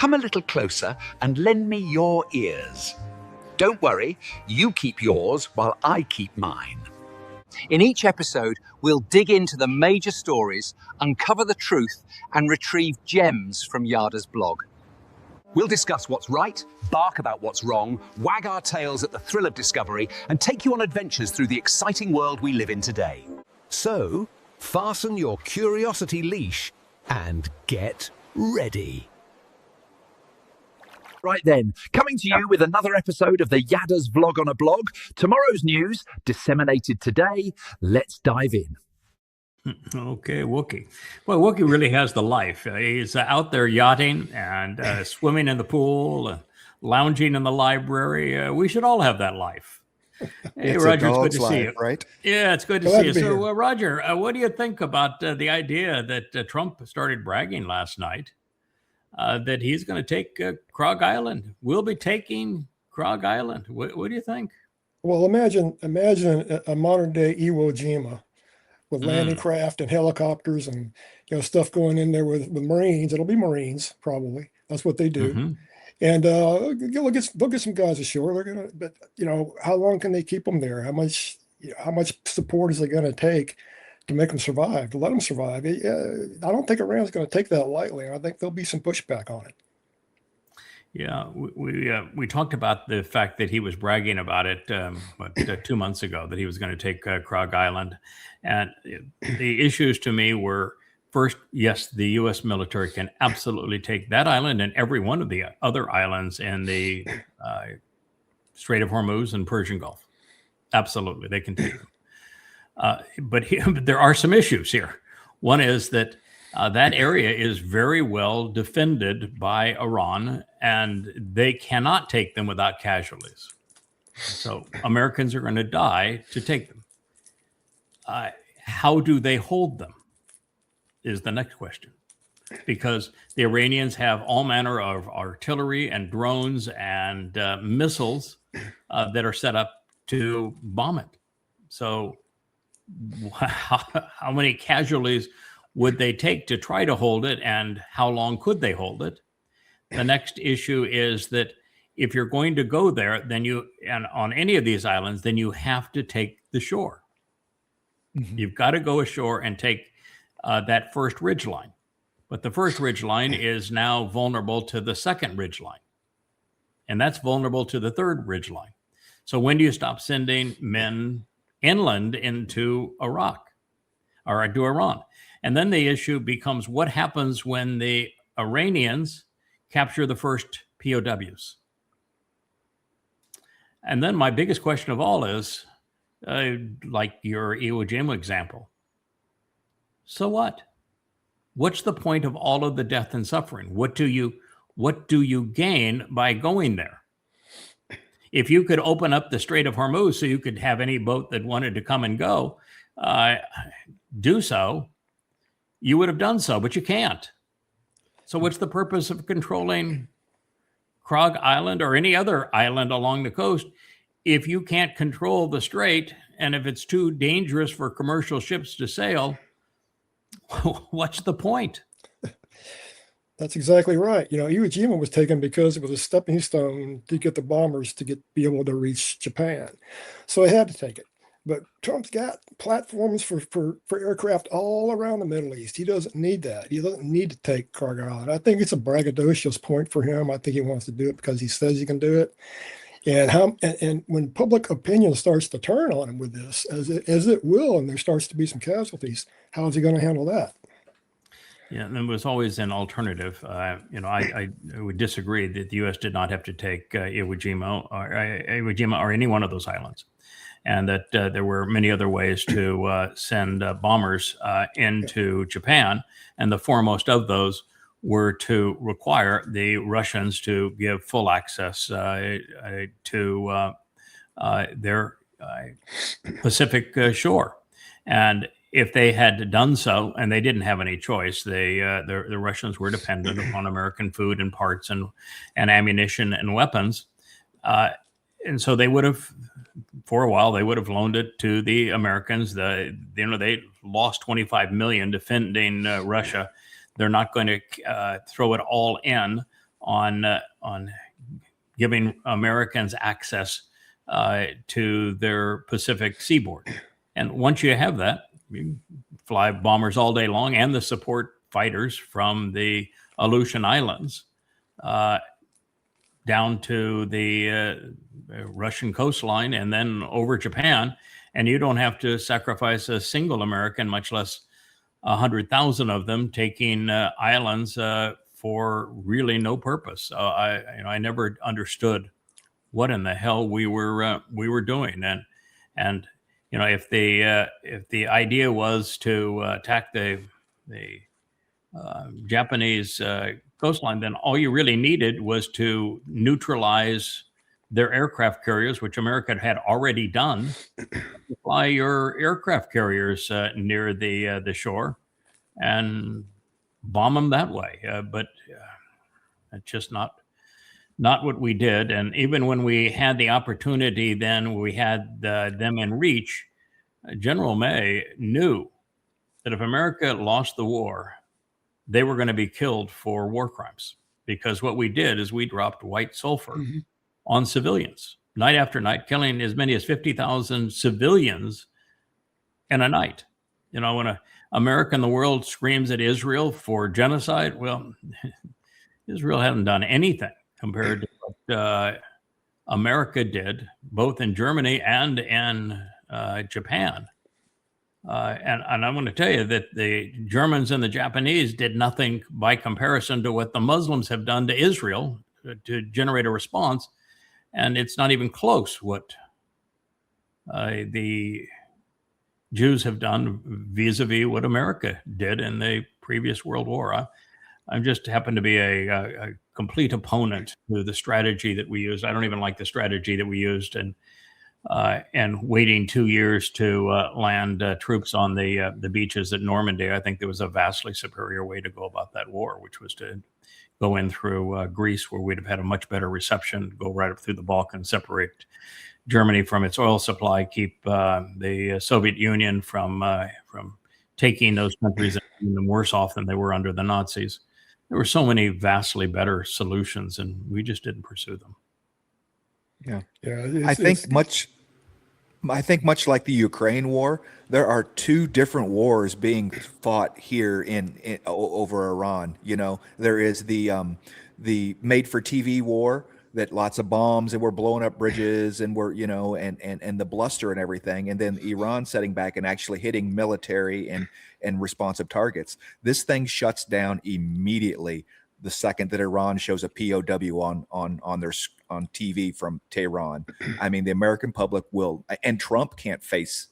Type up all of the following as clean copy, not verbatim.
come a little closer and lend me your ears. Don't worry, you keep yours while I keep mine. In each episode, we'll dig into the major stories, uncover the truth, and retrieve gems from Yada's blog. We'll discuss what's right, bark about what's wrong, wag our tails at the thrill of discovery, and take you on adventures through the exciting world we live in today. So, fasten your curiosity leash and get ready. Right then, coming to you with another episode of the Yada's Vlog on a Blog. Tomorrow's news, disseminated today. Let's dive in. Okay, Wookie. Well, Wookie really has the life. He's out there yachting and swimming in the pool, lounging in the library. We should all have that life. Hey, Roger, it's good to see you. Right? Yeah, it's good to see you. So, Roger, what do you think about the idea that Trump started bragging last night that he's going to take Kharg Island? We'll be taking Kharg Island. What do you think? Well, imagine a modern day Iwo Jima with landing craft and helicopters and stuff going in there with Marines. It'll be Marines probably. That's what they do. And they'll get some guys ashore. They're gonna, but how long can they keep them there? How much support is it going to take to make them survive? To let them survive? I don't think Iran's going to take that lightly. I think there'll be some pushback on it. Yeah, we talked about the fact that he was bragging about it 2 months ago, that he was going to take Kharg Island. And the issues to me were, first, yes, the U.S. military can absolutely take that island and every one of the other islands in the Strait of Hormuz and Persian Gulf. Absolutely, they can take them. But there are some issues here. One is that that area is very well defended by Iran, and they cannot take them without casualties. So Americans are going to die to take them. How do they hold them is the next question. Because the Iranians have all manner of artillery and drones and missiles that are set up to bomb it. So how many casualties would they take to try to hold it, and how long could they hold it? The next issue is that if you're going to go there, then and on any of these islands, then you have to take the shore. You've got to go ashore and take that first ridge line. But the first ridge line is now vulnerable to the second ridge line. And that's vulnerable to the third ridge line. So when do you stop sending men inland into Iraq or into Iran? And then the issue becomes, what happens when the Iranians capture the first POWs? And then my biggest question of all is, like your Iwo Jima example, so what? What's the point of all of the death and suffering? What do you gain by going there? If you could open up the Strait of Hormuz so you could have any boat that wanted to come and go, do so, you would have done so, but you can't. So what's the purpose of controlling Kharg Island or any other island along the coast if you can't control the strait, and if it's too dangerous for commercial ships to sail? What's the point? That's exactly right. Iwo Jima was taken because it was a stepping stone to get the bombers to be able to reach Japan. So they had to take it. But Trump's got platforms for aircraft all around the Middle East. He doesn't need that. He doesn't need to take Kharg Island. I think it's a braggadocious point for him. I think he wants to do it because he says he can do it. And when public opinion starts to turn on him with this, as it will, and there starts to be some casualties, how is he going to handle that? Yeah, and there was always an alternative. I would disagree that the U.S. did not have to take Iwo Jima or any one of those islands, and that there were many other ways to send bombers into Japan, and the foremost of those were to require the Russians to give full access to their Pacific shore. And if they had done so, and they didn't have any choice, the Russians were dependent upon American food and parts and ammunition and weapons. And so they would have, for a while, they would have loaned it to the Americans. They lost 25 million defending Russia. They're not going to throw it all in on giving Americans access to their Pacific seaboard. And once you have that, you fly bombers all day long and the support fighters from the Aleutian Islands down to the Russian coastline and then over Japan. And you don't have to sacrifice a single American, much less 100,000 of them, taking islands for really no purpose. I never understood what in the hell we were doing. And if the idea was to attack the Japanese coastline, then all you really needed was to neutralize their aircraft carriers, which America had already done. Fly your aircraft carriers near the shore and bomb them that way. But it's just not what we did. And even when we had the opportunity, then we had them in reach. General May knew that if America lost the war, they were going to be killed for war crimes, because what we did is we dropped white sulfur on civilians night after night, killing as many as 50,000 civilians in a night. When an America in the world screams at Israel for genocide, well, Israel hasn't done anything compared to what America did, both in Germany and in Japan. And I want to tell you that the Germans and the Japanese did nothing by comparison to what the Muslims have done to Israel to generate a response. And it's not even close what the Jews have done vis-a-vis what America did in the previous World War. I just happen to be a complete opponent to the strategy that we used. I don't even like the strategy that we used, and waiting 2 years to land troops on the beaches at Normandy. I think there was a vastly superior way to go about that war, which was to go in through Greece, where we'd have had a much better reception, go right up through the Balkans, separate Germany from its oil supply, keep the Soviet Union from taking those countries and making them worse off than they were under the Nazis. There were so many vastly better solutions, and we just didn't pursue them. I think much like the Ukraine war, there are two different wars being fought here in over Iran. There is the made for TV war, that lots of bombs and we're blowing up bridges and we're and the bluster and everything, and then Iran setting back and actually hitting military and responsive targets. This thing shuts down immediately the second that Iran shows a POW on TV from Tehran. I mean, the American public will, and Trump can't face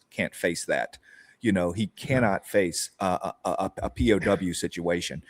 that. He cannot face a POW situation.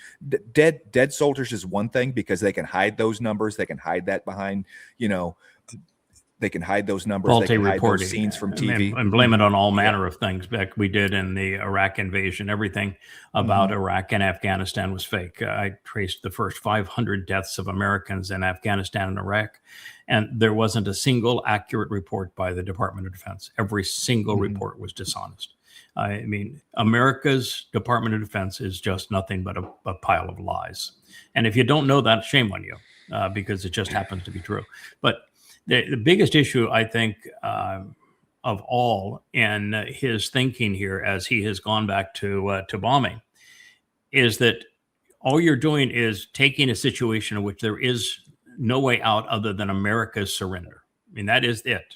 Dead soldiers is one thing, because they can hide those numbers. They can hide that behind, they can hide those numbers. Faulty they can hide reporting, those scenes from TV. And blame it on all manner of things. Back we did in the Iraq invasion. Everything about Iraq and Afghanistan was fake. I traced the first 500 deaths of Americans in Afghanistan and Iraq, and there wasn't a single accurate report by the Department of Defense. Every single report was dishonest. I mean, America's Department of Defense is just nothing but a pile of lies. And if you don't know that, shame on you, because it just happens to be true. But the biggest issue, I think, of all in his thinking here, as he has gone back to bombing, is that all you're doing is taking a situation in which there is no way out other than America's surrender. I mean, that is it.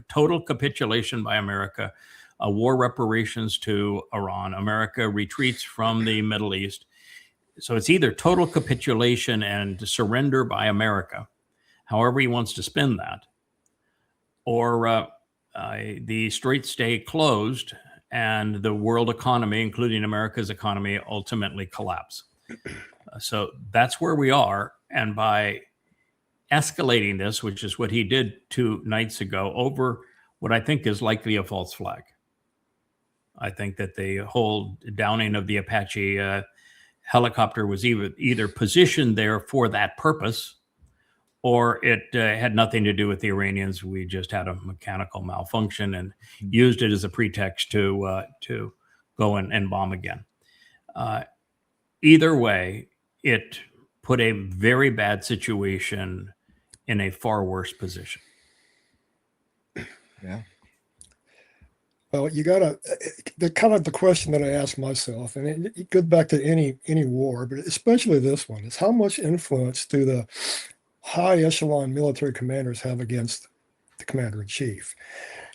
Total capitulation by America. War reparations to Iran. America retreats from the Middle East. So it's either total capitulation and surrender by America, however he wants to spin that, or the straits stay closed and the world economy, including America's economy, ultimately collapse. So that's where we are. And by escalating this, which is what he did 2 nights ago, over what I think is likely a false flag. I think that the whole downing of the Apache helicopter was either positioned there for that purpose, or it had nothing to do with the Iranians. We just had a mechanical malfunction and used it as a pretext to go and bomb again. Either way, it put a very bad situation in a far worse position. Yeah. Well, you gotta, the kind of the question that I ask myself, and it goes back to any war, but especially this one, is how much influence do the high echelon military commanders have against the commander in chief?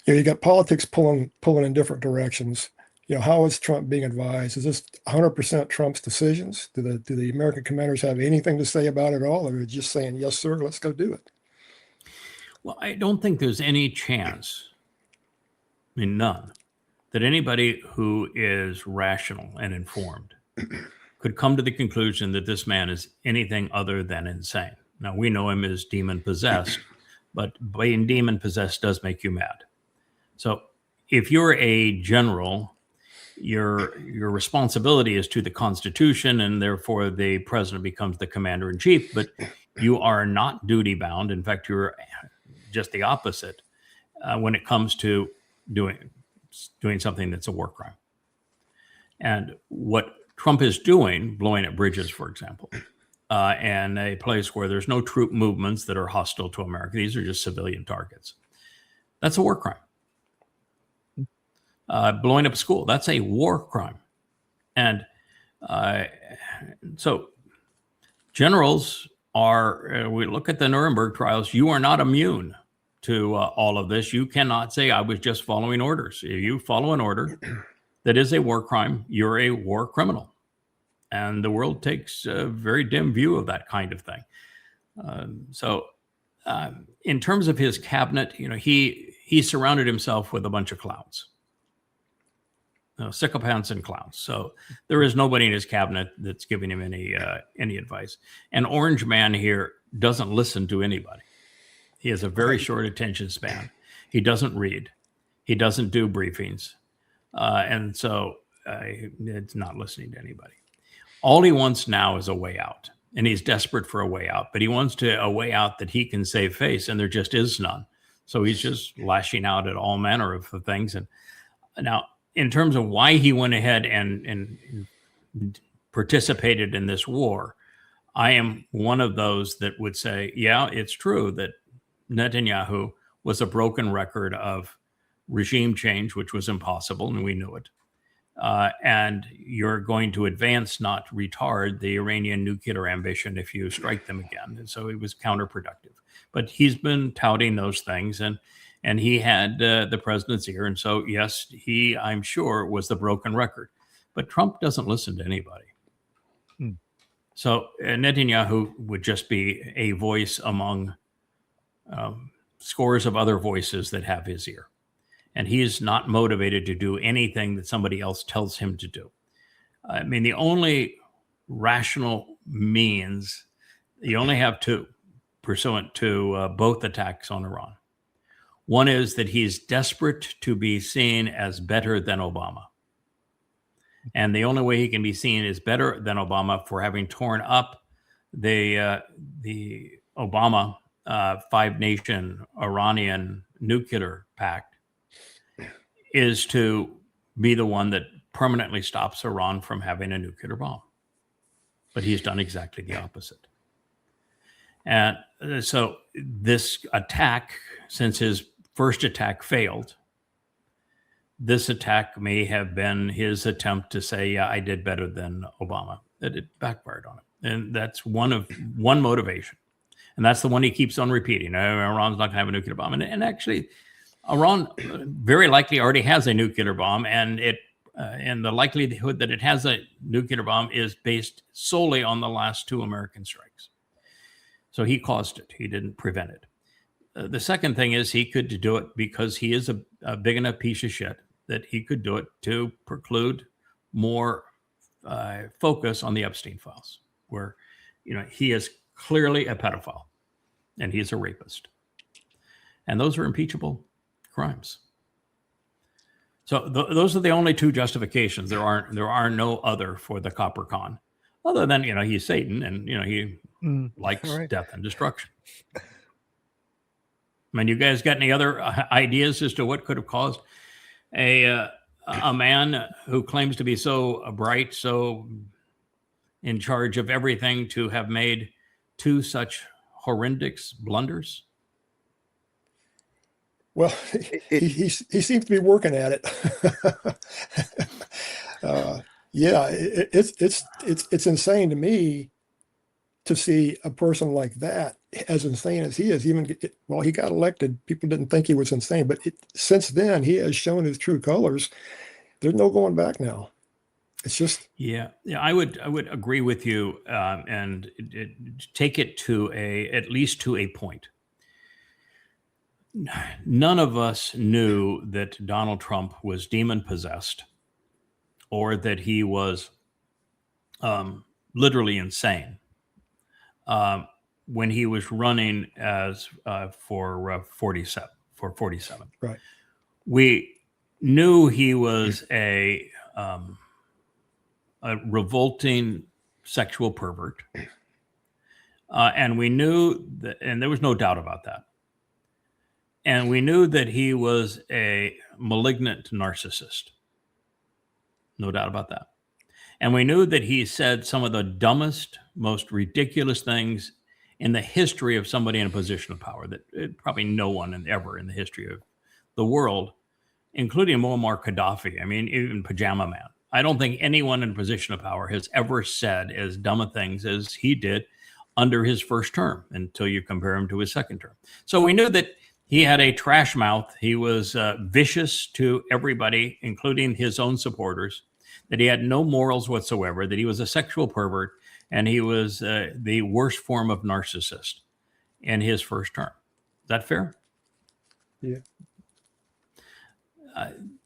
You got politics pulling in different directions. How is Trump being advised? Is this 100% Trump's decisions? Do the American commanders have anything to say about it at all, or are they just saying, yes, sir, let's go do it? Well, I don't think there's any chance, I mean, none, that anybody who is rational and informed could come to the conclusion that this man is anything other than insane. Now, we know him as demon possessed, but being demon possessed does make you mad. So if you're a general, your responsibility is to the Constitution, and therefore the president becomes the commander in chief, but you are not duty bound. In fact, you're just the opposite when it comes to doing something that's a war crime. And what Trump is doing, blowing up bridges, for example, and a place where there's no troop movements that are hostile to America, these are just civilian targets. That's a war crime. Blowing up a school, that's a war crime. And so generals are, we look at the Nuremberg trials, you are not immune to all of this. You cannot say, I was just following orders. If you follow an order that is a war crime, you're a war criminal. And the world takes a very dim view of that kind of thing. So in terms of his cabinet, he surrounded himself with a bunch of clowns. Sycophants and clowns. So there is nobody in his cabinet that's giving him any advice. An orange man here doesn't listen to anybody. He has a very short attention span. He doesn't read. He doesn't do briefings. And so it's not listening to anybody. All he wants now is a way out. And he's desperate for a way out. But he wants a way out that he can save face, and there just is none. So he's just lashing out at all manner of things. And now, in terms of why he went ahead and participated in this war, I am one of those that would say, yeah, it's true that Netanyahu was a broken record of regime change, which was impossible, and we knew it. And you're going to advance, not retard, the Iranian nuclear ambition if you strike them again. And so it was counterproductive. But he's been touting those things, and he had the president's ear. And so, yes, he, I'm sure, was the broken record. But Trump doesn't listen to anybody. So Netanyahu would just be a voice among scores of other voices that have his ear. And he is not motivated to do anything that somebody else tells him to do. I mean, the only rational means, you only have two, pursuant to both attacks on Iran. One is that he's desperate to be seen as better than Obama. And the only way he can be seen as better than Obama for having torn up the Obama five-nation Iranian nuclear pact is to be the one that permanently stops Iran from having a nuclear bomb. But he's done exactly the opposite. And so this attack, since his first attack failed, this attack may have been his attempt to say, yeah, I did better than Obama. That it backfired on him. And that's one motivation. And that's the one he keeps on repeating. Iran's not going to have a nuclear bomb. And actually, Iran very likely already has a nuclear bomb, and the likelihood that it has a nuclear bomb is based solely on the last two American strikes. So he caused it. He didn't prevent it. The second thing is he could do it because he is a big enough piece of shit that he could do it to preclude more focus on the Epstein files, where he is clearly a pedophile and he's a rapist. And those are impeachable crimes. So those are the only two justifications. There are no other for the Copper Con, other than he's Satan and he likes death and destruction. I mean, you guys got any other ideas as to what could have caused a man who claims to be so bright, so in charge of everything to have made two such horrendous blunders? Well, he seems to be working at it. Yeah, it's insane to me to see a person like that, as insane as he is. Even well, he got elected. People didn't think he was insane, but since then he has shown his true colors. There's no going back now. It's just Yeah, I would agree with you, and take it to at least to a point. None of us knew that Donald Trump was demon possessed, or that he was literally insane when he was running as for 47. right. We knew he was a revolting sexual pervert, and we knew that, and there was no doubt about that. And we knew that he was a malignant narcissist. No doubt about that. And we knew that he said some of the dumbest, most ridiculous things in the history of somebody in a position of power that probably no one ever in the history of the world, including Muammar Gaddafi. I mean, even Pajama Man. I don't think anyone in a position of power has ever said as dumb a things as he did under his first term, until you compare him to his second term. So we knew that he had a trash mouth. He was vicious to everybody, including his own supporters, that he had no morals whatsoever, that he was a sexual pervert, and he was the worst form of narcissist in his first term. Is that fair? Yeah.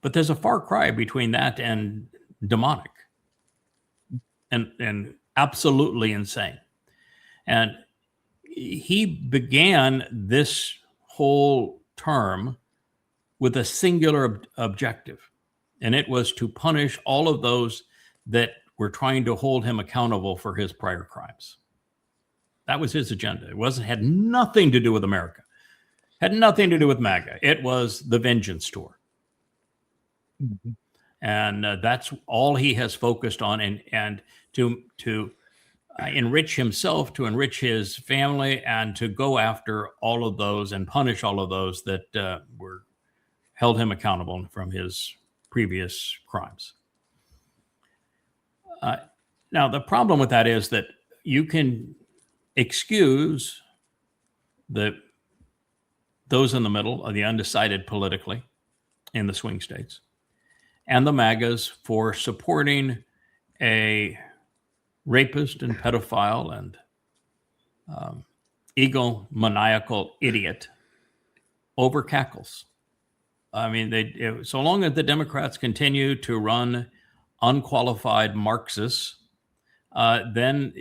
But there's a far cry between that and demonic and absolutely insane. And he began this whole term with a singular objective, and it was to punish all of those that were trying to hold him accountable for his prior crimes. That was his agenda. It had nothing to do with America, had nothing to do with MAGA. It was the vengeance tour. Mm-hmm. And that's all he has focused on, and to enrich himself, to enrich his family, and to go after all of those and punish all of those that were held him accountable from his previous crimes. Now, the problem with that is that you can excuse those in the middle, or the undecided politically in the swing states, and the MAGAs for supporting a rapist and pedophile and egomaniacal idiot over cackles. I mean, so long as the Democrats continue to run unqualified Marxists, then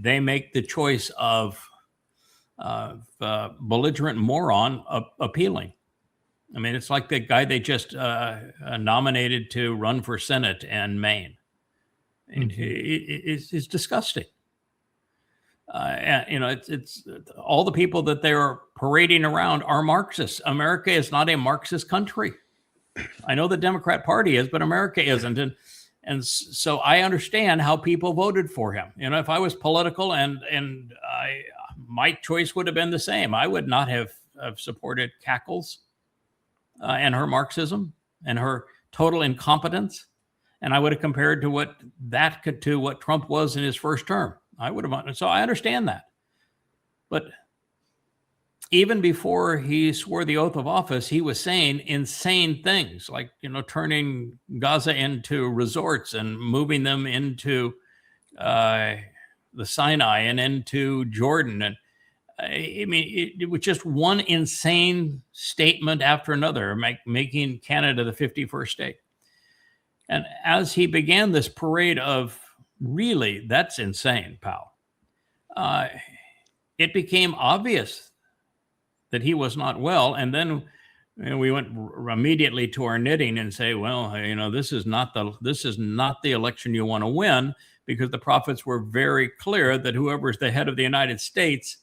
they make the choice of belligerent moron appealing. I mean, it's like the guy they just nominated to run for Senate in Maine. Mm-hmm. It's disgusting. And, it's all the people that they're parading around are Marxists. America is not a Marxist country. I know the Democrat Party is, but America isn't. And so I understand how people voted for him. If I was political and my choice would have been the same. I would not have supported Cackles and her Marxism and her total incompetence. And I would have compared to what Trump was in his first term. I would have. So I understand that. But even before he swore the oath of office, he was saying insane things like, turning Gaza into resorts and moving them into the Sinai and into Jordan. And I mean, it was just one insane statement after another, making Canada the 51st state. And as he began this parade of, really, that's insane, pal, it became obvious that he was not well. And then we went immediately to our knitting and say, well, this is not the election you want to win, because the prophets were very clear that whoever's the head of the United States,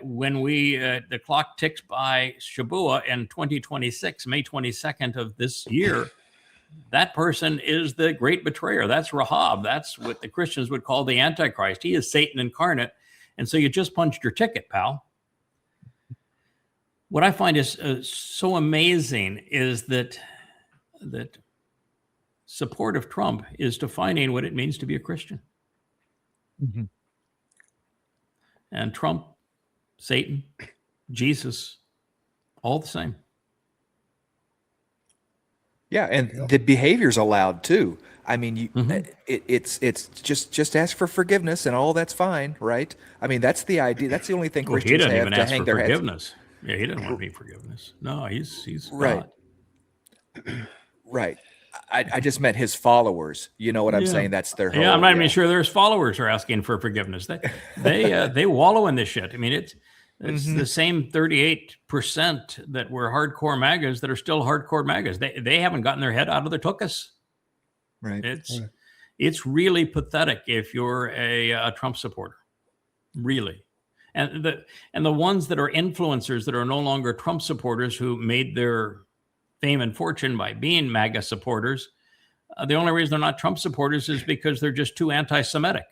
when the clock ticks by Shabuah in 2026, May 22nd of this year, that person is the great betrayer. That's Rahab. That's what the Christians would call the Antichrist. He is Satan incarnate. And so you just punched your ticket, pal. What I find is so amazing is that support of Trump is defining what it means to be a Christian. Mm-hmm. And Trump, Satan, Jesus, all the same. Yeah, and the behavior's allowed too. I mean, it's just ask for forgiveness and all that's fine, right? I mean, that's the idea. That's the only thing Well, he Christians doesn't have even to ask hang for their heads. forgiveness. Yeah, he doesn't want any forgiveness. No, he's Right. God. Right. I just meant his followers. You know what I'm saying? That's their whole. Yeah, I'm not even sure their followers are asking for forgiveness. They wallow in this shit. I mean, it's the same 38% that were hardcore MAGAs that are still hardcore MAGAs. They haven't gotten their head out of their tuchus. Right. It's really pathetic if you're a Trump supporter, really. And the ones that are influencers that are no longer Trump supporters who made their fame and fortune by being MAGA supporters, the only reason they're not Trump supporters is because they're just too anti-Semitic.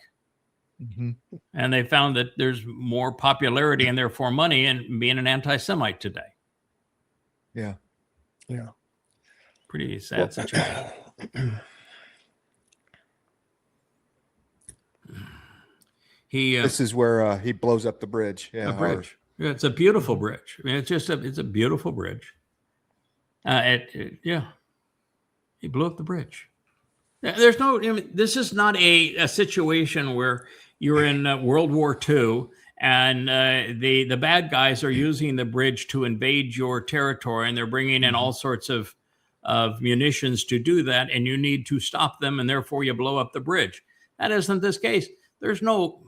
Mm-hmm. And they found that there's more popularity and therefore money in being an anti-Semite today. Yeah. Yeah. Pretty sad situation. This is where he blows up the bridge. Yeah, a bridge. Yeah, it's a beautiful bridge. I mean, it's a beautiful bridge. He blew up the bridge. There's no. I mean, this is not a situation where you're in World War II and the bad guys are using the bridge to invade your territory, and they're bringing in all sorts of munitions to do that, and you need to stop them, and therefore you blow up the bridge. That isn't this case. There's no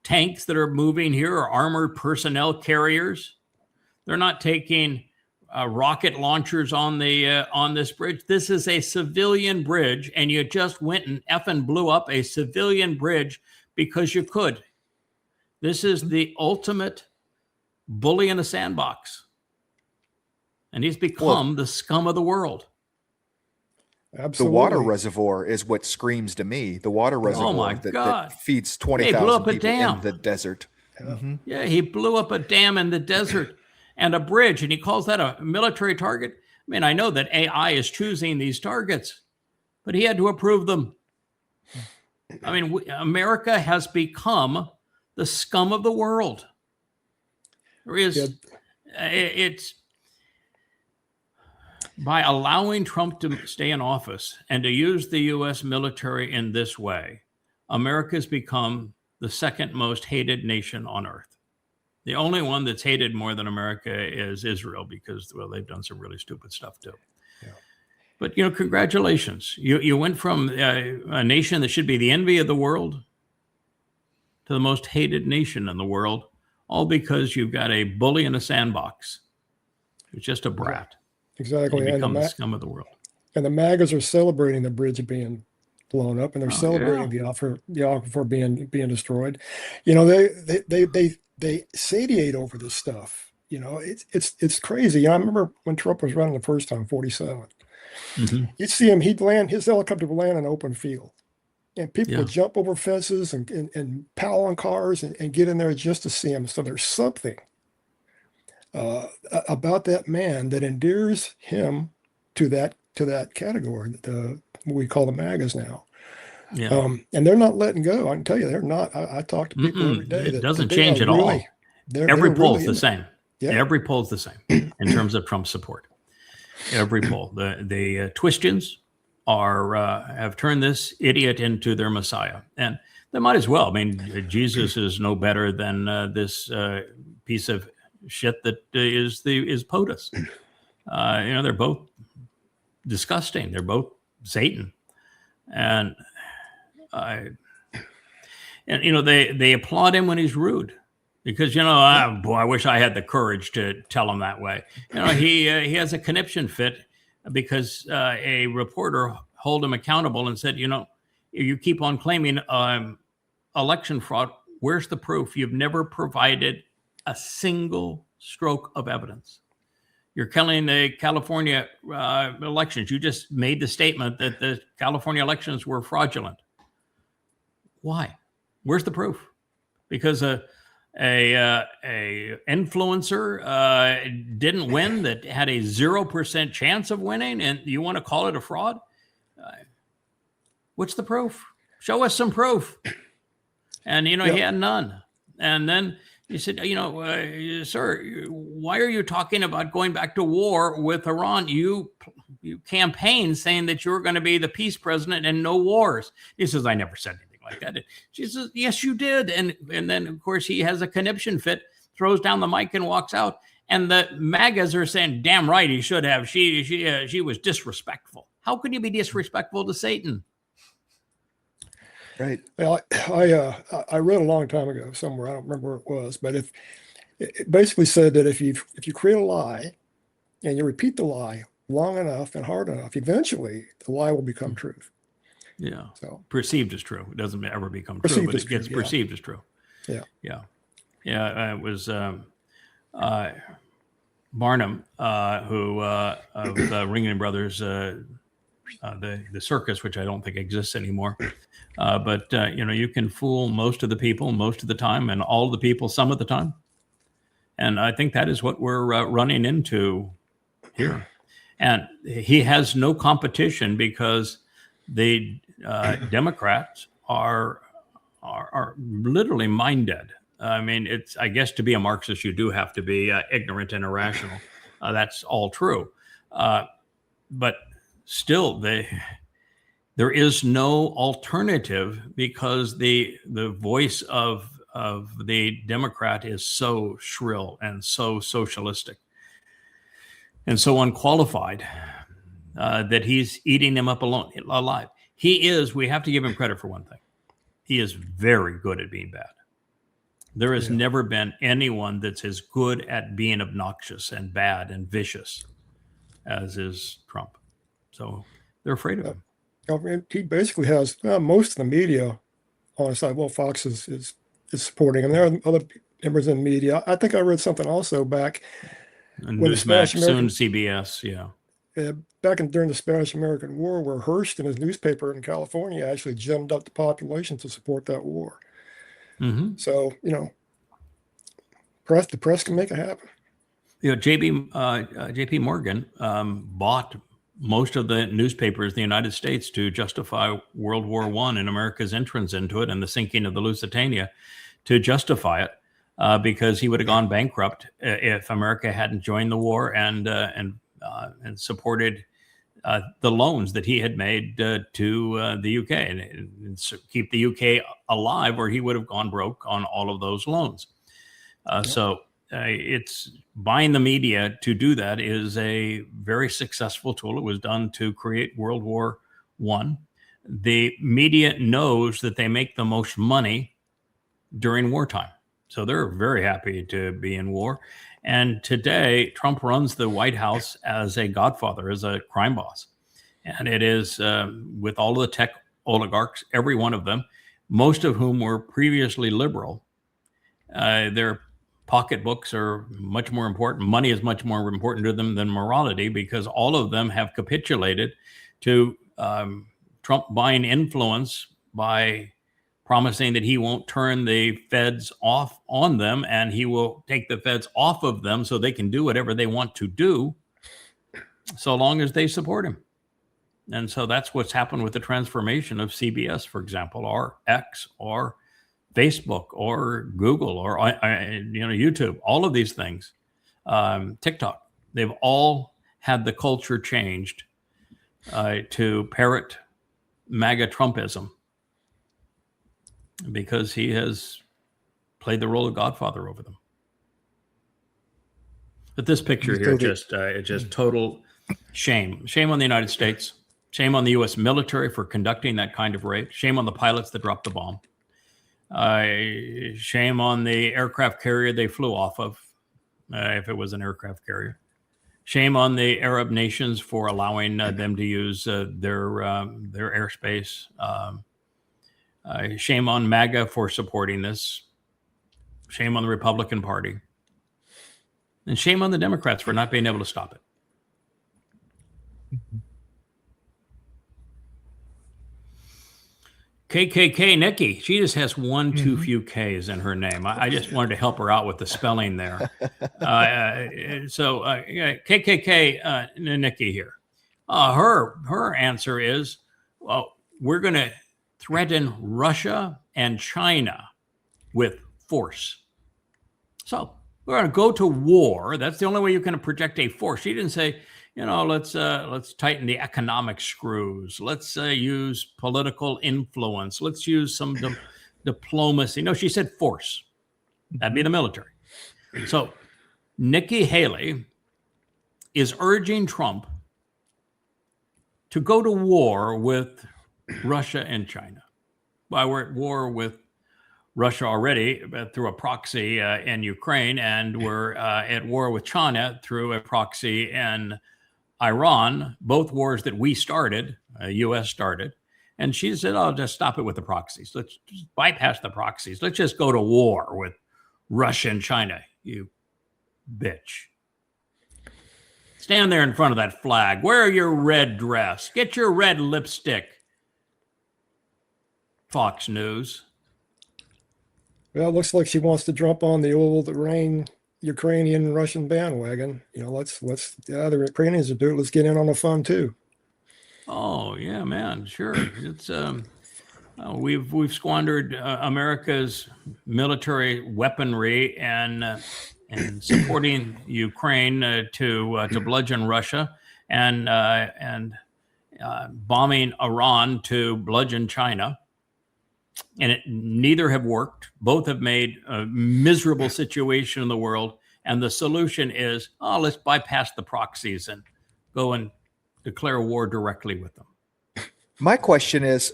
tanks that are moving here or armored personnel carriers. They're not taking rocket launchers on this bridge. This is a civilian bridge, and you just went and effing blew up a civilian bridge because you could. This is the ultimate bully in a sandbox, and he's become the scum of the world. Absolutely. The water reservoir is what screams to me. The water reservoir that feeds 20,000 people in the desert. Yeah, he blew up a dam in the desert and a bridge, and he calls that a military target. I mean, I know that AI is choosing these targets, but he had to approve them. I mean, America has become the scum of the world. It's by allowing Trump to stay in office and to use the U.S. military in this way, America's become the second most hated nation on earth. The only one that's hated more than America is Israel because, well, they've done some really stupid stuff too. Yeah. But, congratulations. You went from a nation that should be the envy of the world to the most hated nation in the world, all because you've got a bully in a sandbox who's just a brat. Exactly. And become the scum of the world. And the MAGAs are celebrating the bridge being blown up, and they're celebrating the aquifer being destroyed. They satiate over this stuff. It's crazy. I remember when Trump was running the first time, 47. You'd see him, his helicopter would land in an open field. And people would jump over fences and pile on cars and get in there just to see him. So there's something about that man that endears him to that category that we call the MAGAs now. Yeah. And they're not letting go. I can tell you, they're not. I talk to people every day. It doesn't change at all. Every poll's the same. Yeah. Every poll's the same in terms of Trump support. Every poll. The Twistians have turned this idiot into their messiah, and they might as well. I mean, Jesus is no better than this piece of shit that is POTUS. They're both disgusting. They're both Satan, and they applaud him when he's rude, because I wish I had the courage to tell him that way. He has a conniption fit because a reporter held him accountable and said, you keep on claiming election fraud. Where's the proof? You've never provided a single stroke of evidence. You're killing the California elections. You just made the statement that the California elections were fraudulent. Why? Where's the proof? Because a influencer didn't win that had a 0% chance of winning, and you want to call it a fraud? What's the proof? Show us some proof. And, he had none. And then he said, sir, why are you talking about going back to war with Iran? You campaigned saying that you were going to be the peace president and no wars. He says, I never said anything like that. She says, yes, you did. And then, of course, he has a conniption fit, throws down the mic and walks out. And the MAGAs are saying, damn right, he should have. She was disrespectful. How could you be disrespectful to Satan? Right. Well, I read a long time ago somewhere, I don't remember where it was, but if it basically said that if you create a lie and you repeat the lie long enough and hard enough, eventually the lie will become truth. Yeah. So perceived as true. It doesn't ever become true, but it gets perceived as true. Yeah. Yeah. Yeah. It was Barnum, who of Ringling Brothers, the circus, which I don't think exists anymore. But you can fool most of the people most of the time, and all the people some of the time. And I think that is what we're running into here. And he has no competition because the Democrats are literally mind dead. I mean, I guess to be a Marxist, you do have to be ignorant and irrational. That's all true. But still, there is no alternative because the voice of the Democrat is so shrill and so socialistic and so unqualified that he's eating them up alive. We have to give him credit for one thing. He is very good at being bad. There has never been anyone that's as good at being obnoxious and bad and vicious as is Trump. So they're afraid of him. He basically has most of the media on his side. Well, Fox is supporting him. There are other members in the media. I think I read something also back And when the Spanish soon CBS, during the Spanish-American War, where Hearst and his newspaper in California actually gemmed up the population to support that war. Mm-hmm. So, the press can make it happen. J.P. Morgan bought most of the newspapers in the United States to justify World War I and America's entrance into it and the sinking of the Lusitania to justify it because he would have gone bankrupt if America hadn't joined the war and supported the loans that he had made to the UK and keep the UK alive, or he would have gone broke on all of those loans. So it's buying the media to do that is a very successful tool. It was done to create World War I. The media knows that they make the most money during wartime. So they're very happy to be in war. And today, Trump runs the White House as a godfather, as a crime boss. And it is with all of the tech oligarchs, every one of them, most of whom were previously liberal. Their pocketbooks are much more important. Money is much more important to them than morality because all of them have capitulated to Trump buying influence by promising that he won't turn the feds off on them and he will take the feds off of them so they can do whatever they want to do so long as they support him. And so that's what's happened with the transformation of CBS, for example, or X, or Facebook, or Google, or YouTube. All of these things, TikTok, they've all had the culture changed to parrot MAGA Trumpism because he has played the role of godfather over them. But this picture here, just total shame. Shame on the United States. Shame on the U.S. military for conducting that kind of raid. Shame on the pilots that dropped the bomb. Shame on the aircraft carrier they flew off of, if it was an aircraft carrier. Shame on the Arab nations for allowing them to use their airspace. Shame on MAGA for supporting this. Shame on the Republican Party. And shame on the Democrats for not being able to stop it. KKK Nikki, she just has one too few K's in her name. I just wanted to help her out with the spelling there. KKK Nikki here. Her answer is, well, we're going to threaten Russia and China with force. So we're going to go to war. That's the only way you can project a force. She didn't say, let's tighten the economic screws. Let's use political influence. Let's use some diplomacy. No, she said force. That'd be the military. So Nikki Haley is urging Trump to go to war with Russia and China. Well, we're at war with Russia already through a proxy in Ukraine, and we're at war with China through a proxy in Iran, both wars that we started, U.S. started. And she said, "Oh, just stop it with the proxies. Let's just bypass the proxies. Let's just go to war with Russia and China, you bitch. Stand there in front of that flag. Wear your red dress. Get your red lipstick. Fox News." Well, it looks like she wants to jump on the old Ukrainian Russian bandwagon. Let's the other Ukrainians do it. Let's get in on the fun too. Oh yeah, man, sure. It's we've squandered America's military weaponry and supporting Ukraine to bludgeon Russia and bombing Iran to bludgeon China. And neither have worked. Both have made a miserable situation in the world. And the solution is, let's bypass the proxies and go and declare war directly with them. My question is,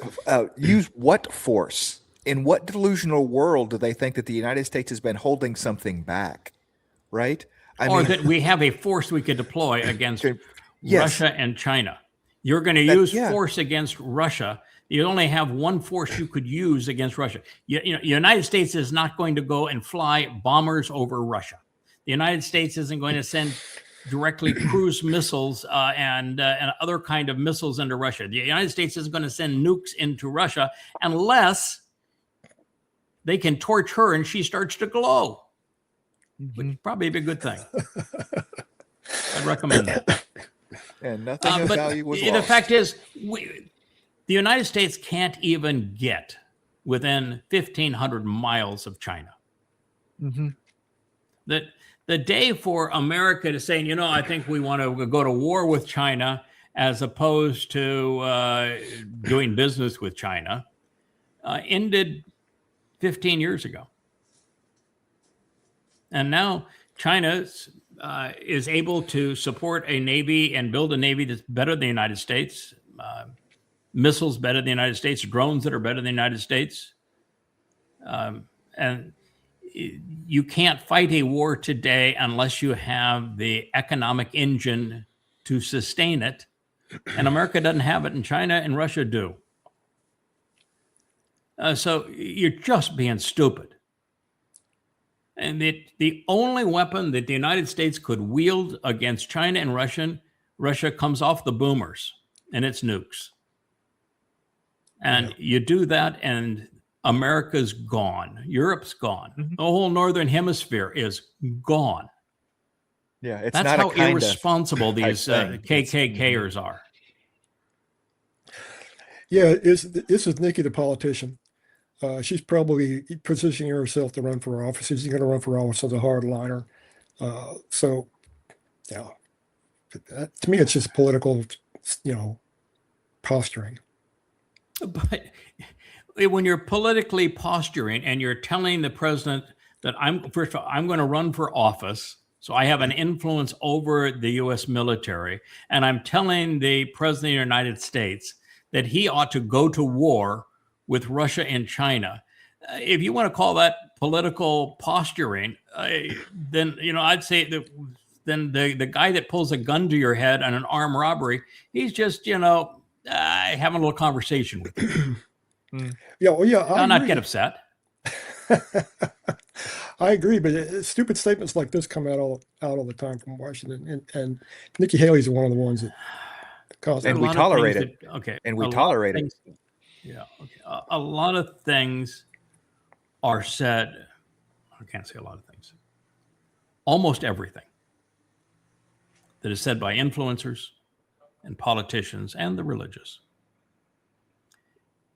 use what force? In what delusional world do they think that the United States has been holding something back? Right? That we have a force we could deploy against Russia and China. You're going to use force against Russia. You only have one force you could use against Russia. The United States is not going to go and fly bombers over Russia. The United States isn't going to send directly cruise missiles and other kind of missiles into Russia. The United States isn't going to send nukes into Russia unless they can torch her and she starts to glow, which would probably be a good thing. I'd recommend that. And nothing of value was lost. The fact is, the United States can't even get within 1,500 miles of China. Mm-hmm. The day for America to say, I think we want to go to war with China as opposed to doing business with China ended 15 years ago. And now China is able to support a Navy and build a Navy that's better than the United States. Missiles better than the United States, drones that are better than the United States. And you can't fight a war today unless you have the economic engine to sustain it. And America doesn't have it, and China and Russia do. So you're just being stupid. And the only weapon that the United States could wield against China and Russia comes off the boomers, and it's nukes. And you do that, and America's gone. Europe's gone. Mm-hmm. The whole northern hemisphere is gone. Yeah, it's That's not how a kind irresponsible these KKKers are. Yeah, this is Nikki, the politician. She's probably positioning herself to run for office. She's going to run for office as a hardliner. To me, it's just political, posturing. But when you're politically posturing and you're telling the president that I'm going to run for office, so I have an influence over the U.S. military, and I'm telling the president of the United States that he ought to go to war with Russia and China. If you want to call that political posturing, then I'd say that then the guy that pulls a gun to your head on an armed robbery, he's just having a little conversation with you. Yeah, well, yeah. I'll not get upset. I agree, but stupid statements like this come out all the time from Washington, and Nikki Haley's one of the ones that caused And it. we lot of tolerate things it. that- okay. And we a lot of tolerate it. things- Yeah. Okay. A lot of things are said. I can't say a lot of things. Almost everything that is said by influencers and politicians and the religious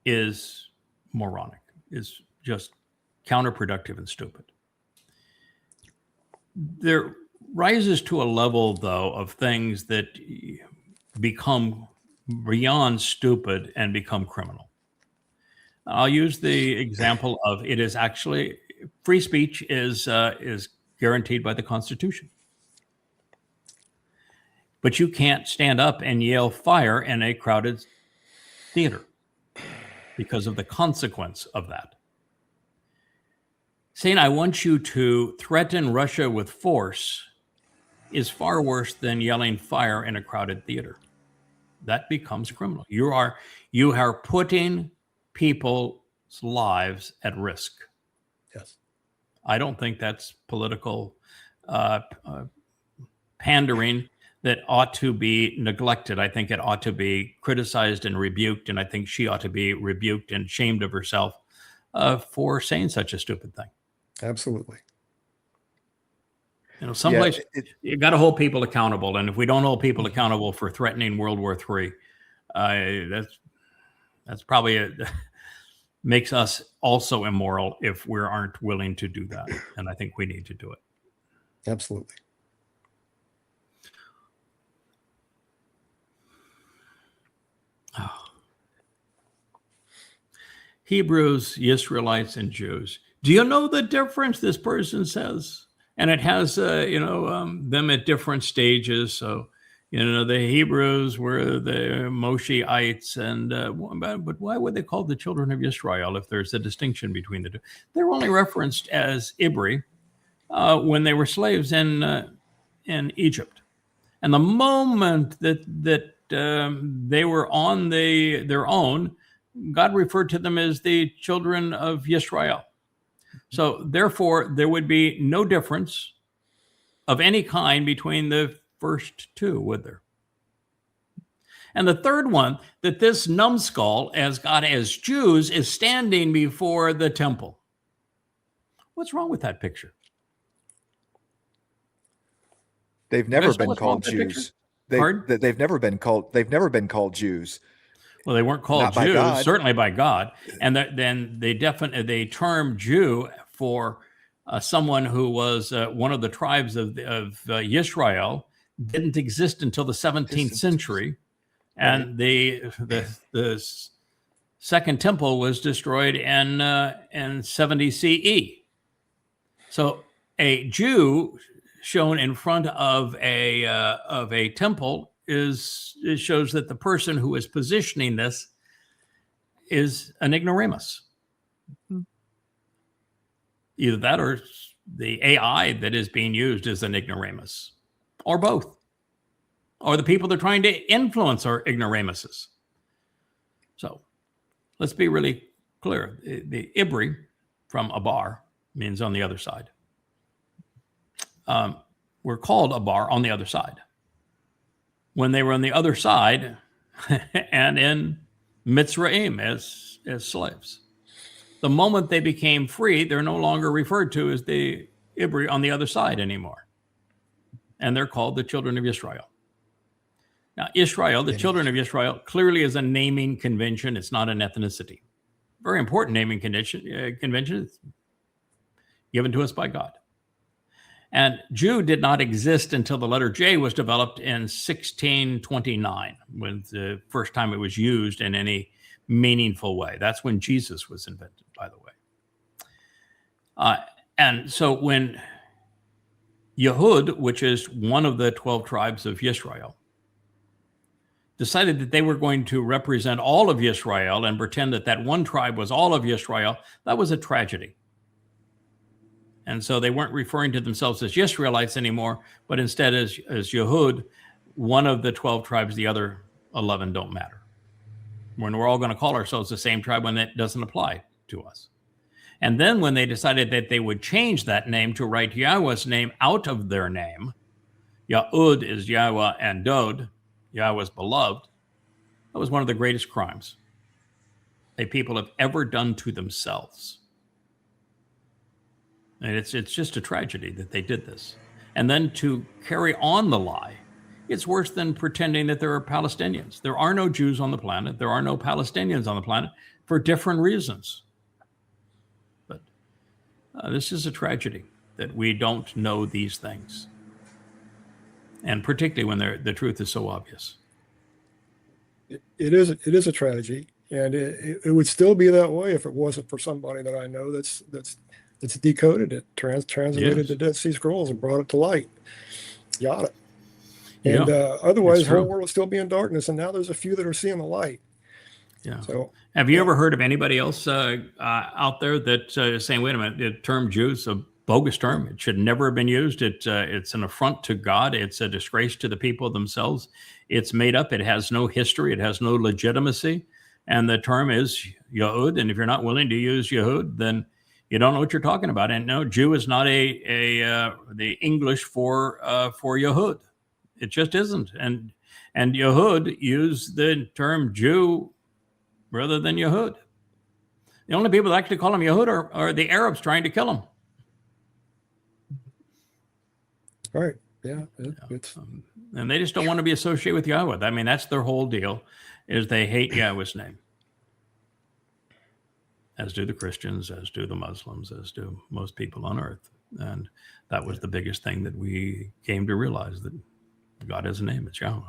is moronic, is just counterproductive and stupid. There rises to a level, though, of things that become beyond stupid and become criminal. I'll use the example of it is actually free speech is guaranteed by the Constitution. But you can't stand up and yell fire in a crowded theater because of the consequence of that. Saying I want you to threaten Russia with force is far worse than yelling fire in a crowded theater. That becomes criminal. You are putting people's lives at risk. Yes. I don't think that's political pandering that ought to be neglected. I think it ought to be criticized and rebuked, and I think she ought to be rebuked and shamed of herself for saying such a stupid thing. Absolutely. Someplace you got to hold people accountable, and if we don't hold people accountable for threatening World War III, that's probably makes us also immoral if we aren't willing to do that, and I think we need to do it. Absolutely. Hebrews, Israelites, and Jews. Do you know the difference? This person says, and it has them at different stages. So, the Hebrews were the Moshiites, and but why would they call the children of Israel if there's a distinction between the two? They're only referenced as Ibri when they were slaves in Egypt, and the moment that they were on their own, God referred to them as the children of Israel. So therefore, there would be no difference of any kind between the first two, would there? And the third one, that this numbskull, as God as Jews, is standing before the temple. What's wrong with that picture? They've never been called Jews. They've never been called Jews. Well, they weren't called Jews, certainly by God. And then they term Jew for someone who was one of the tribes of Israel, didn't exist until the 17th century. And the second temple was destroyed in 70 CE. So a Jew shown in front of a temple it shows that the person who is positioning this is an ignoramus. Either that or the AI that is being used is an ignoramus, or both. Or the people they're trying to influence are ignoramuses. So let's be really clear. The Ibri from Abar means on the other side. We're called Abar on the other side. When they were on the other side and in Mitzrayim as slaves. The moment they became free, they're no longer referred to as the Ibri on the other side anymore. And they're called the children of Israel. Now, Israel, the children of Israel, clearly is a naming convention. It's not an ethnicity. Very important naming convention. It's given to us by God. And Jew did not exist until the letter J was developed in 1629, when the first time it was used in any meaningful way. That's when Jesus was invented, by the way. And so when Yehud, which is one of the 12 tribes of Israel, decided that they were going to represent all of Israel and pretend that one tribe was all of Israel, that was a tragedy. And so they weren't referring to themselves as Israelites anymore, but instead as Yehud, one of the 12 tribes, the other 11 don't matter. When we're all going to call ourselves the same tribe when that doesn't apply to us. And then when they decided that they would change that name to write Yahweh's name out of their name, Yahud is Yahweh and Dod, Yahweh's beloved, that was one of the greatest crimes that people have ever done to themselves. And it's just a tragedy that they did this. And then to carry on the lie, it's worse than pretending that there are Palestinians. There are no Jews on the planet. There are no Palestinians on the planet for different reasons. But this is a tragedy that we don't know these things. And particularly when the truth is so obvious. It is a tragedy. And it would still be that way if it wasn't for somebody that I know that's decoded it, translated the Dead Sea Scrolls and brought it to light. Got it. And otherwise, the whole world would still be in darkness. And now there's a few that are seeing the light. Yeah. So, have you ever heard of anybody else out there that is saying, "Wait a minute, the term Jew is a bogus term. It should never have been used. It's an affront to God. It's a disgrace to the people themselves. It's made up. It has no history. It has no legitimacy. And the term is Yahud. And if you're not willing to use Yahud, then you don't know what you're talking about. And no, Jew is not the English for Yahud. It just isn't. And Yahud use the term Jew rather than Yahud. The only people that actually call him Yahud are the Arabs trying to kill him. Right. Yeah. And they just don't want to be associated with Yahweh. I mean, that's their whole deal, is they hate Yahweh's name. As do the Christians, as do the Muslims, as do most people on earth. And that was the biggest thing that we came to realize, that God has a name. It's Yahweh.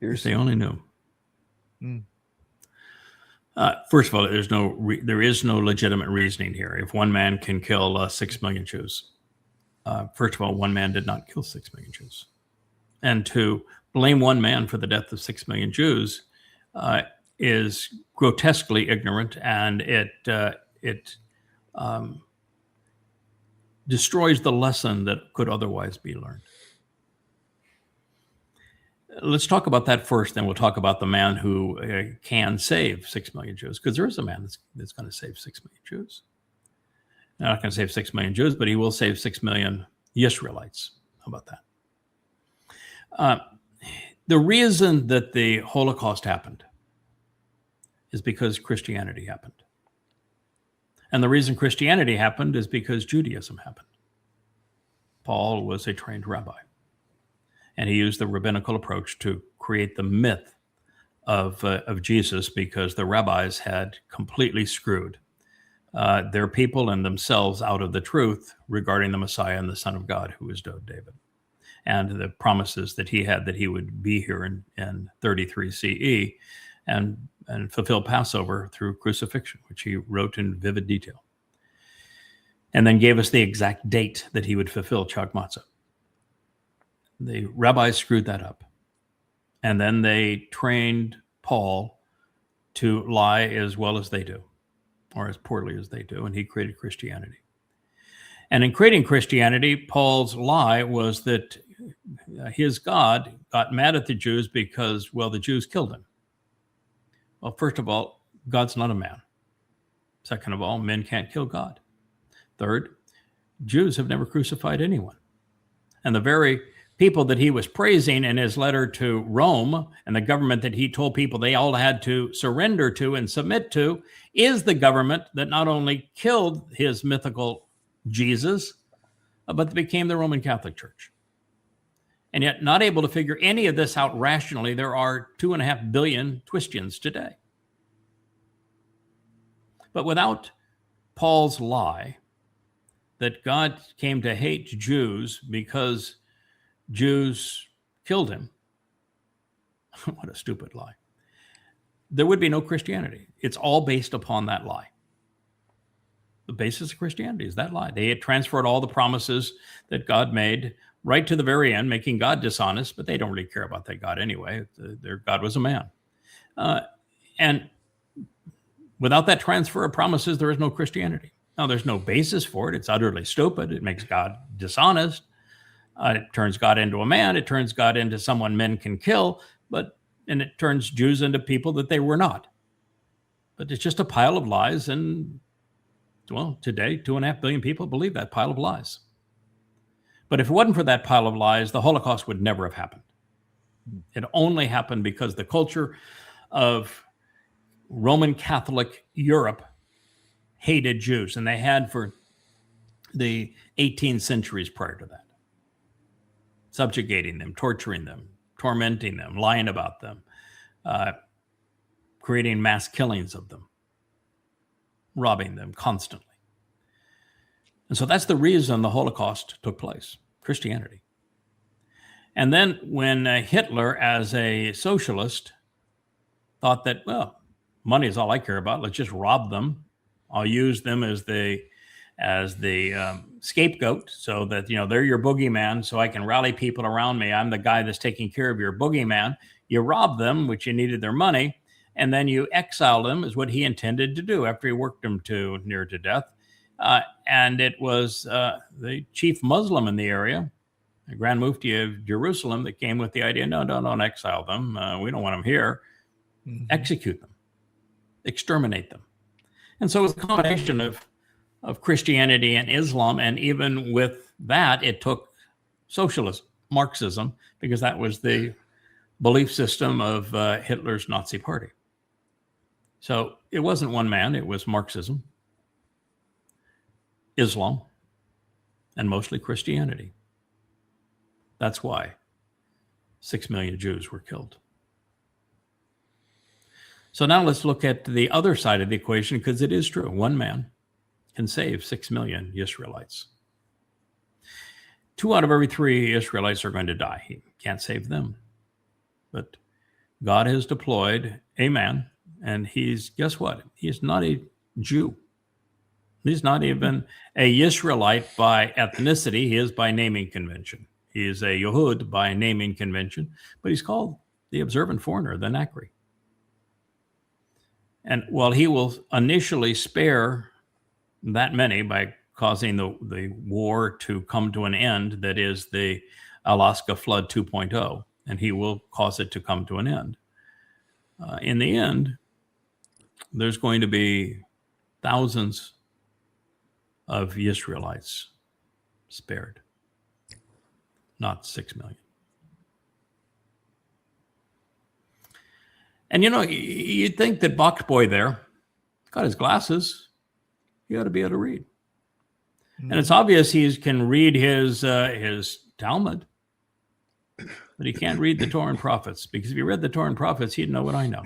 If they only knew. First of all, there is no legitimate reasoning here. If one man can kill 6 million Jews, first of all, one man did not kill 6 million Jews, and to blame one man for the death of 6 million Jews is grotesquely ignorant, and it destroys the lesson that could otherwise be learned. Let's talk about that first, then we'll talk about the man who can save 6 million Jews, because there is a man that's going to save 6 million Jews. Not going to save 6 million Jews, but he will save 6 million Israelites. How about that? The reason that the Holocaust happened is because Christianity happened. And the reason Christianity happened is because Judaism happened. Paul was a trained rabbi. And he used the rabbinical approach to create the myth of Jesus, because the rabbis had completely screwed their people and themselves out of the truth regarding the Messiah and the Son of God, who is David, and the promises that he had that he would be here in 33 CE and fulfill Passover through crucifixion, which he wrote in vivid detail, and then gave us the exact date that he would fulfill Chag Matzah. The rabbis screwed that up. And then they trained Paul to lie as well as they do, or as poorly as they do, and he created Christianity. And in creating Christianity, Paul's lie was that his God got mad at the Jews because, well, the Jews killed him. Well, first of all, God's not a man. Second of all, men can't kill God. Third, Jews have never crucified anyone. And the very people that he was praising in his letter to Rome, and the government that he told people they all had to surrender to and submit to, is the government that not only killed his mythical Jesus, but became the Roman Catholic Church. And yet, not able to figure any of this out rationally, there are 2.5 billion Twistians today. But without Paul's lie that God came to hate Jews because Jews killed him, what a stupid lie, there would be no Christianity. It's all based upon that lie. The basis of Christianity is that lie. They had transferred all the promises that God made right to the very end, making God dishonest, but they don't really care about that God anyway. Their God was a man. And without that transfer of promises, there is no Christianity. Now, there's no basis for it. It's utterly stupid. It makes God dishonest. It turns God into a man. It turns God into someone men can kill, and it turns Jews into people that they were not. But it's just a pile of lies, and well, today 2.5 billion people believe that pile of lies. But if it wasn't for that pile of lies, the Holocaust would never have happened. It only happened because the culture of Roman Catholic Europe hated Jews, and they had for the 18 centuries prior to that, subjugating them, torturing them, tormenting them, lying about them, creating mass killings of them, robbing them constantly. And so that's the reason the Holocaust took place, Christianity. And then when Hitler, as a socialist, thought that, well, money is all I care about, let's just rob them. I'll use them as the scapegoat, so that, they're your boogeyman, so I can rally people around me. I'm the guy that's taking care of your boogeyman. You rob them, which you needed their money, and then you exile them, is what he intended to do after he worked them near to death. And it was the chief Muslim in the area, the Grand Mufti of Jerusalem, that came with the idea, no, don't exile them. We don't want them here. Mm-hmm. Execute them. Exterminate them. And so it was a combination of Christianity and Islam. And even with that, it took socialism, Marxism, because that was the belief system of Hitler's Nazi party. So it wasn't one man, it was Marxism, Islam, and mostly Christianity. That's why 6 million Jews were killed. So now let's look at the other side of the equation, because it is true. One man can save 6 million Israelites. 2 out of every 3 Israelites are going to die. He can't save them. But God has deployed a man, and guess what? He's not a Jew. He's not even a Israelite by ethnicity. He is by naming convention. He is a Yehud by naming convention, but he's called the observant foreigner, the Nakri. And while he will initially spare that many by causing the war to come to an end, that is the Alaska Flood 2.0, and he will cause it to come to an end. In the end, there's going to be thousands of Israelites spared, not 6 million. And you'd think that Box Boy there got his glasses. He ought to be able to read. Mm-hmm. And it's obvious he can read his Talmud, but he can't read the Torah and Prophets, because if he read the Torah and Prophets, he'd know what I know.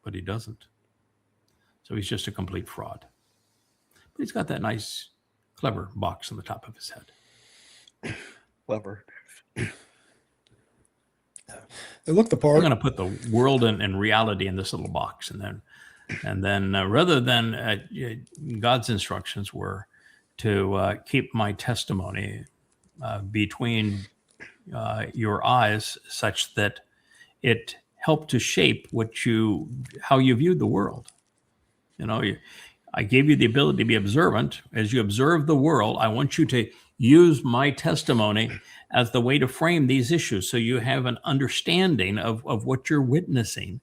But he doesn't. So he's just a complete fraud. But he's got that nice, clever box on the top of his head. Clever. They look the part. I'm going to put the world and reality in this little box, and then rather than God's instructions were to keep my testimony between your eyes, such that it helped to shape how you viewed the world. I gave you the ability to be observant. As you observe the world, I want you to use my testimony as the way to frame these issues, so you have an understanding of what you're witnessing.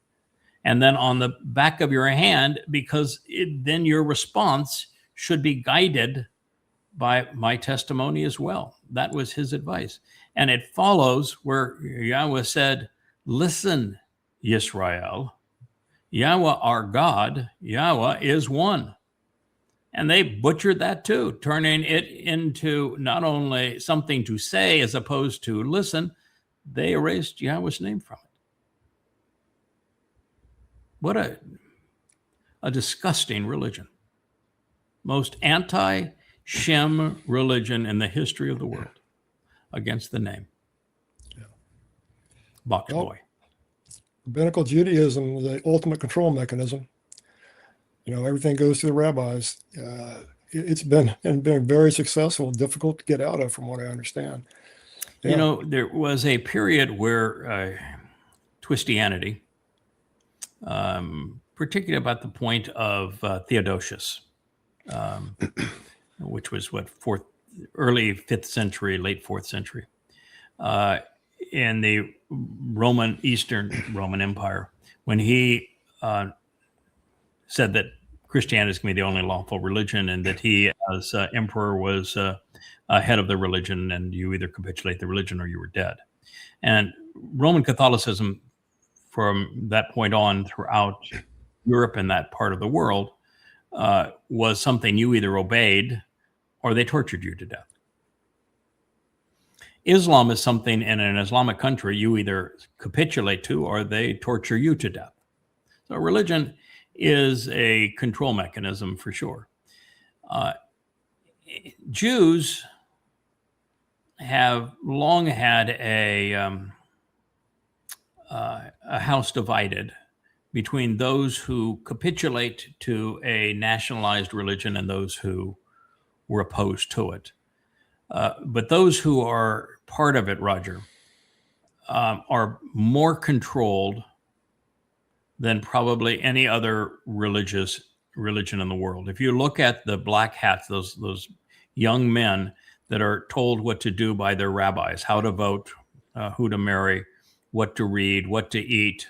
And then on the back of your hand, because then your response should be guided by my testimony as well. That was his advice. And it follows where Yahowah said, listen, Yisrael, Yahweh our God, Yahweh is one. And they butchered that too, turning it into not only something to say as opposed to listen, they erased Yahweh's name from it. What a disgusting religion. Most anti-Shem religion in the history of the world, against the name. Yeah. Box Boy. Rabbinical Judaism is the ultimate control mechanism. Everything goes to the rabbis. It's been very successful, difficult to get out of, from what I understand. Yeah. There was a period where Twistianity, particularly about the point of Theodosius, which was 4th early 5th century, late 4th century, in the Eastern Roman Empire, when he said that Christianity is going to be the only lawful religion, and that he, as emperor, was head of the religion, and you either capitulate the religion or you were dead. And Roman Catholicism, from that point on throughout Europe and that part of the world, was something you either obeyed or they tortured you to death. Islam is something in an Islamic country you either capitulate to or they torture you to death. So religion is a control mechanism for sure. Jews have long had a house divided between those who capitulate to a nationalized religion and those who were opposed to it. But those who are part of it, Roger, are more controlled than probably any other religion in the world. If you look at the black hats, those young men that are told what to do by their rabbis, how to vote, who to marry, what to read, what to eat,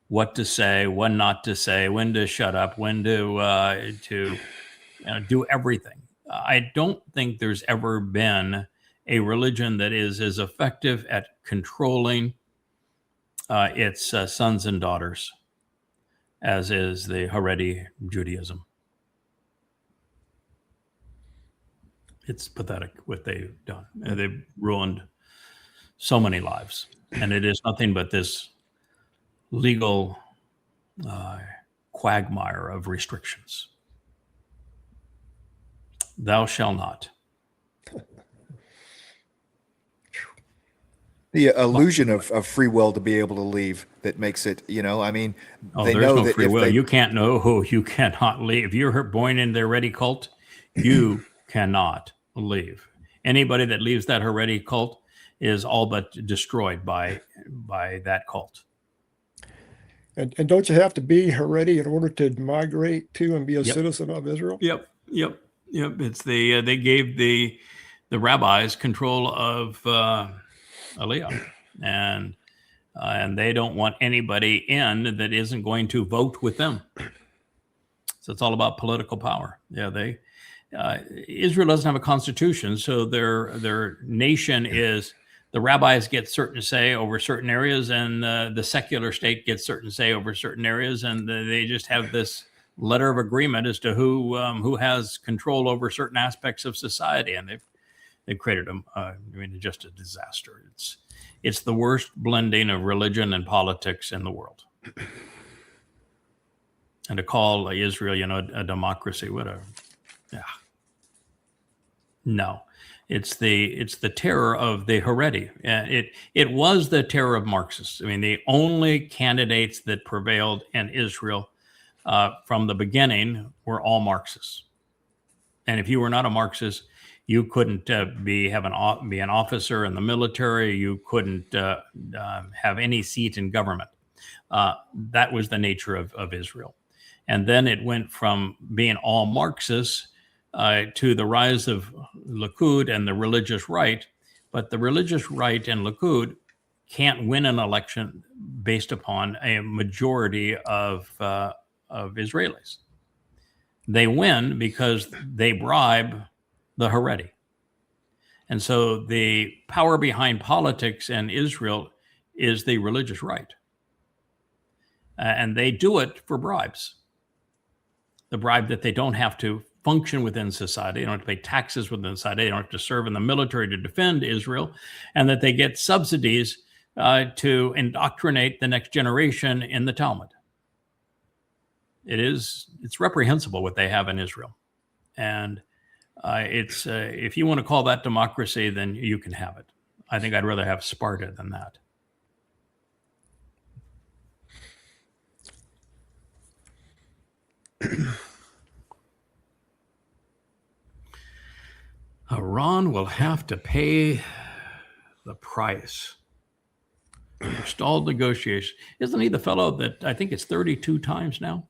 what to say, when not to say, when to shut up, when to do everything. I don't think there's ever been a religion that is as effective at controlling its sons and daughters as is the Haredi Judaism. It's pathetic what they've done. They've ruined so many lives. And it is nothing but this legal quagmire of restrictions. Thou shalt not. The illusion of free will to be able to leave that makes it, I mean, they there's know no that free if will. they, You can't know who you cannot leave. If you're born in the Haredi cult, you cannot leave. Anybody that leaves that Haredi cult is all but destroyed by that cult. And don't you have to be Haredi in order to migrate to and be a citizen of Israel? Yep. It's they gave the rabbis control of Aliyah, and they don't want anybody in that isn't going to vote with them. So it's all about political power. Yeah, Israel doesn't have a constitution, so their nation is the rabbis get certain say over certain areas, and the secular state gets certain say over certain areas, and they just have this letter of agreement as to who has control over certain aspects of society, and they've created them. Just a disaster. It's the worst blending of religion and politics in the world. And to call Israel, a democracy, no, it's the terror of the Haredi. It was the terror of Marxists. I mean, the only candidates that prevailed in Israel from the beginning were all Marxists. And if you were not a Marxist, you couldn't be an officer in the military. You couldn't have any seat in government. That was the nature of Israel. And then it went from being all Marxists to the rise of Likud and the religious right. But the religious right and Likud can't win an election based upon a majority of Israelis. They win because they bribe the Haredi. And so the power behind politics in Israel is the religious right. And they do it for bribes. The bribe that they don't have to function within society, they don't have to pay taxes within society, they don't have to serve in the military to defend Israel, and that they get subsidies to indoctrinate the next generation in the Talmud. It's reprehensible what they have in Israel. And if you want to call that democracy, then you can have it. I think I'd rather have Sparta than that. Iran will have to pay the price for stalled negotiations. Isn't he the fellow that I think it's 32 times now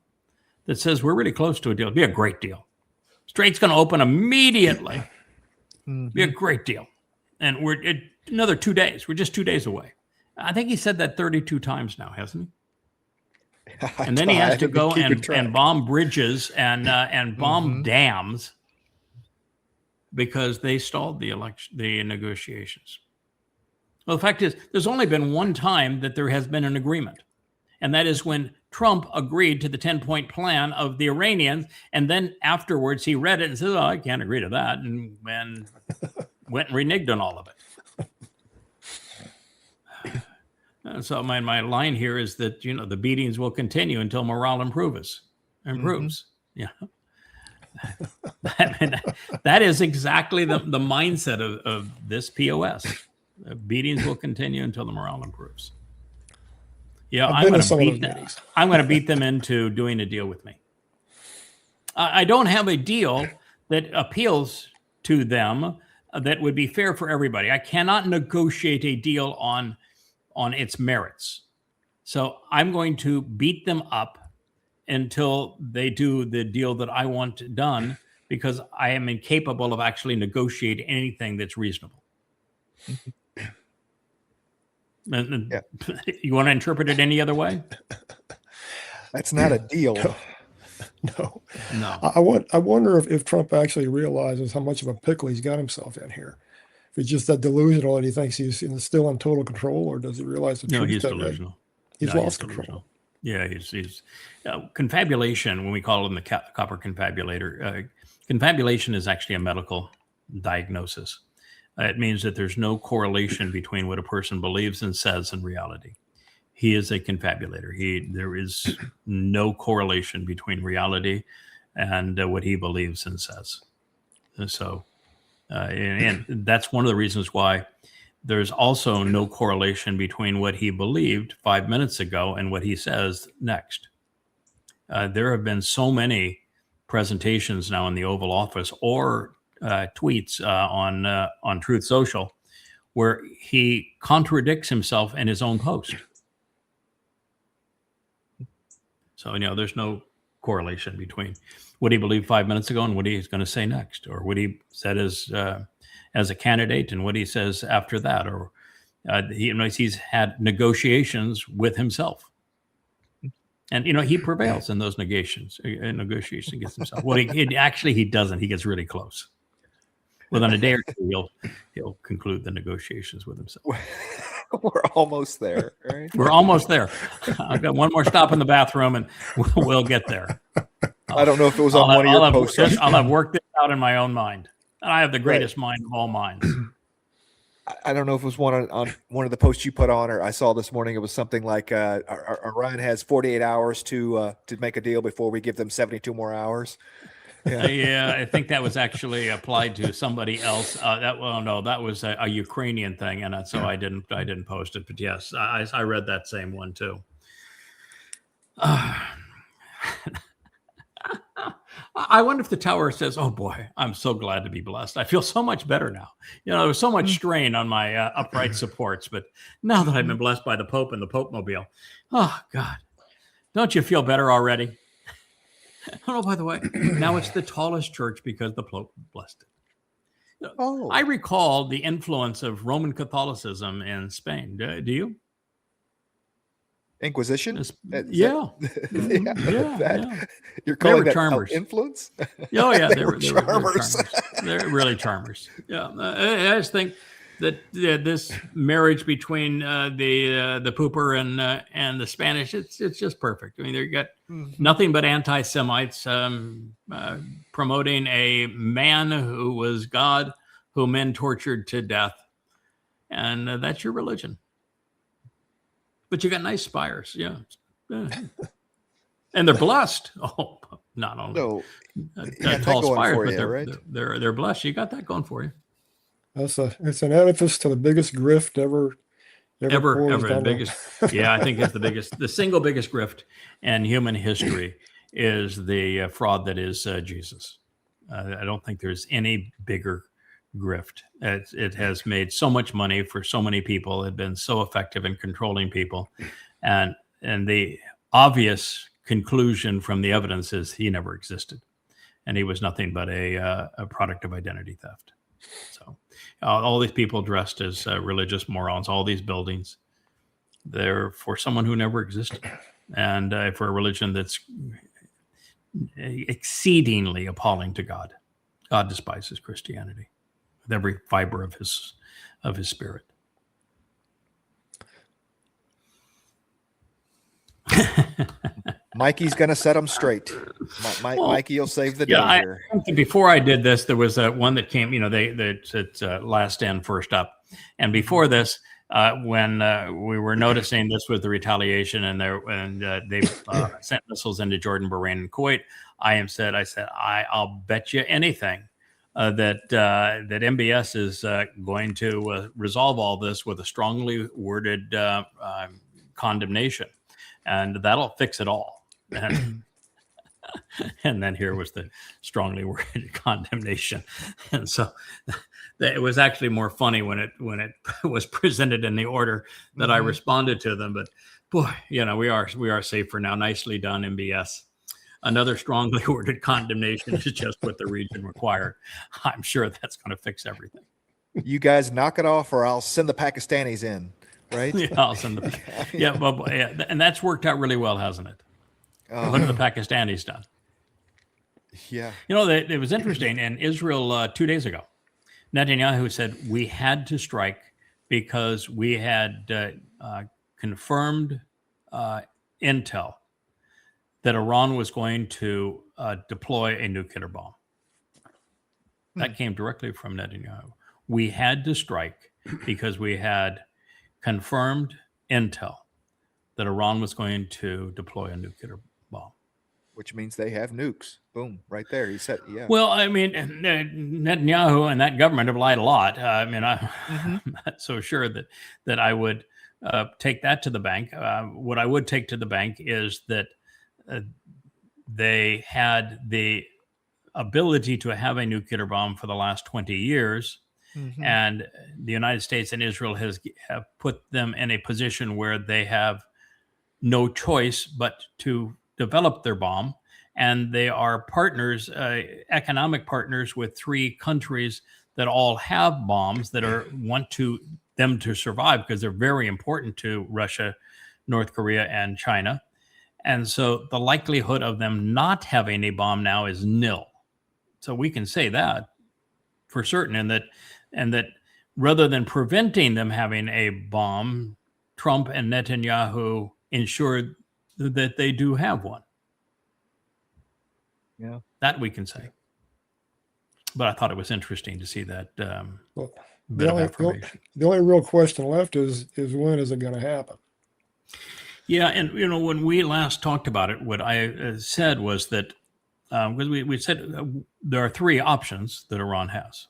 that says we're really close to a deal? It'd be a great deal. Strait's going to open immediately. Be a great deal. And we're another 2 days. We're just 2 days away. I think he said that 32 times now, hasn't he? And then he has to go and bomb bridges and bomb dams because they stalled the negotiations. Well, the fact is, there's only been one time that there has been an agreement, and that is when Trump agreed to the 10-point plan of the Iranians, and then afterwards he read it and said, "Oh, I can't agree to that," and went and reneged on all of it. So my line here is that the beatings will continue until morale improves. Yeah, that is exactly the mindset of this POS. Beatings will continue until the morale improves. Yeah, I'm going to beat them into doing a deal with me. I don't have a deal that appeals to them that would be fair for everybody. I cannot negotiate a deal on its merits. So I'm going to beat them up until they do the deal that I want done, because I am incapable of actually negotiating anything that's reasonable. Yeah. You want to interpret it any other way? That's not a deal. No. I wonder if Trump actually realizes how much of a pickle he's got himself in here. If he's just that delusional and he thinks he's still in total control, or does he realize the truth? No, he's delusional. He's lost control. Yeah, he's confabulation. When we call him the copper confabulator, confabulation is actually a medical diagnosis. It means that there's no correlation between what a person believes and says and reality. He is a confabulator. There is no correlation between reality and what he believes and says. And so, and that's one of the reasons why there's also no correlation between what he believed 5 minutes ago and what he says next. There have been so many presentations now in the Oval Office or tweets on Truth Social where he contradicts himself in his own post. So, there's no correlation between what he believed 5 minutes ago and what he's going to say next, or what he said as a candidate and what he says after that, or he's had negotiations with himself. And, he prevails in those negotiations against himself. Well, he doesn't. He gets really close. Within a day or two, he'll conclude the negotiations with himself. We're almost there, right? We're almost there. I've got one more stop in the bathroom, and we'll get there. I don't know if it was on one of your posts. I'll have worked this out in my own mind. I have the greatest mind of all minds. I don't know if it was one on one of the posts you put on, or I saw this morning. It was something like Iran has 48 hours to make a deal before we give them 72 more hours. Yeah, I think that was actually applied to somebody else. That was a Ukrainian thing, and so I didn't post it. But yes, I read that same one too. I wonder if the tower says, "Oh boy, I'm so glad to be blessed. I feel so much better now. There was so much strain on my upright supports, but now that I've been blessed by the Pope and the Pope Mobile, oh God, don't you feel better already?" Oh, by the way, now it's the tallest church because the Pope blessed it. I recall the influence of Roman Catholicism in Spain. Do you? Inquisition? Yeah. You're calling that charmers. Influence? Oh, yeah. They were charmers. They're really charmers. Yeah. I just think that this marriage between the pooper and the Spanish, it's just perfect. I mean, they've got nothing but anti-Semites promoting a man who was God, who men tortured to death. And that's your religion. But you got nice spires, yeah. And they're blessed. Oh, not only tall spires, but they're blessed. You got that going for you. It's an edifice to the biggest grift ever. The biggest. Yeah, I think it's the single biggest grift in human history is the fraud that is Jesus. I don't think there's any bigger grift. It has made so much money for so many people. It's been so effective in controlling people, and the obvious conclusion from the evidence is he never existed, and he was nothing but a product of identity theft. So all these people dressed as religious morons, all these buildings, they're for someone who never existed, and for a religion that's exceedingly appalling to God. God despises Christianity with every fiber of his spirit. Mikey's going to set them straight. Mikey will save the day here. Before I did this, there was one that came, it's last in, first up. And before this, when we were noticing this was the retaliation and they sent missiles into Jordan, Bahrain, and Kuwait, I said, I'll bet you anything that MBS is going to resolve all this with a strongly worded condemnation. And that'll fix it all. And then here was the strongly worded condemnation. And so it was actually more funny when it was presented in the order that I responded to them. But boy, we are safer now. Nicely done, MBS. Another strongly worded condemnation is just what the region required. I'm sure that's going to fix everything. You guys knock it off, or I'll send the Pakistanis in. Right? Yeah, I'll send them. Yeah, and that's worked out really well, hasn't it? What have the Pakistanis done? Yeah. It was interesting. In Israel 2 days ago, Netanyahu said we had to strike because we had confirmed intel that Iran was going to deploy a nuclear bomb. That came directly from Netanyahu. We had to strike because we had confirmed intel that Iran was going to deploy a nuclear bomb. Which means they have nukes. Boom, right there. He said, yeah. Well, I mean, Netanyahu and that government have lied a lot. I'm not so sure that I would take that to the bank. What I would take to the bank is that they had the ability to have a nuclear bomb for the last 20 years. And the United States and Israel have put them in a position where they have no choice but to develop their bomb. And they are partners, economic partners with 3 countries that all have bombs that want them to survive because they're very important to Russia, North Korea, and China. And so the likelihood of them not having a bomb now is nil. So we can say that for certain, and that rather than preventing them having a bomb, Trump and Netanyahu ensured that they do have one. Yeah, that we can say. But I thought it was interesting to see that bit the of information. only real question left is when is it going to happen? Yeah, and when we last talked about it, what I said was that because we said there are 3 options that Iran has.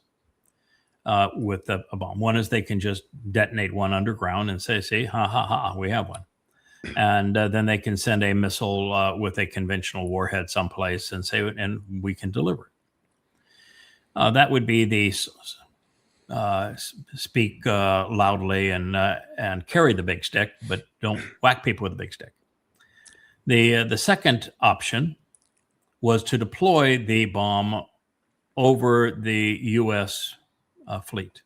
With a bomb. One is they can just detonate one underground and say, see, we have one. And then they can send a missile with a conventional warhead someplace and say, and we can deliver it. That would be the speak loudly and carry the big stick, but don't whack people with a big stick. The second option was to deploy the bomb over the U.S. Fleet.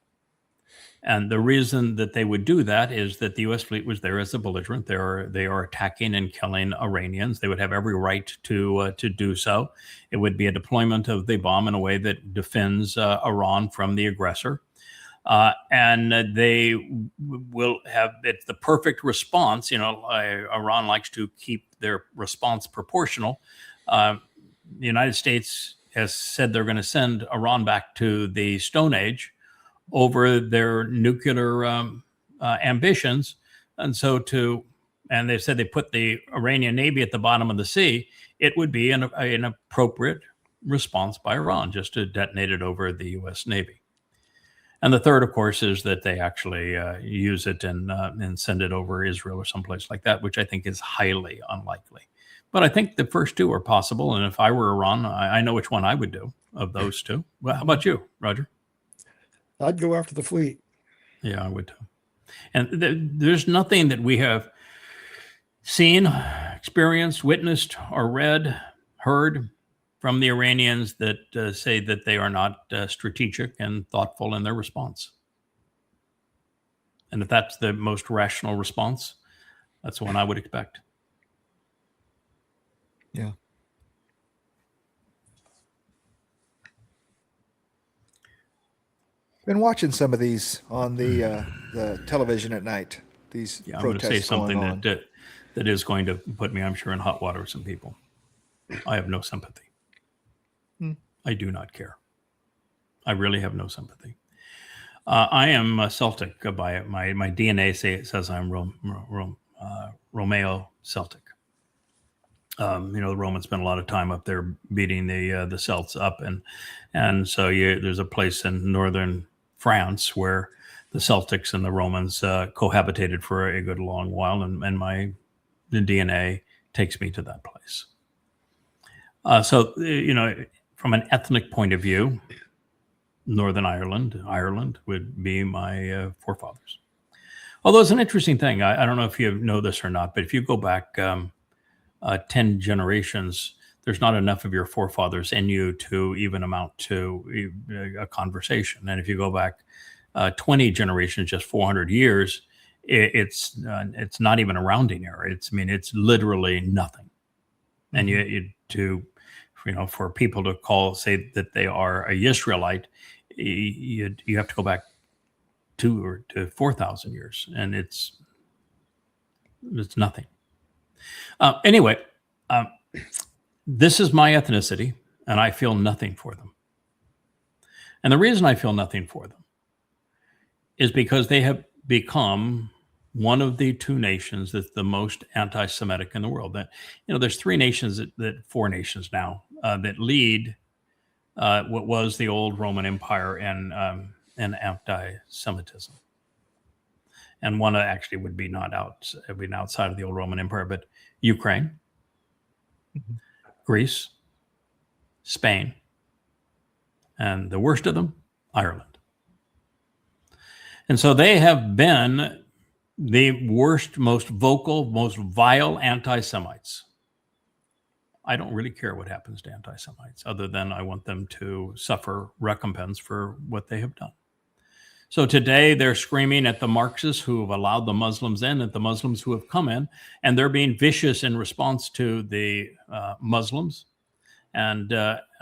And the reason that they would do that is that the U.S. fleet was there as a belligerent. They are attacking and killing Iranians. They would have every right to do so. It would be a deployment of the bomb in a way that defends Iran from the aggressor. And they will have it's the perfect response. Iran likes to keep their response proportional. The United States has said they're going to send Iran back to the Stone Age over their nuclear ambitions. And they've said they put the Iranian Navy at the bottom of the sea. It would be an appropriate response by Iran just to detonate it over the U.S. Navy. And the third, of course, is that they actually use it and send it over Israel or someplace like that, which I think is highly unlikely. But I think the first 2 are possible. And if I were Iran, I know which one I would do of those 2. Well, how about you, Roger? I'd go after the fleet. Yeah, I would too. And there's nothing that we have seen, experienced, witnessed, or read, heard from the Iranians that say that they are not strategic and thoughtful in their response. And if that's the most rational response, that's the one I would expect. Yeah. Been watching some of these on the television at night. These Yeah, I'm going to say protests going something on. that is going to put me, I'm sure, in hot water with some people. I have no sympathy. I do not care. I really have no sympathy. I am Celtic by my DNA says I'm Romeo Celtic. The Romans spent a lot of time up there beating the Celts up, and so there's a place in northern France where the Celtics and the Romans cohabitated for a good long while, and the DNA takes me to that place. So from an ethnic point of view, Northern Ireland would be my forefathers. Although it's an interesting thing. I don't know if you know this or not, but if you go back 10 generations, there's not enough of your forefathers in you to even amount to a conversation. And if you go back 20 generations, just 400 years, it's not even a rounding error. It's literally nothing. And for people to say that they are a Israelite, you have to go back 2,000 to 4,000 years, and it's nothing. Anyway, this is my ethnicity, and I feel nothing for them. And the reason I feel nothing for them is because they have become one of the two nations that's the most anti-Semitic in the world. That there's four nations now that lead what was the old Roman Empire and anti-Semitism. And one actually would be outside of the old Roman Empire, but Ukraine, Greece, Spain, and the worst of them, Ireland. And so they have been the worst, most vocal, most vile anti-Semites. I don't really care what happens to anti-Semites, other than I want them to suffer recompense for what they have done. So today they're screaming at the Marxists who have allowed the Muslims in, at the Muslims who have come in, and they're being vicious in response to the Muslims and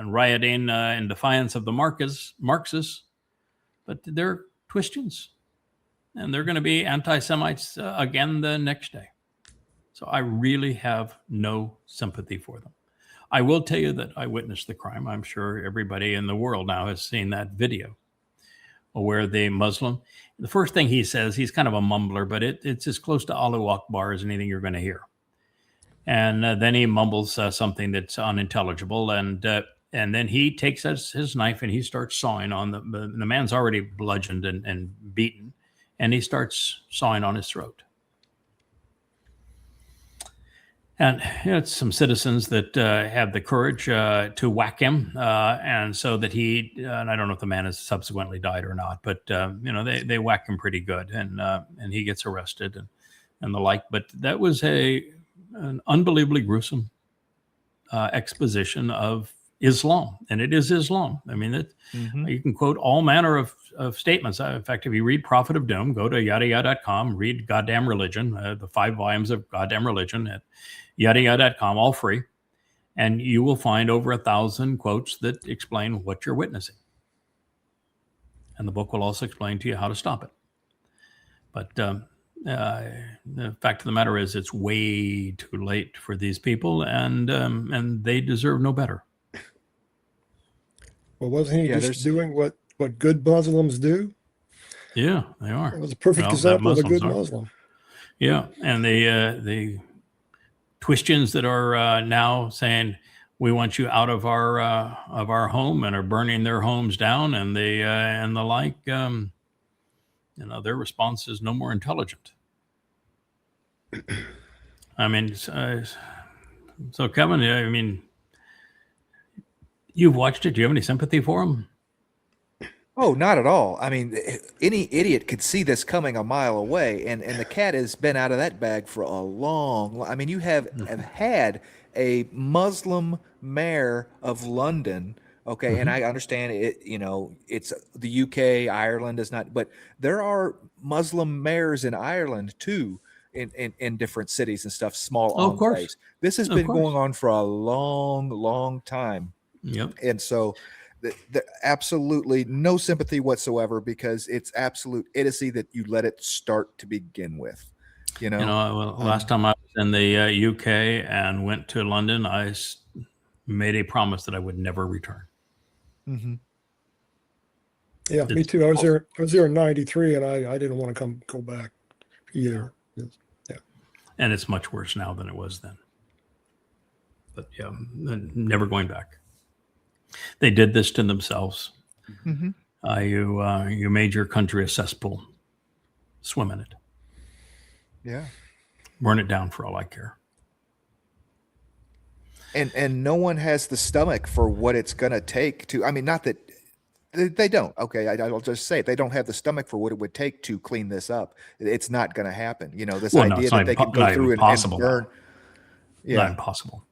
rioting in defiance of the Marxists. But they're Christians, and they're going to be anti-Semites again the next day. So I really have no sympathy for them. I will tell you that I witnessed the crime. I'm sure everybody in the world now has seen that video where the Muslim, the first thing he says, he's kind of a mumbler, but it's as close to Allahu Akbar as anything you're going to hear. And then he mumbles something that's unintelligible. And then he takes his knife and he starts sawing on the man's already bludgeoned and beaten. And he starts sawing on his throat. And it's some citizens that have the courage to whack him, and so that and I don't know if the man has subsequently died or not, but they whack him pretty good, and he gets arrested and the like. But that was an unbelievably gruesome exposition of Islam, and it is Islam. You can quote all manner of statements. In fact, if you read Prophet of Doom, go to yadayah.com, read Goddamn Religion, the 5 volumes of Goddamn Religion at yadayah.com, all free, and you will find over 1,000 quotes that explain what you're witnessing. And the book will also explain to you how to stop it. But the fact of the matter is, it's way too late for these people, and they deserve no better. Well, wasn't he just doing what good Muslims do? Yeah, they are. It was a perfect example of a good Muslim. Yeah, and the Christians that are now saying we want you out of our home and are burning their homes down and the like, their response is no more intelligent. So Kevin, you've watched it. Do you have any sympathy for them? Oh, not at all. Any idiot could see this coming a mile away, and the cat has been out of that bag for a long. You have had a Muslim mayor of London. Okay, and I understand it. You know, it's the UK, Ireland is not, but there are Muslim mayors in Ireland too, in different cities and stuff, small Oh, of course. enclaves. This has Of been course. going on for a long, long time, Yep. and so absolutely no sympathy whatsoever, because it's absolute idiocy that you let it start to begin with. You know, Well, last time I was in the UK and went to London, I made a promise that I would never return. Yeah, me too. I was there in '93, and I didn't want to go back either. Yeah. And it's much worse now than it was then. But yeah, never going back. They did this to themselves. You made your country a cesspool. Swim in it. Yeah. Burn it down for all I care. And no one has the stomach for what it's going to take to, I mean, not that they don't. Okay, I'll just say it. They don't have the stomach for what it would take to clean this up. It's not going to happen. You know, this idea that they can go through and burn. Yeah. Not impossible.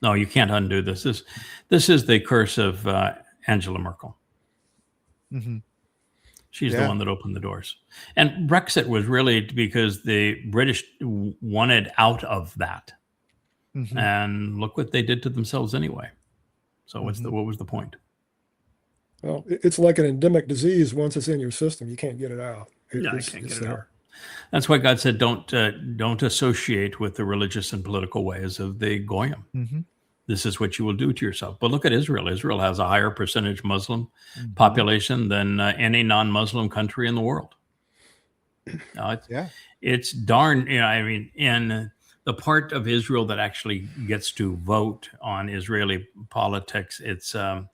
No, you can't undo this. This is the curse of Angela Merkel. She's the one that opened the doors. And Brexit was really because the British wanted out of that. And look what they did to themselves anyway. So what was the point? Well, it's like an endemic disease. Once it's in your system, you can't get it out. I can't get it out. That's why God said, don't associate with the religious and political ways of the Goyim. This is what you will do to yourself. But look at Israel. Israel has a higher percentage Muslim population than any non-Muslim country in the world. It's darn, I mean, in the part of Israel that actually gets to vote on Israeli politics, it's I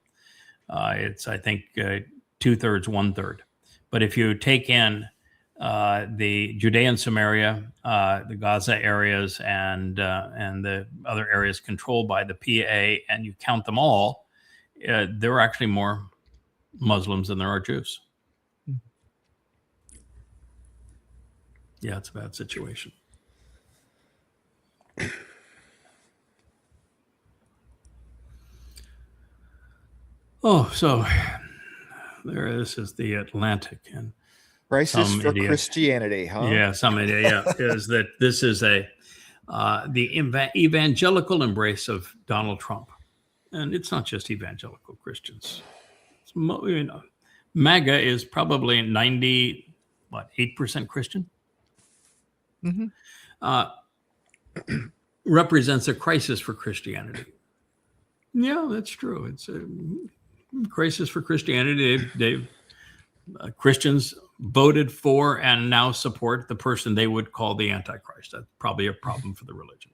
think 2/3, 1/3. But if you take in the Judea and Samaria, the Gaza areas, and the other areas controlled by the PA, and you count them all, there are actually more Muslims than there are Jews. Yeah, it's a bad situation. Oh, so this is the Atlantic, and crisis for Christianity, huh? Yeah, some idea is that this is the evangelical embrace of Donald Trump, and it's not just evangelical Christians. MAGA is probably 8% Christian. Represents a crisis for Christianity. Yeah, that's true. It's a crisis for Christianity. Christians voted for and now support the person they would call the Antichrist. That's probably a problem for the religion.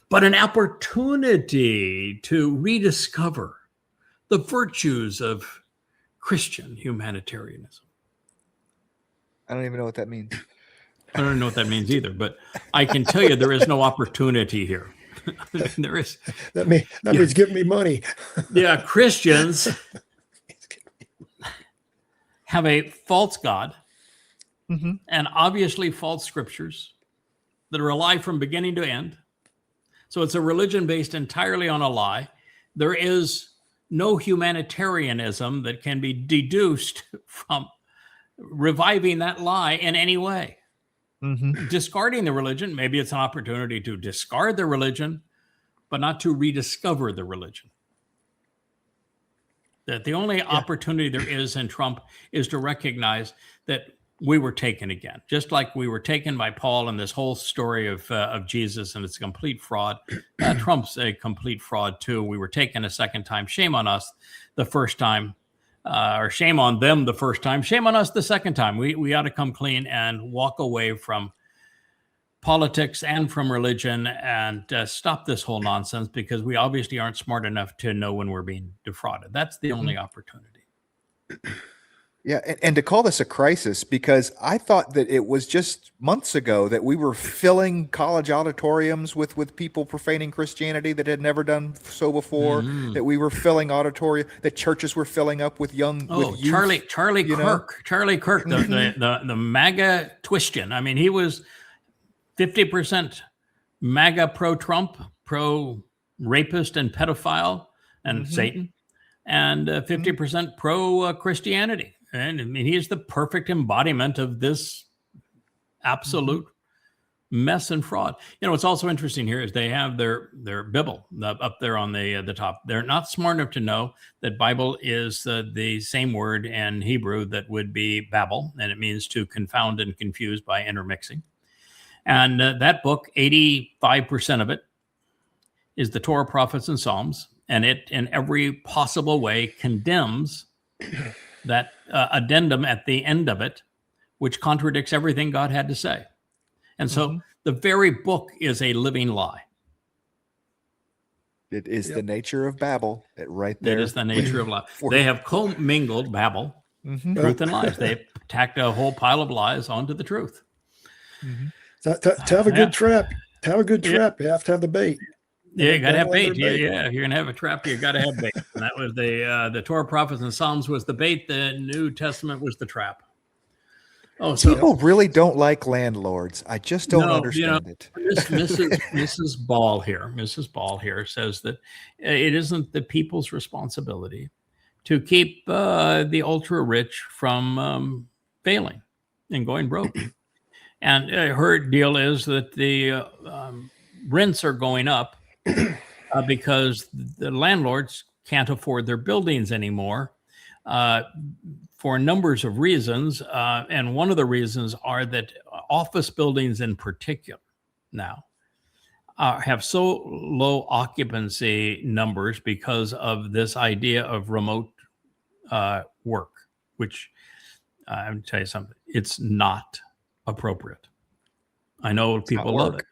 But an opportunity to rediscover the virtues of Christian humanitarianism. I don't even know what that means. I don't know what that means either, but I can tell you there is no opportunity here. There is. That means give me money. Yeah, Christians have a false God and obviously false scriptures that are a lie from beginning to end. So it's a religion based entirely on a lie. There is no humanitarianism that can be deduced from reviving that lie in any way. Discarding the religion, maybe it's an opportunity to discard the religion, but not to rediscover the religion. That the only opportunity there is in Trump is to recognize that we were taken again, just like we were taken by Paul in this whole story of Jesus, and it's a complete fraud. Trump's a complete fraud too. We were taken a second time. Shame on us the first time, or shame on them the first time. Shame on us the second time. We ought to come clean and walk away from politics and from religion and stop this whole nonsense, because we obviously aren't smart enough to know when we're being defrauded. That's the only opportunity. Yeah, and to call this a crisis, because I thought that it was just months ago that we were filling college auditoriums with people profaning Christianity that had never done so before, that we were filling auditorium, that churches were filling up with young with youth, Charlie Kirk, the MAGA Twistian. I mean, he was 50% MAGA pro-Trump pro-rapist and pedophile and Satan, and 50% pro-Christianity. And I mean, he's the perfect embodiment of this absolute mess and fraud. You know, what's also interesting here is they have their Bible up there on the top. They're not smart enough to know that Bible is the same word in Hebrew that would be Babel, and it means to confound and confuse by intermixing. And that book, 85% of it is the Torah, prophets, and Psalms, and it in every possible way condemns that addendum at the end of it, which contradicts everything God had to say. And so the very book is a living lie. It is the nature of Babel, right there. It is the nature of lie. They have commingled Babel, truth and lies. They tacked a whole pile of lies onto the truth. To have a good trap, you have to have the bait. Yeah, you got to have bait. Yeah, if you're going to have a trap, you got to have bait. And that was the Torah, prophets, and Psalms was the bait. The New Testament was the trap. Oh, so people really don't like landlords. I just don't understand it. Mrs. Ball here says that it isn't the people's responsibility to keep the ultra rich from failing and going broke. And her deal is that the rents are going up because the landlords can't afford their buildings anymore for numbers of reasons. And one of the reasons are that office buildings in particular now have so low occupancy numbers because of this idea of remote work, which I'm going to tell you something, it's not appropriate. I know people love it,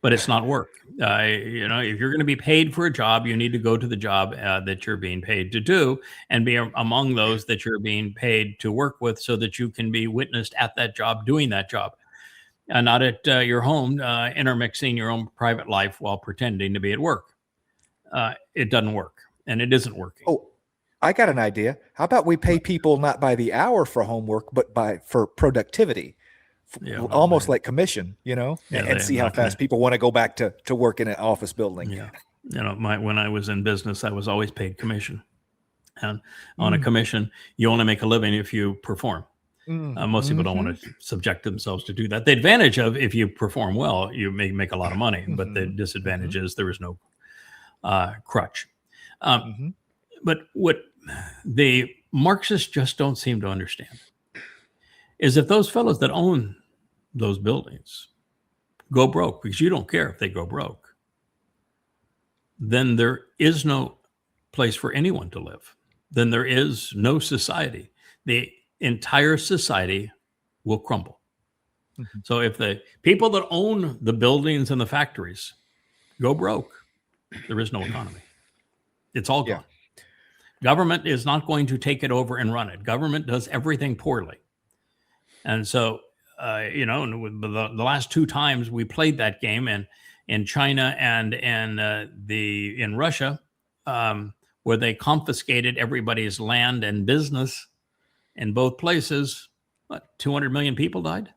but it's not work. If you're going to be paid for a job, you need to go to the job that you're being paid to do and be among those that you're being paid to work with so that you can be witnessed at that job, doing that job, and not at your home, intermixing your own private life while pretending to be at work. It doesn't work, and it isn't working. Oh, I got an idea. How about we pay people not by the hour for homework, but for productivity? Almost like commission, and see how fast people want to go back to work in an office building. Yeah. When I was in business, I was always paid commission. And on a commission, you only make a living if you perform. Most people don't want to subject themselves to do that. The advantage of if you perform well, you may make a lot of money, but the disadvantage is there is no crutch. But what the Marxists just don't seem to understand is if those fellows that own those buildings go broke, because you don't care if they go broke, then there is no place for anyone to live. Then there is no society. The entire society will crumble. So if the people that own the buildings and the factories go broke, there is no economy. It's all gone. Government is not going to take it over and run it. Government does everything poorly. And so, the last two times we played that game in China and in Russia, where they confiscated everybody's land and business in both places, 200 million people died?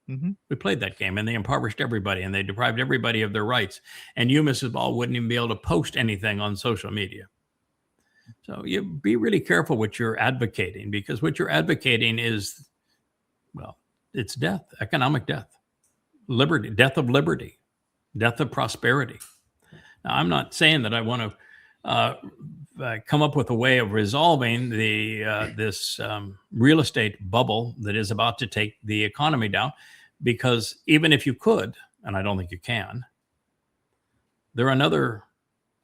We played that game, and they impoverished everybody, and they deprived everybody of their rights. And you, Mrs. Ball, wouldn't even be able to post anything on social media. So you be really careful what you're advocating, because what you're advocating is, it's death, economic death, liberty, death of liberty, death of prosperity. Now, I'm not saying that I want to come up with a way of resolving this real estate bubble that is about to take the economy down, because even if you could, and I don't think you can, there are another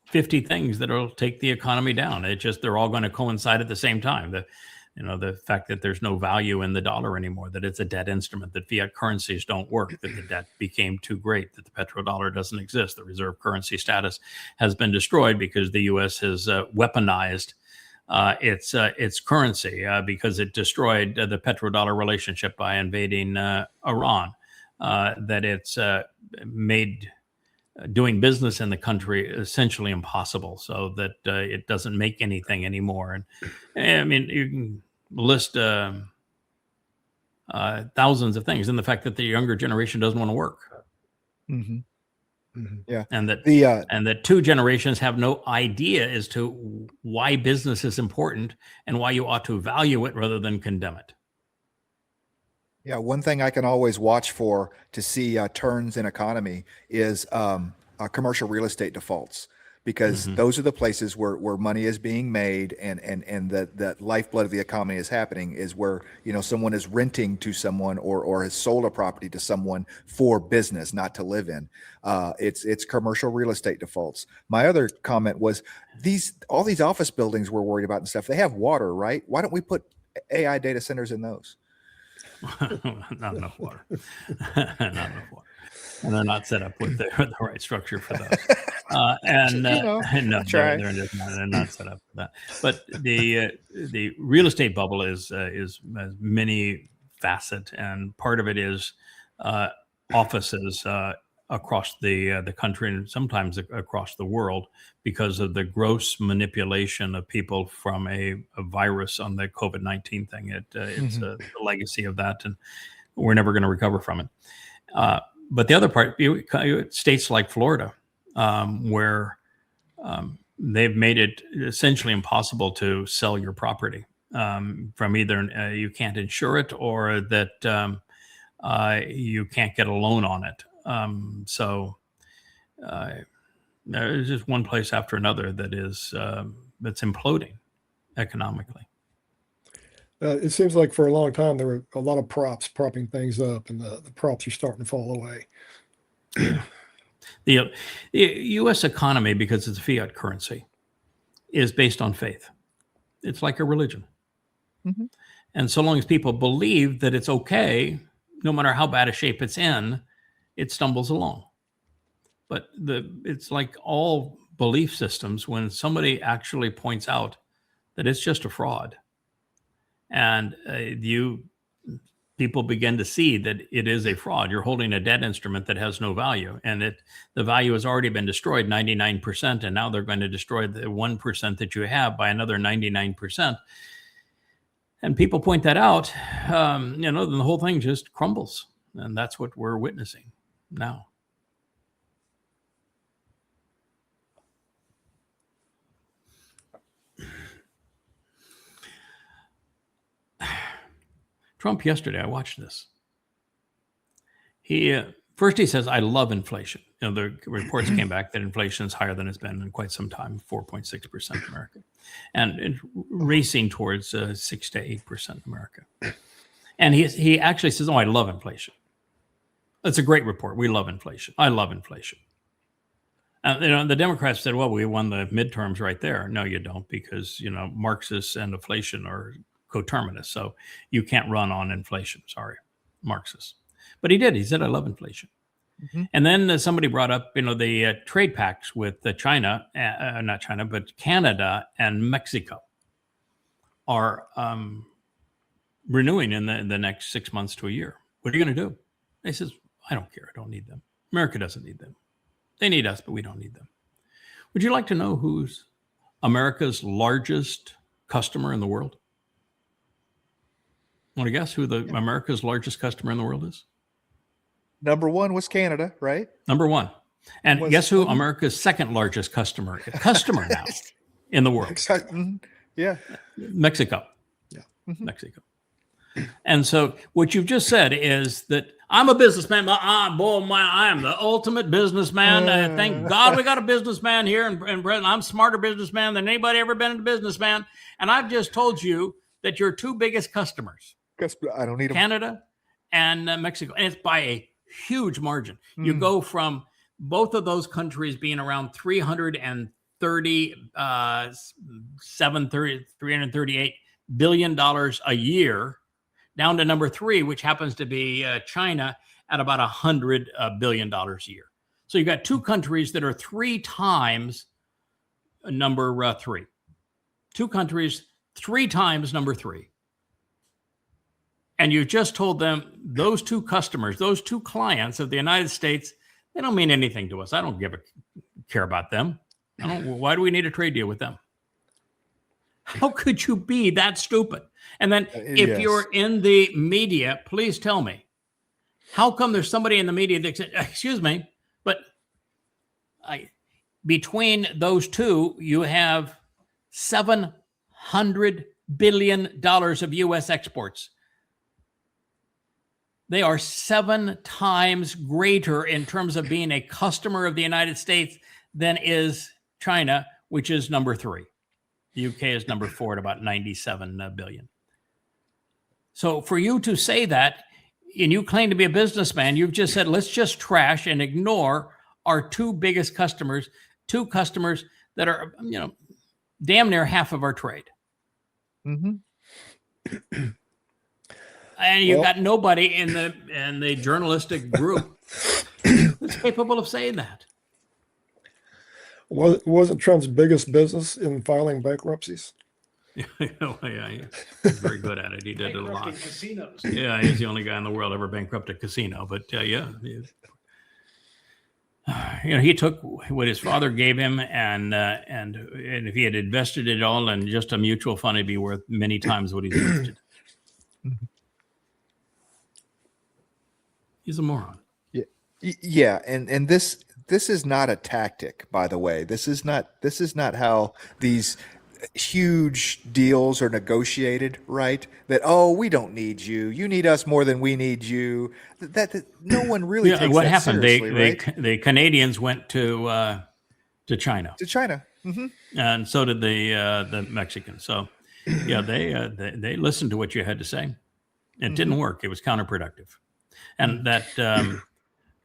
50 things that will take the economy down. They're all going to coincide at the same time. The fact that there's no value in the dollar anymore, that it's a debt instrument, that fiat currencies don't work, that the debt became too great, that the petrodollar doesn't exist, the reserve currency status has been destroyed because the U.S. has weaponized its currency because it destroyed the petrodollar relationship by invading Iran, that it's made doing business in the country essentially impossible, so that it doesn't make anything anymore. And I mean, you can list thousands of things, and the fact that the younger generation doesn't want to work. Yeah. and that The and that two generations have no idea as to why business is important and why you ought to value it rather than condemn it. Yeah, one thing I can always watch for to see turns in economy is commercial real estate defaults, because those are the places where money is being made, and the lifeblood of the economy is happening, is where, you know, someone is renting to someone or has sold a property to someone for business, not to live in. It's commercial real estate defaults. My other comment was all these office buildings we're worried about and stuff, they have water, right? Why don't we put AI data centers in those? Not enough water. Not enough water. And they're not set up with the right structure for those. And no, they're not set up for that. But the real estate bubble is many facet, and part of it is offices across the country and sometimes across the world, because of the gross manipulation of people from a virus on the COVID-19 thing. It's a legacy of that, and we're never going to recover from it. But the other part, states like Florida, where they've made it essentially impossible to sell your property, from either you can't insure it or that you can't get a loan on it. So there's just one place after another that is that's imploding economically. It seems like for a long time there were a lot of props propping things up, and the props are starting to fall away. The U.S. economy, because it's a fiat currency, is based on faith. It's like a religion. And so long as people believe that it's okay, no matter how bad a shape it's in, it stumbles along. But it's like all belief systems, when somebody actually points out that it's just a fraud, and people begin to see that it is a fraud. You're holding a debt instrument that has no value, and the value has already been destroyed 99%, and now they're going to destroy the 1% that you have by another 99%. And people point that out, then the whole thing just crumbles, and that's what we're witnessing now. Trump yesterday, I watched this. First he says, I love inflation. The reports came back that inflation is higher than it's been in quite some time, 4.6% in America, and racing towards 6 to 8% in America. And he actually says, I love inflation. That's a great report. We love inflation. I love inflation. The Democrats said, well, we won the midterms right there. No, you don't, because, Marxists and inflation are coterminous. So you can't run on inflation. Sorry, Marxists. But he did. He said, I love inflation. And then somebody brought up, the trade pacts with China, not China, but Canada and Mexico are renewing in the next 6 months to a year. What are you going to do? He says, I don't care. I don't need them. America doesn't need them. They need us, but we don't need them. Would you like to know who's America's largest customer in the world? Want to guess who America's largest customer in the world is? Number one was Canada, right? Number one. And guess who America's second largest customer now in the world? Yeah. Mexico. Yeah. Mexico. And so what you've just said is that I'm a businessman. I am the ultimate businessman. Thank God we got a businessman here in Britain. I'm a smarter businessman than anybody ever been a businessman. And I've just told you that your two biggest customers, I don't need them. Canada and Mexico. And it's by a huge margin. You go from both of those countries being around $338 billion a year, down to number three, which happens to be China, at about $100 billion a year. So you've got two countries that are 3 times number three. Two countries, 3 times number three. And you just told them those two customers, those two clients of the United States, they don't mean anything to us. I don't care about them. Why do we need a trade deal with them? How could you be that stupid? And then if you're in the media, please tell me, how come there's somebody in the media that said, excuse me, but between those two, you have $700 billion of U.S. exports. They are 7 times greater in terms of being a customer of the United States than is China, which is number 3. The UK is number 4 at about 97 billion. So for you to say that, and you claim to be a businessman, you've just said, let's just trash and ignore our 2 biggest customers, 2 customers that are, damn near half of our trade. Mm-hmm. And you've got nobody in the journalistic group that's capable of saying that. Wasn't Trump's biggest business in filing bankruptcies? Yeah, he's very good at it. He did it a lot. Casinos. Yeah, he's the only guy in the world ever bankrupt a casino. But he took what his father gave him, and if he had invested it all in just a mutual fund, it'd be worth many times what he's invested. He's a moron. Yeah, and this is not a tactic, by the way. This is not how these huge deals are negotiated, right? That, oh, we don't need you. You need us more than we need you. That no one really takes what that happened? seriously, right? The Canadians went to China. To China. Mm-hmm. And so did the Mexicans. So yeah, they listened to what you had to say. It didn't work. It was counterproductive. And that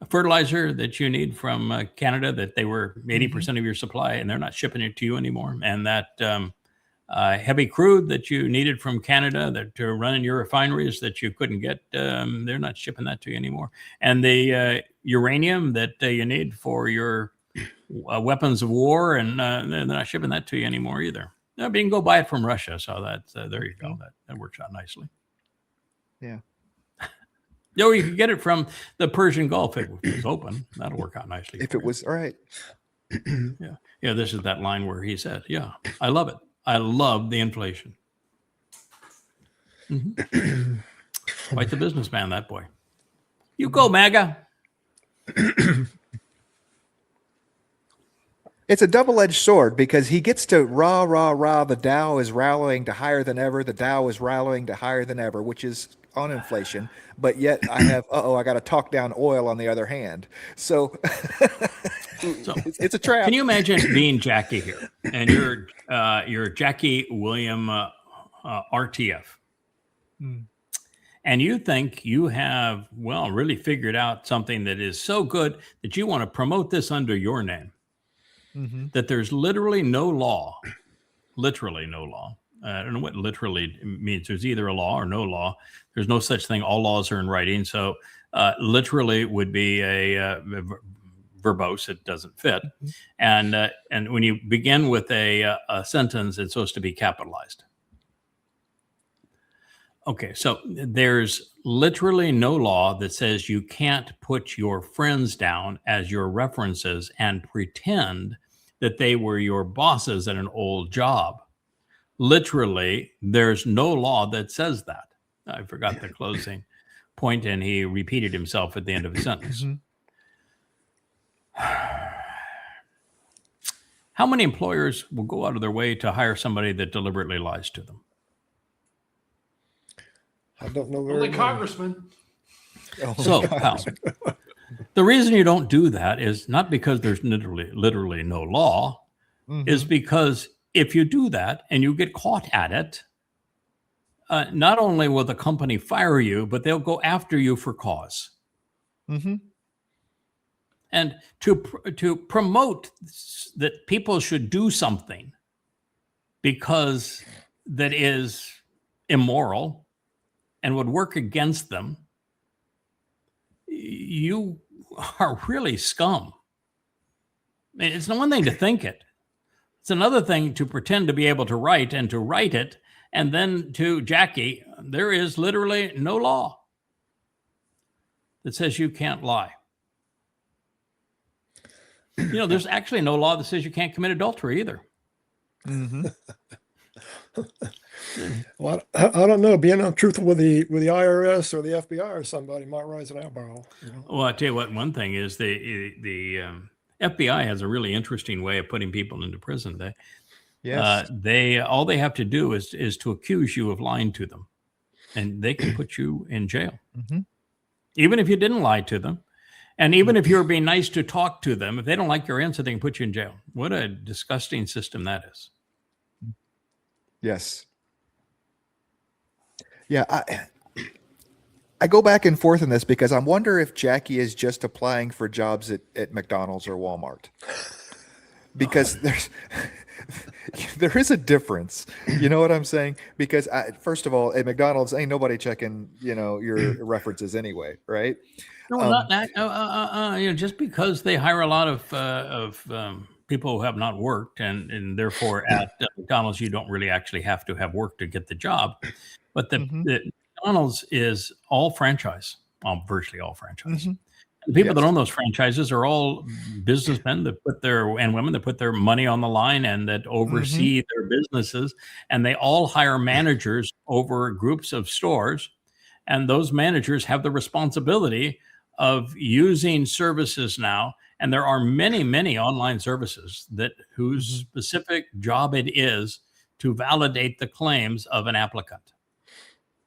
fertilizer that you need from Canada, that they were 80% of your supply, and they're not shipping it to you anymore. And that heavy crude that you needed from Canada that to run in your refineries that you couldn't get, they're not shipping that to you anymore. And the uranium that you need for your weapons of war, and they're not shipping that to you anymore either. No, but you can go buy it from Russia. So that there you go. That works out nicely. Yeah. No, you could get it from the Persian Gulf if it was open. That'll work out nicely. If it was, all right. Yeah, this is that line where he said, yeah, I love it. I love the inflation. Quite the businessman, that boy. You go, MAGA. It's a double-edged sword because he gets to rah. The Dow is rallying to higher than ever. The Dow is rallying to higher than ever, which is on inflation. But yet I have, I got to talk down oil on the other hand. So, it's a trap. Can you imagine being Jackie here, and you're Jackie William RTF, and you think you have really figured out something that is so good that you want to promote this under your name. That there's literally no law. I don't know what literally means. There's either a law or no law. There's no such thing. All laws are in writing. So literally would be a verbose. It doesn't fit. And when you begin with a sentence, it's supposed to be capitalized. Okay, so there's literally no law that says you can't put your friends down as your references and pretend that they were your bosses at an old job. Literally, there's no law that says that. I forgot the closing point, and he repeated himself at the end of the sentence. How many employers will go out of their way to hire somebody that deliberately lies to them? I don't know. Only congressman. So, pal, the reason you don't do that is not because there's literally no law, is because if you do that and you get caught at it, not only will the company fire you, but they'll go after you for cause. And to promote that people should do something because that is immoral and would work against them, you are really scum. I mean, it's one thing to think it. It's another thing to pretend to be able to write and to write it. And then to Jackie, there is literally no law that says you can't lie. There's actually no law that says you can't commit adultery either. Well, I don't know. Being untruthful with the IRS or the FBI or somebody might rise an eyebrow. Well, I tell you what. One thing is the FBI has a really interesting way of putting people into prison. Yes. All they have to do is to accuse you of lying to them, and they can put you in jail, even if you didn't lie to them, and even if you're being nice to talk to them. If they don't like your answer, they can put you in jail. What a disgusting system that is. Yes. Yeah, I go back and forth in this because I wonder if Jackie is just applying for jobs at McDonald's or Walmart. Because there is a difference. You know what I'm saying? Because first of all, at McDonald's, ain't nobody checking, your references anyway, right? No, not that. Just because they hire a lot of people who have not worked, and therefore at McDonald's you don't really actually have to have work to get the job. But the McDonald's is all franchise, virtually all franchise. The people that own those franchises are all businessmen that and women that put their money on the line and that oversee their businesses, and they all hire managers over groups of stores, and those managers have the responsibility of using services now. And there are many, many online services whose specific job it is to validate the claims of an applicant.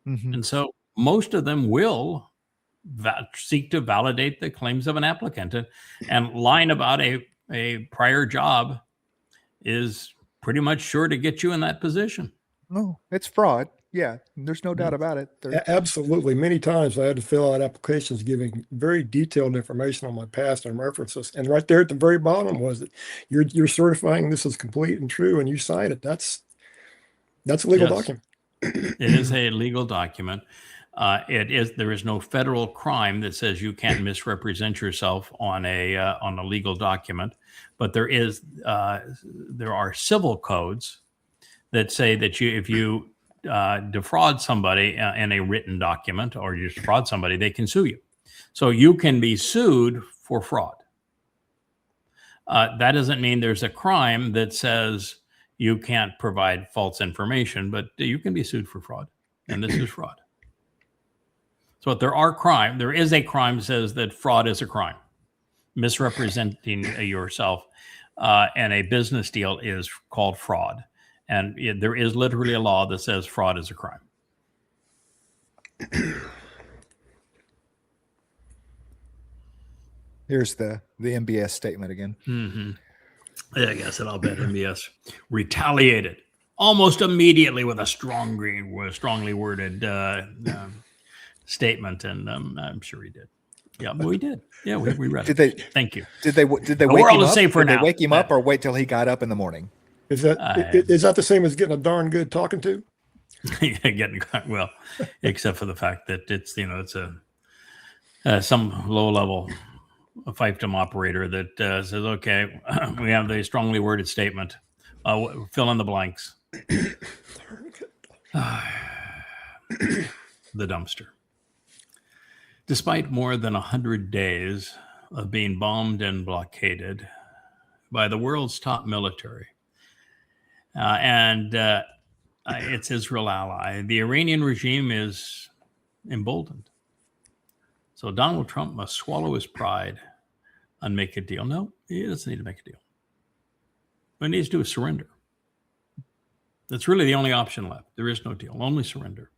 And so most of them will seek to validate the claims of an applicant, and lying about a prior job is pretty much sure to get you in that position. No, it's fraud. Yeah, there's no doubt about it. Absolutely. Many times I had to fill out applications giving very detailed information on my past and references. And right there at the very bottom was that you're certifying this is complete and true, and you sign it. That's a legal document. It is a legal document. There is no federal crime that says you can't misrepresent yourself on a legal document, but there are civil codes that say that if you defraud somebody in a written document, or you defraud somebody, they can sue you. So you can be sued for fraud. That doesn't mean there's a crime that says you can't provide false information, but you can be sued for fraud, and this is fraud. So there is a crime that says that fraud is a crime. Misrepresenting yourself in a business deal is called fraud. And there is literally a law that says fraud is a crime. Here's the MBS statement again. Yeah, I guess I'll bet MBS retaliated almost immediately with a strongly worded statement, and I'm sure he did. Yeah, we did. Yeah, we read it. Thank you. Did they wake him up? Did they wake him up, or wait till he got up in the morning? Is that the same as getting a darn good talking to? Well, except for the fact that it's some low level fiefdom operator that says, okay, we have the strongly worded statement. Fill in the blanks. The dumpster. Despite more than 100 days of being bombed and blockaded by the world's top military and its Israel ally, the Iranian regime is emboldened. So Donald Trump must swallow his pride and make a deal. No, he doesn't need to make a deal. What he needs to do is surrender. That's really the only option left. There is no deal, only surrender.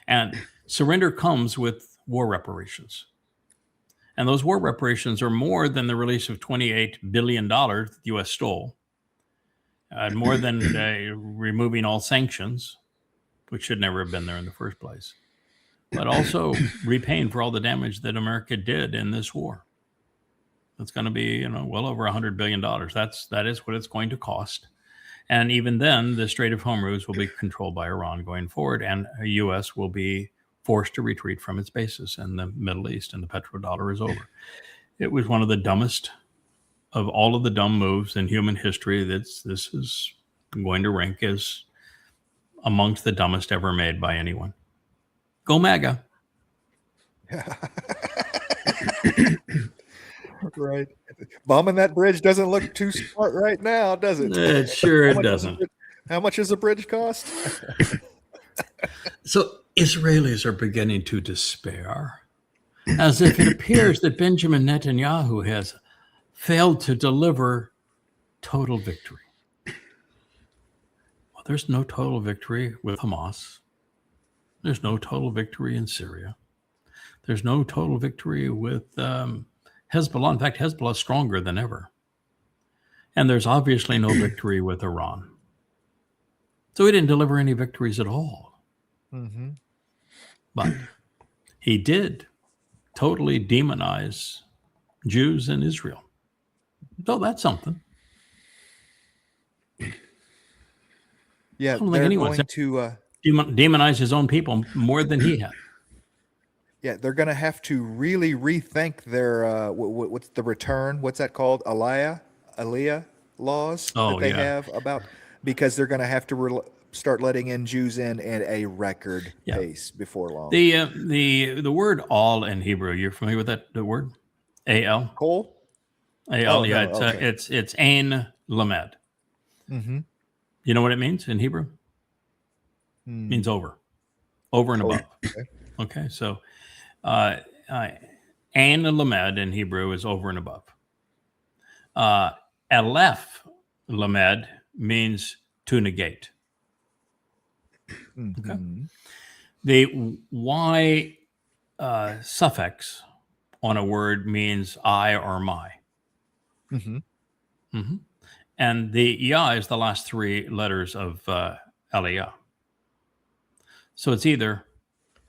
And surrender comes with war reparations. And those war reparations are more than the release of $28 billion that the U.S. stole, more than removing all sanctions, which should never have been there in the first place, but also repaying for all the damage that America did in this war. It's going to be, well over $100 billion. That is what it's going to cost. And even then, the Strait of Hormuz will be controlled by Iran going forward, and the U.S. will be forced to retreat from its bases in the Middle East, and the petrodollar is over. It was one of the dumbest of all of the dumb moves in human history. This is going to rank as amongst the dumbest ever made by anyone. Go MAGA. Right. Bombing that bridge doesn't look too smart right now, does it? It doesn't. How much does the bridge cost? So Israelis are beginning to despair, as if it appears that Benjamin Netanyahu has failed to deliver total victory. Well, there's no total victory with Hamas. There's no total victory in Syria. There's no total victory with Hezbollah. In fact, Hezbollah is stronger than ever. And there's obviously no victory with Iran. So he didn't deliver any victories at all. Mm-hmm. But he did totally demonize Jews in Israel. So that's something. Yeah, I don't think they're anyone's going to demonize his own people more than he had. yeah, they're going to have to really rethink their what's the return? What's that called? Aliyah laws that they have about, because they're going to have to start letting in Jews in at a record pace before long. The word "all" in Hebrew, you're familiar with that word? A-L? Cole? A-L, Oh, yeah. no, okay. It's Ein Lamed. Mm-hmm. You know what it means in Hebrew? It means over and above. Okay, so Ein Lamed in Hebrew is over and above. Aleph Lamed means to negate. Mm-hmm. Okay. The Y suffix on a word means I or my. Mm-hmm. Mm-hmm. And the Ya is the last three letters of Aliyah. So it's either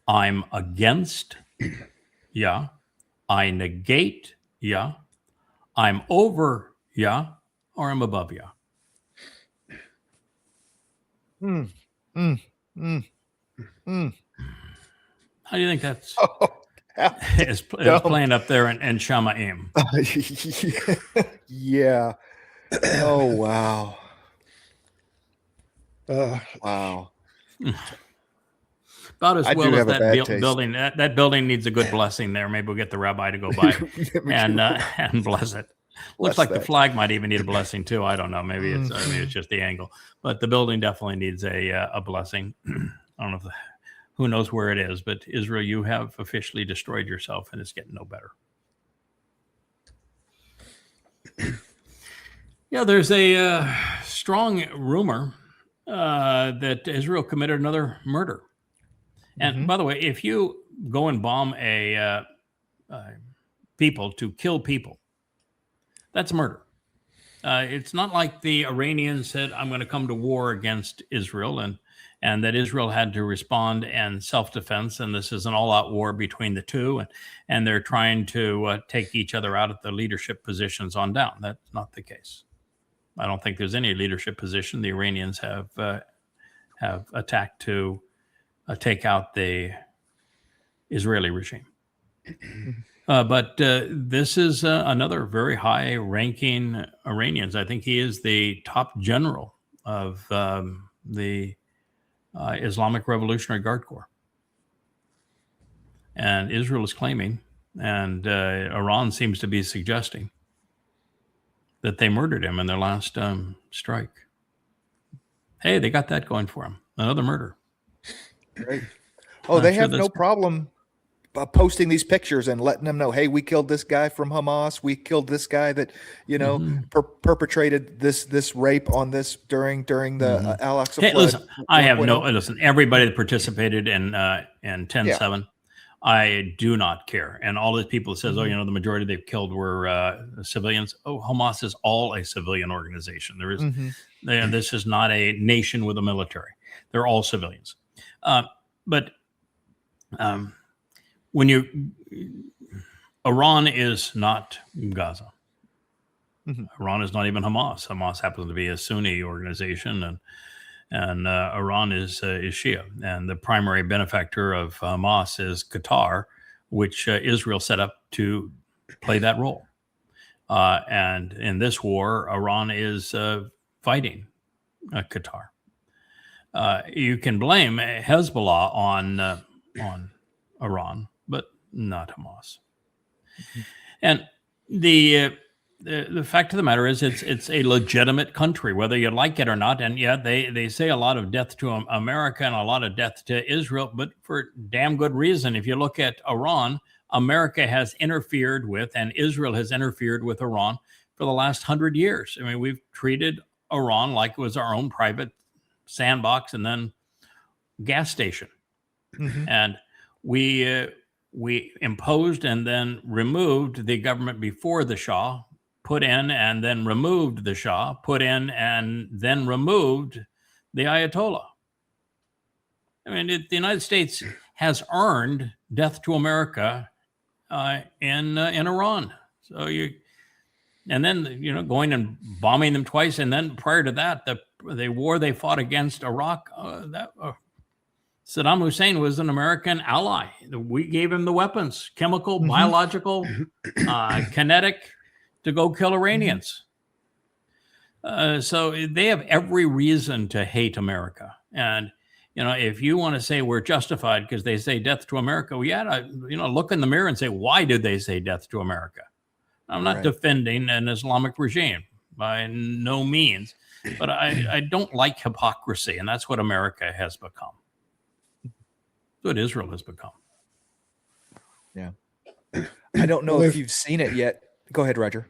I'm against Ya, I negate Ya, I'm over Ya, or I'm above Ya. Mm. Mm. Mm. Mm. How do you think that's Oh, is playing up there in Shamaim? yeah. Oh, wow. Wow. About as I well do as have a that bad taste. building. That building needs a good blessing there. Maybe we'll get the rabbi to go by and bless it. Looks like the flag might even need a blessing too. I don't know. Maybe it's just the angle. But the building definitely needs a blessing. I don't know who knows where it is, but Israel, you have officially destroyed yourself, and it's getting no better. Yeah, there's a strong rumor that Israel committed another murder. And by the way, if you go and bomb a people to kill people, that's murder. It's not like the Iranians said, I'm going to come to war against Israel, and that Israel had to respond in self-defense, and this is an all-out war between the two, and they're trying to take each other out at the leadership positions on down. That's not the case. I don't think there's any leadership position the Iranians have attacked to take out the Israeli regime. But this is another very high-ranking Iranians. I think he is the top general of the Islamic Revolutionary Guard Corps. And Israel is claiming, and Iran seems to be suggesting, that they murdered him in their last strike. Hey, they got that going for them. Another murder. Great. Oh, they have no problem posting these pictures and letting them know, hey, we killed this guy from Hamas. We killed this guy that, perpetrated this rape on this during the Al-Aqsa flood. Listen, everybody that participated in 10/7, I do not care. And all these people that says, the majority they've killed were civilians. Oh, Hamas is all a civilian organization. There is, this is not a nation with a military. They're all civilians. But Iran is not Gaza. Iran is not even Hamas. Hamas happens to be a Sunni organization, and Iran is Shia. And the primary benefactor of Hamas is Qatar, which Israel set up to play that role. And in this war, Iran is fighting Qatar. You can blame Hezbollah on Iran, but not Hamas. And the fact of the matter is, it's a legitimate country, whether you like it or not. And they say a lot of death to America and a lot of death to Israel, but for damn good reason. If you look at Iran, America has interfered with, and Israel has interfered with Iran for the last 100 years. I mean, we've treated Iran like it was our own private sandbox and then gas station. Mhm. And we imposed and then removed the government before the Shah, put in and then removed the Shah, put in and then removed the Ayatollah. I mean, the United States has earned death to America in Iran. So and then going and bombing them twice, and then prior to that, the war they fought against Iraq, Saddam Hussein was an American ally. We gave him the weapons, chemical, biological, kinetic, to go kill Iranians. So they have every reason to hate America. And if you want to say we're justified because they say death to America, we got to look in the mirror and say, why did they say death to America? I'm not defending an Islamic regime by no means, but I don't like hypocrisy, and that's what America has become. That's what Israel has become. Yeah. I don't know if you've seen it yet. Go ahead, Roger.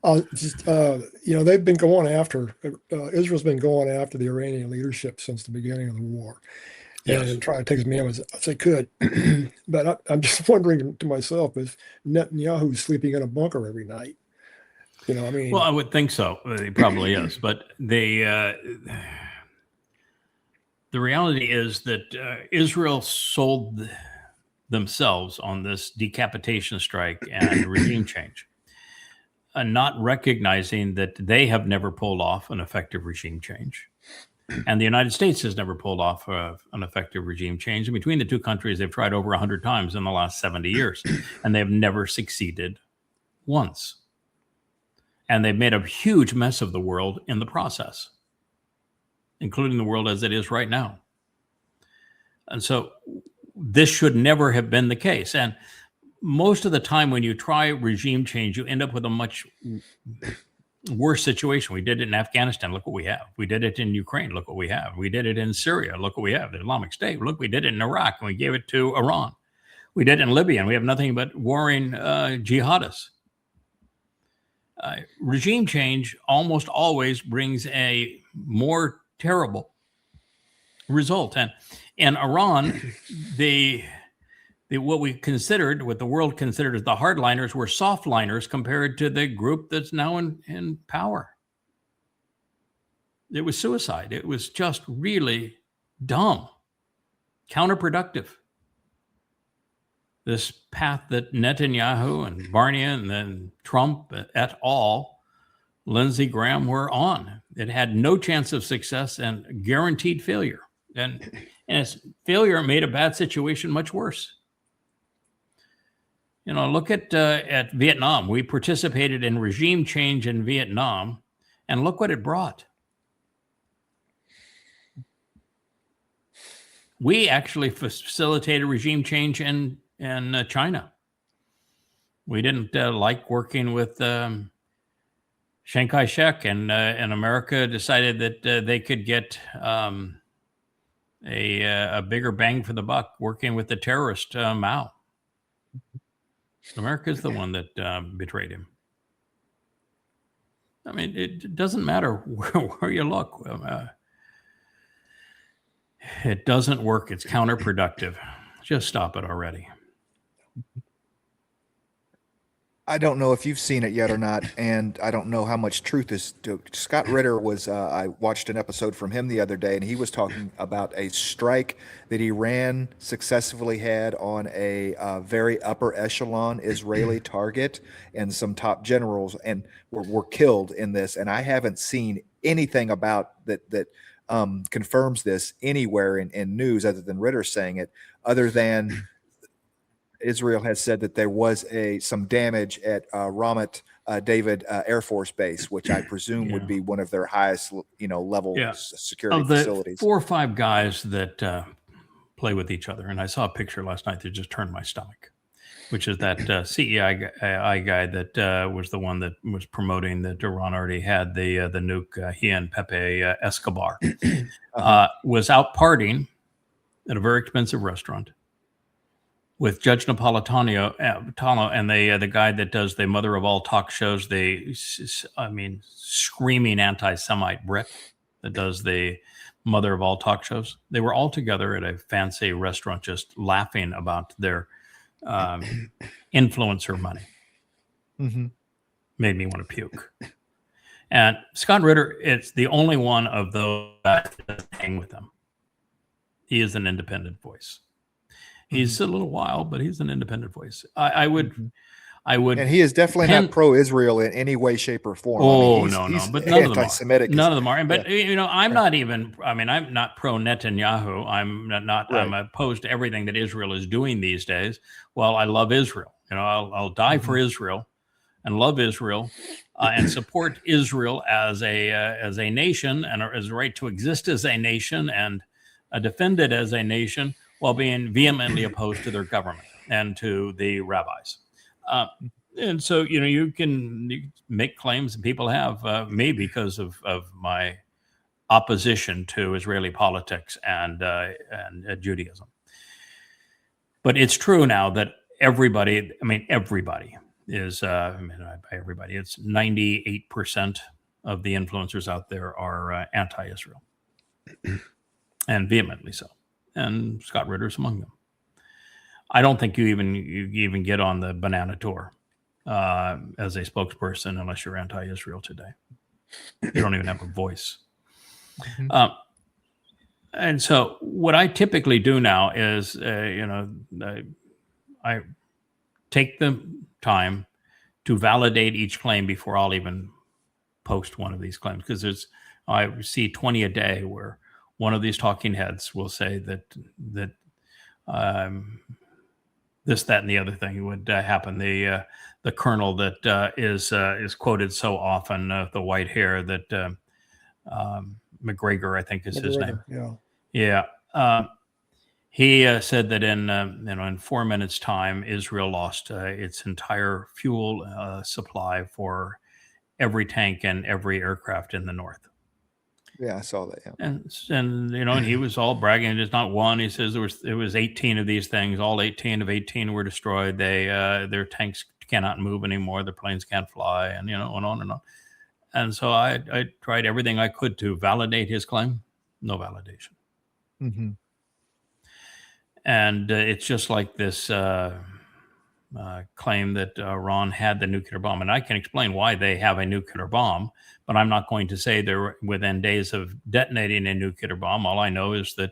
They've been going after, Israel's been going after the Iranian leadership since the beginning of the war. Yes. And trying to take as many as they could. But I'm just wondering to myself if Netanyahu is sleeping in a bunker every night. Well, I would think so. He probably is. But the reality is that Israel sold themselves on this decapitation strike and regime change, not recognizing that they have never pulled off an effective regime change. And the United States has never pulled off an effective regime change. And between the two countries, they've tried over 100 times in the last 70 years, and they've never succeeded once. And they've made a huge mess of the world in the process, including the world as it is right now. And so this should never have been the case. And most of the time when you try regime change, you end up with a much worse situation. We did it in Afghanistan. Look what we have. We did it in Ukraine. Look what we have. We did it in Syria. Look what we have. The Islamic State. Look, we did it in Iraq, and we gave it to Iran. We did it in Libya, and we have nothing but warring jihadists. Regime change almost always brings a more terrible result. And in Iran, what the world considered as the hardliners were softliners compared to the group that's now in power. It was suicide. It was just really dumb, counterproductive. This path that Netanyahu and Barnier and then Trump et al., Lindsey Graham were on. It had no chance of success and guaranteed failure. And its failure made a bad situation much worse. Look at Vietnam. We participated in regime change in Vietnam, and look what it brought. We actually facilitated regime change in China. We didn't like working with Chiang Kai-shek, and America decided that they could get a bigger bang for the buck working with the terrorist Mao. America's the one that betrayed him. I mean, it doesn't matter where you look. It doesn't work. It's counterproductive. Just stop it already. I don't know if you've seen it yet or not, and I don't know how much truth is to Scott Ritter was, I watched an episode from him the other day, and he was talking about a strike that Iran successfully had on a very upper echelon Israeli target, and some top generals and were killed in this. And I haven't seen anything about that confirms this anywhere in news other than Ritter saying it, other than Israel has said that there was some damage at Ramat David Air Force Base, which I presume would be one of their highest, level security of the facilities. 4 or 5 guys that play with each other, and I saw a picture last night that just turned my stomach, which is that CEI guy that was the one that was promoting that Iran already had the nuke. He and Pepe Escobar was out partying at a very expensive restaurant. with Judge Napolitano, and the guy that does the mother of all talk shows, screaming anti-Semite Brit that does the mother of all talk shows. They were all together at a fancy restaurant just laughing about their influencer money. Mm-hmm. Made me want to puke. And Scott Ritter, it's the only one of those that doesn't hang with them. He is an independent voice. He's a little wild, but he's an independent voice. I would, and he is definitely not pro-Israel in any way, shape, or form. Oh, no, but none of them anti-Semitic. None of them are. But I'm not even. I mean, I'm not pro Netanyahu. I'm not. Right. I'm opposed to everything that Israel is doing these days. Well, I love Israel. I'll die for Israel, and love Israel, and support Israel as a nation and as a right to exist as a nation and defend it as a nation, while being vehemently opposed to their government and to the rabbis. And so, you can make claims, and people have me because of my opposition to Israeli politics and Judaism. But it's true now that everybody is, by everybody, it's 98% of the influencers out there are anti-Israel, and vehemently so. And Scott Ritter's among them. I don't think you even get on the banana tour as a spokesperson unless you're anti-Israel today. You don't even have a voice. And so what I typically do now is, I take the time to validate each claim before I'll even post one of these claims, because I see 20 a day where one of these talking heads will say that this, that, and the other thing would happen. The colonel that is quoted so often, the white hair, that McGregor, I think is his name. Yeah. He said that in 4 minutes' time, Israel lost its entire fuel supply for every tank and every aircraft in the north. Yeah, I saw that. Yeah. And he was all bragging. It's not one. He says it was 18 of these things. All 18 were destroyed. Their tanks cannot move anymore. Their planes can't fly, and on and on. And so I tried everything I could to validate his claim. No validation. Mm-hmm. And it's just like this claim that Iran had the nuclear bomb. And I can explain why they have a nuclear bomb, but I'm not going to say they're within days of detonating a nuclear bomb. All I know is that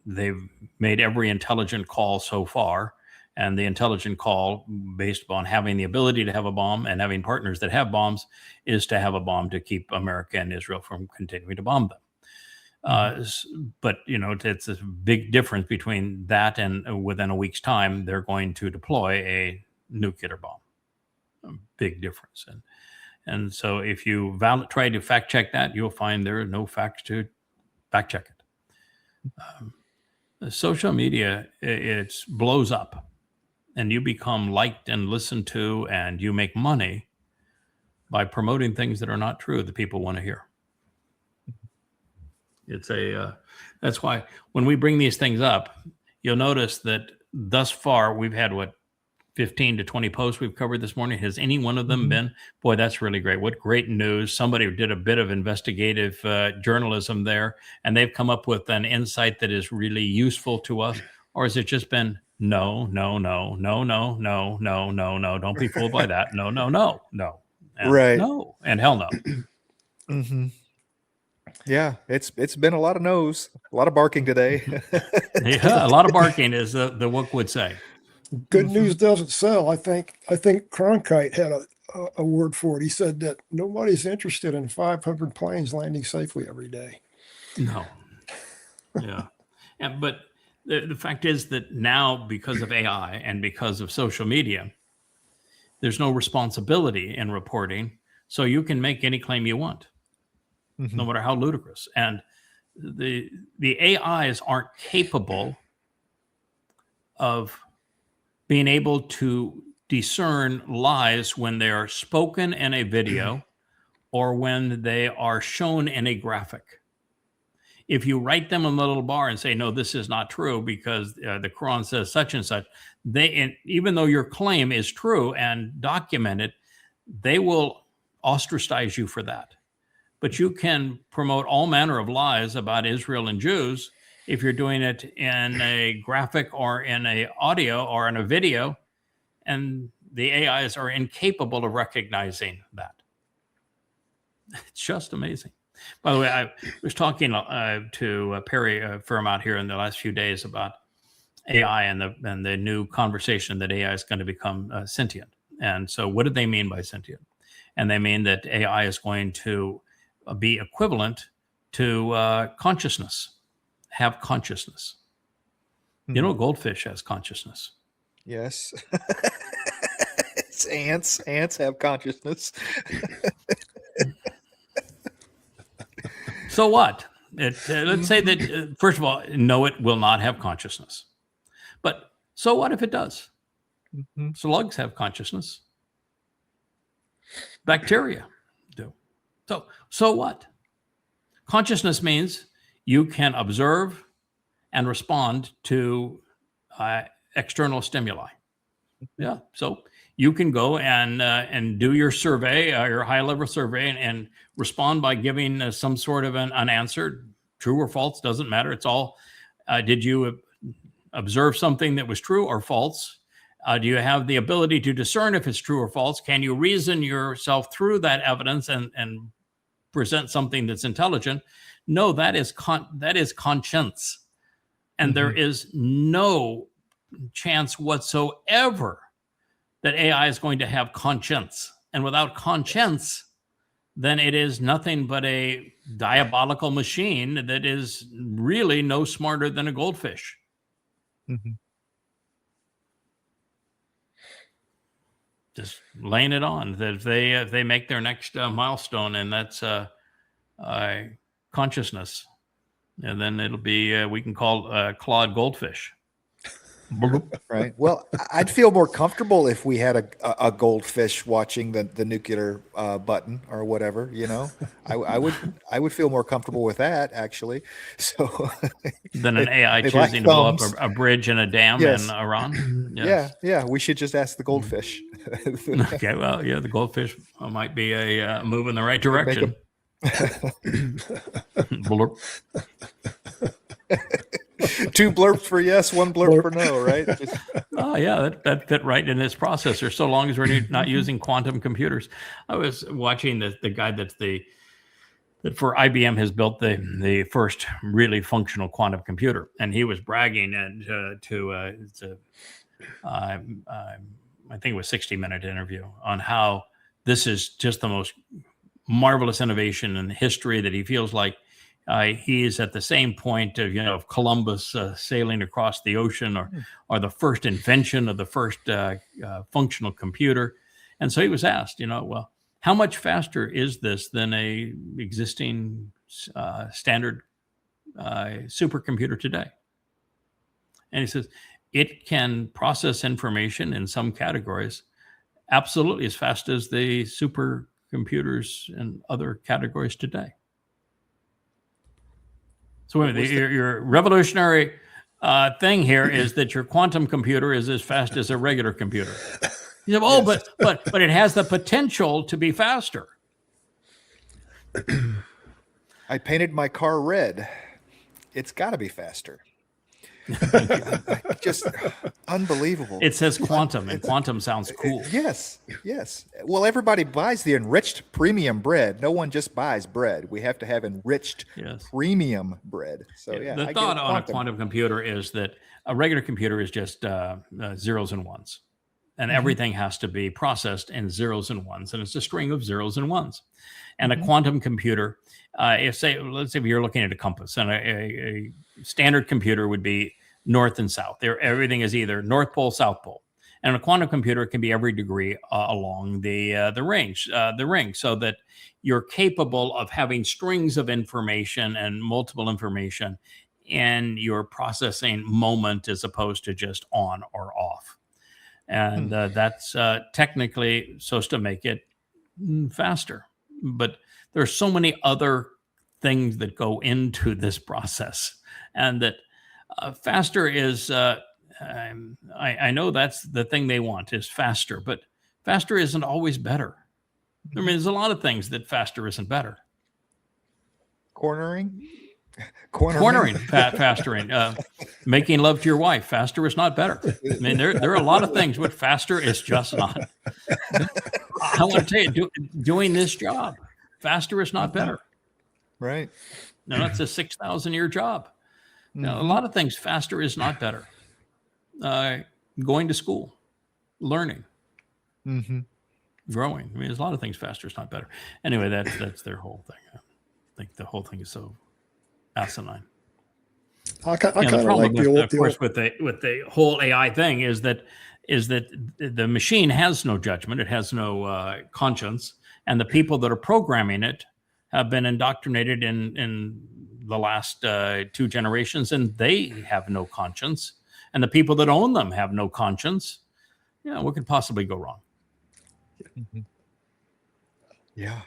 they've made every intelligent call so far. And the intelligent call, based upon having the ability to have a bomb and having partners that have bombs, is to have a bomb to keep America and Israel from continuing to bomb them. But it's a big difference between that and within a week's time, they're going to deploy a nuclear bomb. A big difference. And so if you try to fact check that, you'll find there are no facts to fact check it. Social media, it blows up, and you become liked and listened to, and you make money by promoting things that are not true that people want to hear. That's why when we bring these things up, you'll notice that thus far we've had 15 to 20 posts we've covered this morning. Has any one of them been, boy, that's really great. What great news. Somebody did a bit of investigative journalism there, and they've come up with an insight that is really useful to us? Or has it just been no, don't be fooled by that. No. And right. No, and hell no. Mm-hmm. Yeah, it's been a lot of no's, a lot of barking today. Yeah, a lot of barking, as the Wook would say. Good news doesn't sell. I think Cronkite had a word for it. He said that nobody's interested in 500 planes landing safely every day. No. Yeah. But the fact is that now, because of AI and because of social media, there's no responsibility in reporting. So you can make any claim you want. No matter how ludicrous. And the AIs aren't capable of being able to discern lies when they are spoken in a video or when they are shown in a graphic. If you write them a little bar and say, no, this is not true because the Quran says such and such, even though your claim is true and documented, they will ostracize you for that. But you can promote all manner of lies about Israel and Jews if you're doing it in a graphic or in a audio or in a video, and the AIs are incapable of recognizing that. It's just amazing. By the way, I was talking to Perry Fairmount here in the last few days about AI and the new conversation that AI is going to become sentient. And so what do they mean by sentient? And they mean that AI is going to be equivalent to consciousness, have consciousness. You know, goldfish has consciousness. Yes. It's ants. Ants have consciousness. So what? Let's say that, first of all, no, it will not have consciousness. But so what if it does? Slugs have consciousness. Bacteria do. So what? Consciousness means you can observe and respond to external stimuli. Yeah. So you can go and do your survey, your high-level survey, and respond by giving some sort of an answer, true or false, doesn't matter. It's all, did you observe something that was true or false? Do you have the ability to discern if it's true or false? Can you reason yourself through that evidence and present something that's intelligent? No, that is conscience. And there is no chance whatsoever that AI is going to have conscience. And without conscience, then it is nothing but a diabolical machine that is really no smarter than a goldfish. Just laying it on that if they make their next milestone, and that's consciousness, and then it'll be we can call Claude Goldfish. Right. Well, I'd feel more comfortable if we had a goldfish watching the nuclear button or whatever. You know, I would feel more comfortable with that actually. So than an AI choosing to blow up a bridge and a dam in Iran. Yes. Yeah. We should just ask the goldfish. Okay. Well, yeah, the goldfish might be a move in the right direction. Blurp. 2 blurps for yes, 1 blurp for no, right? Oh yeah, that fit right in his processor. So long as we're not using quantum computers. I was watching the guy that for IBM has built the first really functional quantum computer, and he was bragging I think it was 60-minute interview on how this is just the most marvelous innovation in history, that he feels like he is at the same point of Columbus sailing across the ocean, or the first invention of the first functional computer. And so he was asked, well, how much faster is this than a existing standard supercomputer today? And he says, it can process information in some categories absolutely as fast as the supercomputers in other categories today. So your revolutionary thing here is that your quantum computer is as fast as a regular computer. You say, oh, yes. but it has the potential to be faster. I painted my car red. It's got to be faster. Just unbelievable. It says quantum, and quantum sounds cool. Yes. Well, everybody buys the enriched premium bread. No one just buys bread. We have to have enriched premium bread. So the thought on a quantum computer is that a regular computer is just zeros and ones, and everything has to be processed in zeros and ones, and it's a string of zeros and ones. And a quantum computer, let's say you're looking at a compass, and a standard computer would be north and south. Everything is either North Pole, South Pole. And a quantum computer can be every degree along the ring, so that you're capable of having strings of information and multiple information in your processing moment, as opposed to just on or off. And that's technically supposed to make it faster. But there's so many other things that go into this process, and that faster is. I know that's the thing they want is faster, but faster isn't always better. I mean, there's a lot of things that faster isn't better. Cornering, fastering, making love to your wife, faster is not better. I mean, there are a lot of things, but faster is just not. I want to tell you, doing this job, faster is not better. Right. No, that's a 6,000-year job. Now, a lot of things, faster is not better. Going to school, learning, growing. I mean, there's a lot of things, faster is not better. Anyway, that's their whole thing. I think the whole thing is so asinine. I kind of like with the whole AI thing is that the machine has no judgment, it has no conscience, and the people that are programming it have been indoctrinated in the last 2 generations, and they have no conscience, and the people that own them have no conscience. What could possibly go wrong? Yeah.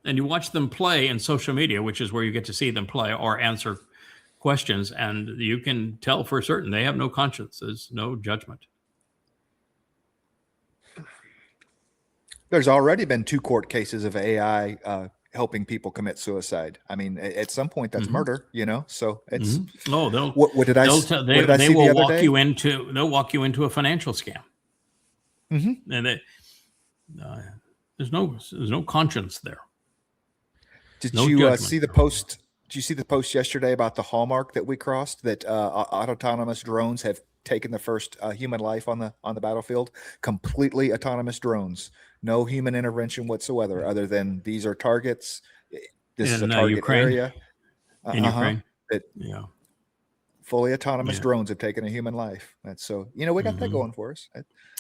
And you watch them play in social media, which is where you get to see them play or answer questions, and you can tell for certain they have no conscience. There's no judgment. There's already been 2 court cases of AI helping people commit suicide. I mean, at some point that's murder, So it's they'll what did I they see will the other walk day? They'll walk you into a financial scam. And there's no conscience there. Did No you judgment. see the post? Did you see the post yesterday about the hallmark that we crossed? That autonomous drones have taken the first human life on the battlefield. Completely autonomous drones, no human intervention whatsoever, other than these are targets. This is a target Ukraine. area. In Ukraine, Fully autonomous drones have taken a human life. That's so. We got that going for us.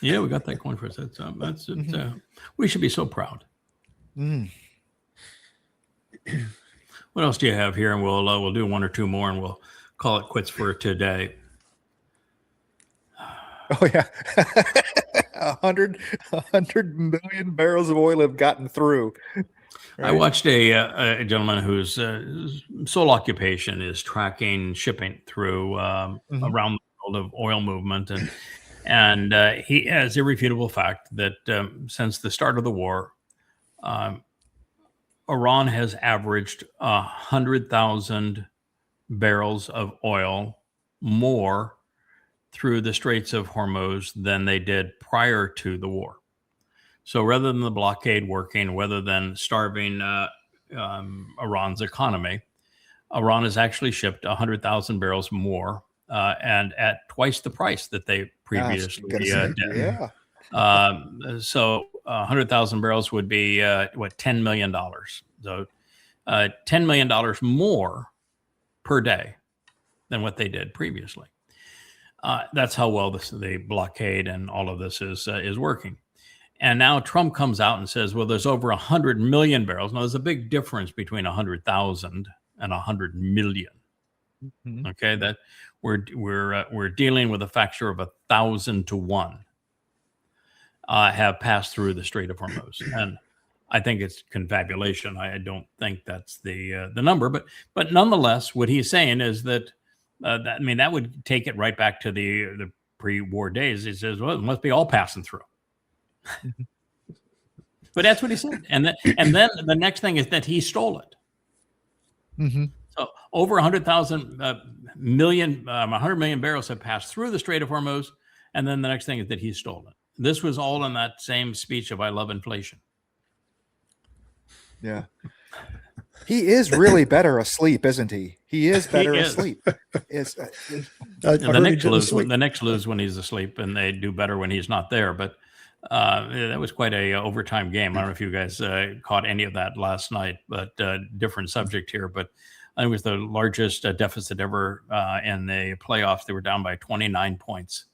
we got that going for us. That's we should be so proud. What else do you have here? And we'll do 1 or 2 more, and we'll call it quits for today. Oh yeah, 100 million barrels of oil have gotten through. Right? I watched a gentleman whose sole occupation is tracking shipping through around the world of oil movement, and he has irrefutable fact that since the start of the war, Iran has averaged 100,000 barrels of oil more through the Straits of Hormuz than they did prior to the war. So rather than the blockade working, rather than starving Iran's economy, Iran has actually shipped 100,000 barrels more and at twice the price that they previously did. Yeah. So 100,000 barrels would be $10 million. So $10 million more per day than what they did previously. That's how well the blockade and all of this is working. And now Trump comes out and says, well, there's over 100 million barrels. Now, there's a big difference between 100,000 and 100 million. Okay, that we're dealing with a factor of 1,000 to 1 have passed through the Strait of Hormuz, and I think it's confabulation. I don't think that's the number, but nonetheless, what he's saying is that that would take it right back to the pre-war days. He says, well, it must be all passing through. But that's what he said, and then the next thing is that he stole it. So over 100,000 million, 100 million barrels have passed through the Strait of Hormuz, and then the next thing is that he stole it. This was all in that same speech of "I love inflation." Yeah, he is really better asleep, isn't he? He is better asleep. The next lose when he's asleep, and they do better when he's not there. But that was quite a overtime game. I don't know if you guys caught any of that last night, but different subject here. But I think it was the largest deficit ever in the playoffs. They were down by 29 points,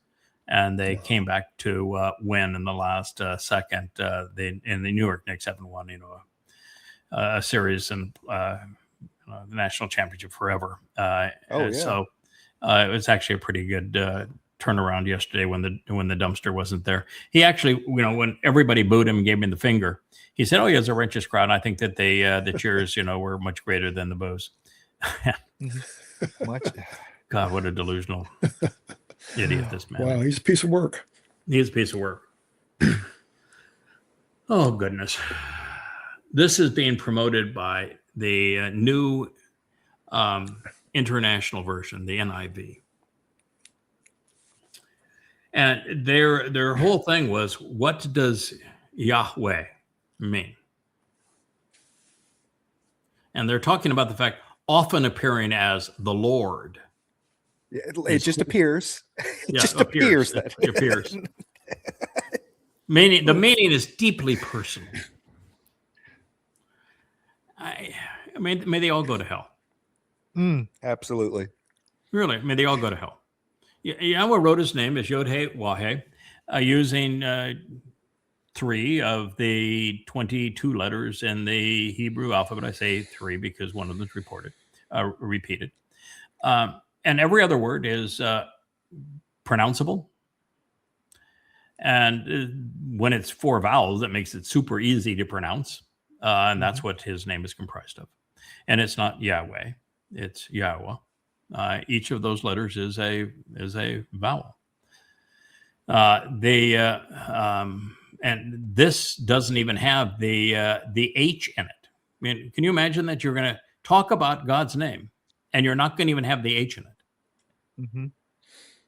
and they came back to win in the last second. In the New York Knicks haven't won, a series and the national championship forever. So it was actually a pretty good turnaround yesterday when the dumpster wasn't there. He actually, when everybody booed him and gave him the finger, he said, "Oh, he has a righteous crowd." I think that the cheers, were much greater than the boos. Much. God, what a delusional idiot this man. Wow, he's a piece of work. He is a piece of work. Oh, goodness. This is being promoted by the new international version, the NIV. And their whole thing was, what does Yahweh mean? And they're talking about the fact often appearing as the Lord. It just appears. It just appears. that It appears. The meaning is deeply personal. I mean, may they all go to hell. Absolutely. Really, may they all go to hell. Yahweh wrote his name as Yod-Heh-Wah-Heh, using 3 of the 22 letters in the Hebrew alphabet. I say 3 because one of them is repeated. And every other word is pronounceable. And when it's 4 vowels, it makes it super easy to pronounce. And that's what his name is comprised of. And it's not Yahweh, it's Yahowah. Each of those letters is a vowel. And this doesn't even have the H in it. I mean, can you imagine that you're going to talk about God's name and you're not going to even have the H in it? Mm-hmm.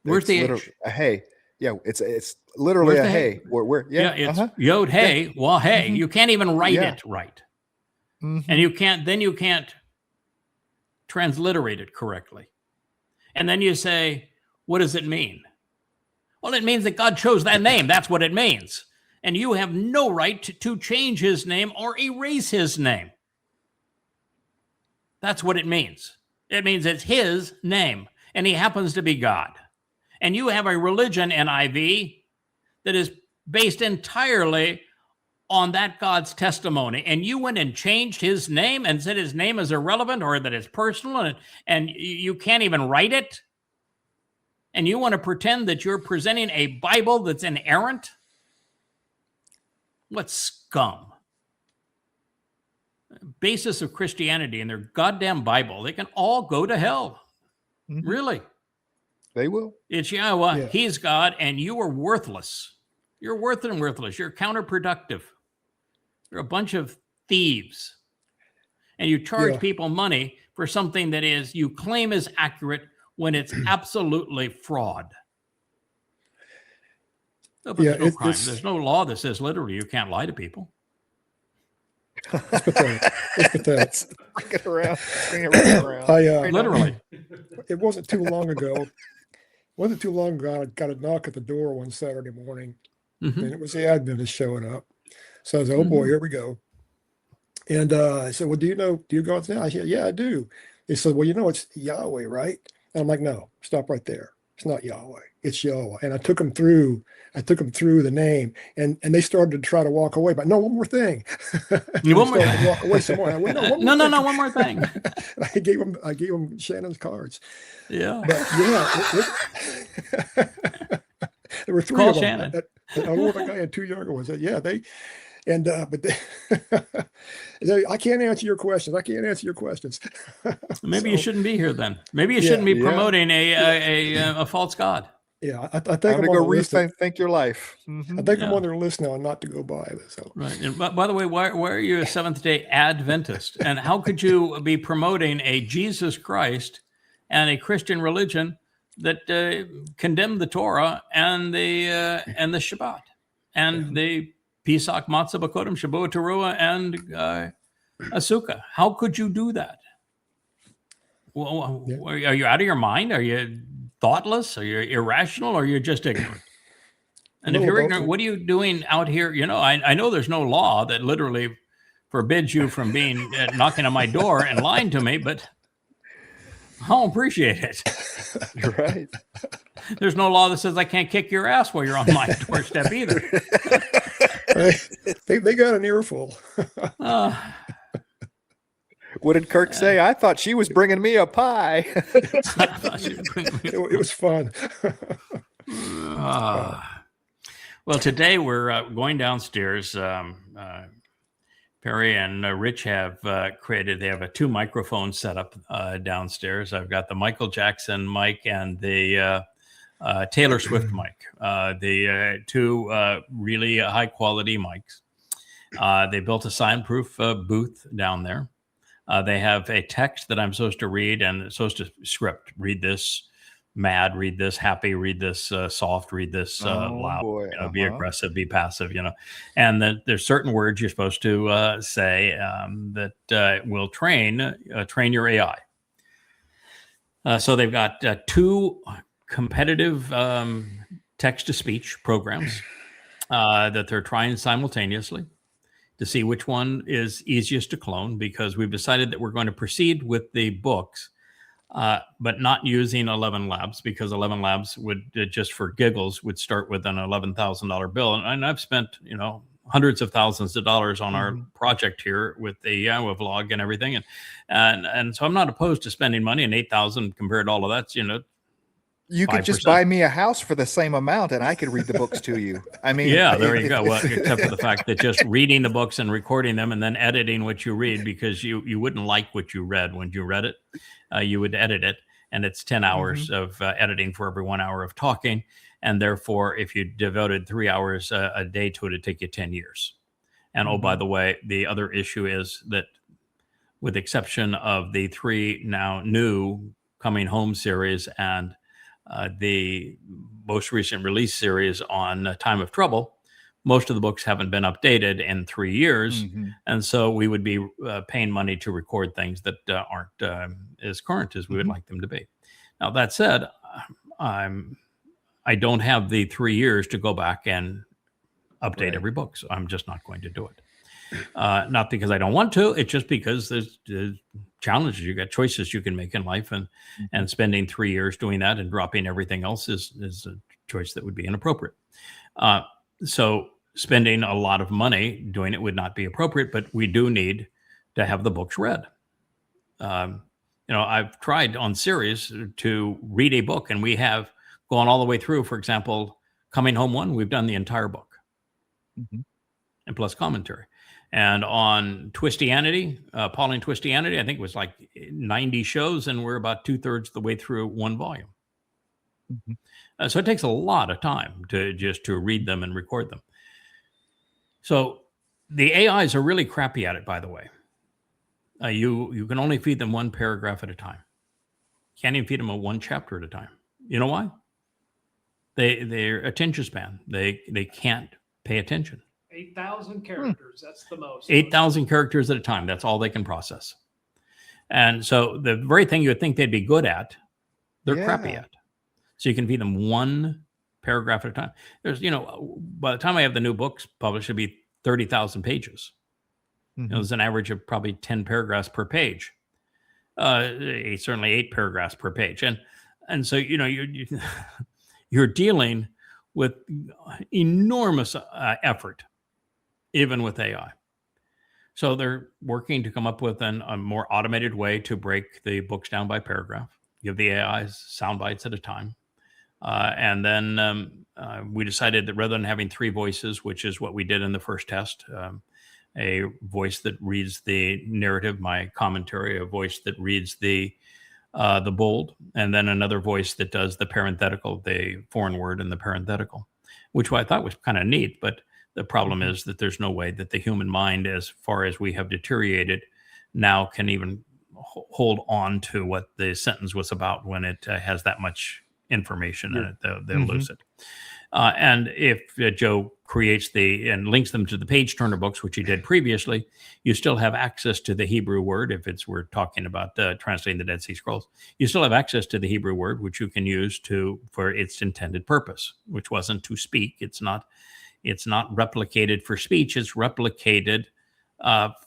Where's the H? A hey. Yeah, it's literally a hey. It's Yod-Heh-Wah-Heh. Mm-hmm. You can't even write it right. Mm-hmm. And you can't transliterate it correctly. And then you say, what does it mean? Well, it means that God chose that name. That's what it means. And you have no right to change his name or erase his name. That's what it means. It means it's his name, and he happens to be God. And you have a religion, NIV, that is based entirely on that God's testimony. And you went and changed his name and said his name is irrelevant or that it's personal, and you can't even write it. And you want to pretend that you're presenting a Bible that's inerrant? What scum. Basis of Christianity and their goddamn Bible, they can all go to hell. Mm-hmm. Really. They will. It's Yahowah. Yeah. He's God, and you are worthless. You're worthless. You're counterproductive. You're a bunch of thieves. And you charge people money for something that is you claim is accurate when it's absolutely fraud. No, but there's no crime. There's no law that says literally you can't lie to people. It's pathetic. It's pathetic. Bring it around. Literally. It wasn't too long ago. I got a knock at the door one Saturday morning, and it was the Adventist showing up. So I said, "Oh boy, here we go." And I said, "Well, do you go God's name?" I said, "Yeah, I do." He said, "Well, it's Yahweh, right?" And I'm like, "No, stop right there. It's not Yahweh. It's Yahowah." And I took them through the name, and they started to try to walk away. But no, one more thing. One more thing. Walk away some more. I went, no, one more thing. I gave them Shannon's cards. Yeah. But there were 3 Call of them. Shannon. I don't know if I had 2 younger ones. I can't answer your questions. Maybe you shouldn't be here then. Maybe you shouldn't be promoting a false god. Yeah, I think I'm I'm going on to the list. rethink your life. Mm-hmm. I think I'm on their list now, not to go by. So. Right. And by the way, why are you a Seventh-day Adventist? And how could you be promoting a Jesus Christ and a Christian religion that condemned the Torah and the Shabbat and the Pesach, Matzah, Bakodim, Shavuot, Teruah, and Asuka? How could you do that? Well, are you out of your mind? Are you thoughtless? Are you irrational? Or are you just ignorant? And if you're ignorant, what are you doing out here? I know there's no law that literally forbids you from being knocking on my door and lying to me, but I don't appreciate it. You're right. There's no law that says I can't kick your ass while you're on my doorstep either. They got an earful. What did Kirk say? I thought she was bringing me a pie. It was fun. Well, today we're going downstairs. Perry and Rich have created, they have a 2 microphone setup downstairs. I've got the Michael Jackson mic and the Taylor Swift mic, the 2 really high quality mics. They built a soundproof booth down there. They have a text that I'm supposed to read, and it's supposed to script, read this mad, read this happy, read this soft, read this loud, boy. be aggressive, be passive, and then there's certain words you're supposed to say that will train your AI. So they've got 2 competitive text-to-speech programs that they're trying simultaneously to see which one is easiest to clone, because we've decided that we're going to proceed with the books, but not using 11 Labs, because 11 Labs would, just for giggles, would start with an $11,000 bill. And I've spent, hundreds of thousands of dollars on our project here with the Yahowah vlog and everything. And so I'm not opposed to spending money, and 8,000 compared to all of that's, You could just 5%. buy me a house for the same amount, and I could read the books to you. I mean, yeah, there you go. Well, except for the fact that just reading the books and recording them and then editing what you read, because you wouldn't like what you read when you read it, you would edit it, and it's 10 hours of editing for every 1 hour of talking, and therefore, if you devoted 3 hours a day to it, it'd take you 10 years. And oh, by the way, the other issue is that, with the exception of the 3 now new Coming Home series and the most recent release series on Time of Trouble, most of the books haven't been updated in 3 years. And so we would be paying money to record things that aren't as current as we would like them to be. Now, that said, I don't have the 3 years to go back and update every book, so I'm just not going to do it. Not because I don't want to, it's just because there's challenges. You got choices you can make in life, and spending 3 years doing that and dropping everything else is a choice that would be inappropriate. So spending a lot of money doing it would not be appropriate, but we do need to have the books read. I've tried on series to read a book, and we have gone all the way through. For example, Coming Home 1, we've done the entire book, and plus commentary. And on Twistianity, Pauline Twistianity, I think it was like 90 shows, and we're about 2/3 the way through 1 volume. So it takes a lot of time to read them and record them. So the AIs are really crappy at it, by the way. You can only feed them 1 paragraph at a time. Can't even feed them 1 chapter at a time. You know why? Their attention span, they can't pay attention. 8,000 characters. That's the most. 8,000 characters at a time. That's all they can process. And so the very thing you would think they'd be good at, they're crappy at. So you can feed them 1 paragraph at a time. There's, by the time I have the new books published, it'll be 30,000 pages. There's an average of probably 10 paragraphs per page. Certainly 8 paragraphs per page. And so, you're dealing with enormous effort, even with AI. So they're working to come up with a more automated way to break the books down by paragraph, give the AIs sound bites at a time. And then we decided that rather than having 3 voices, which is what we did in the first test, a voice that reads the narrative, my commentary, a voice that reads the bold, and then another voice that does the parenthetical, the foreign word and the parenthetical, which I thought was kind of neat. But the problem is that there's no way that the human mind, as far as we have deteriorated, now can even hold on to what the sentence was about when it has that much information in it. They'll lose it. And if Joe creates and links them to the page turner books, which he did previously, you still have access to the Hebrew word. If we're talking about translating the Dead Sea Scrolls, you still have access to the Hebrew word, which you can use for its intended purpose, which wasn't to speak. It's not replicated for speech. It's replicated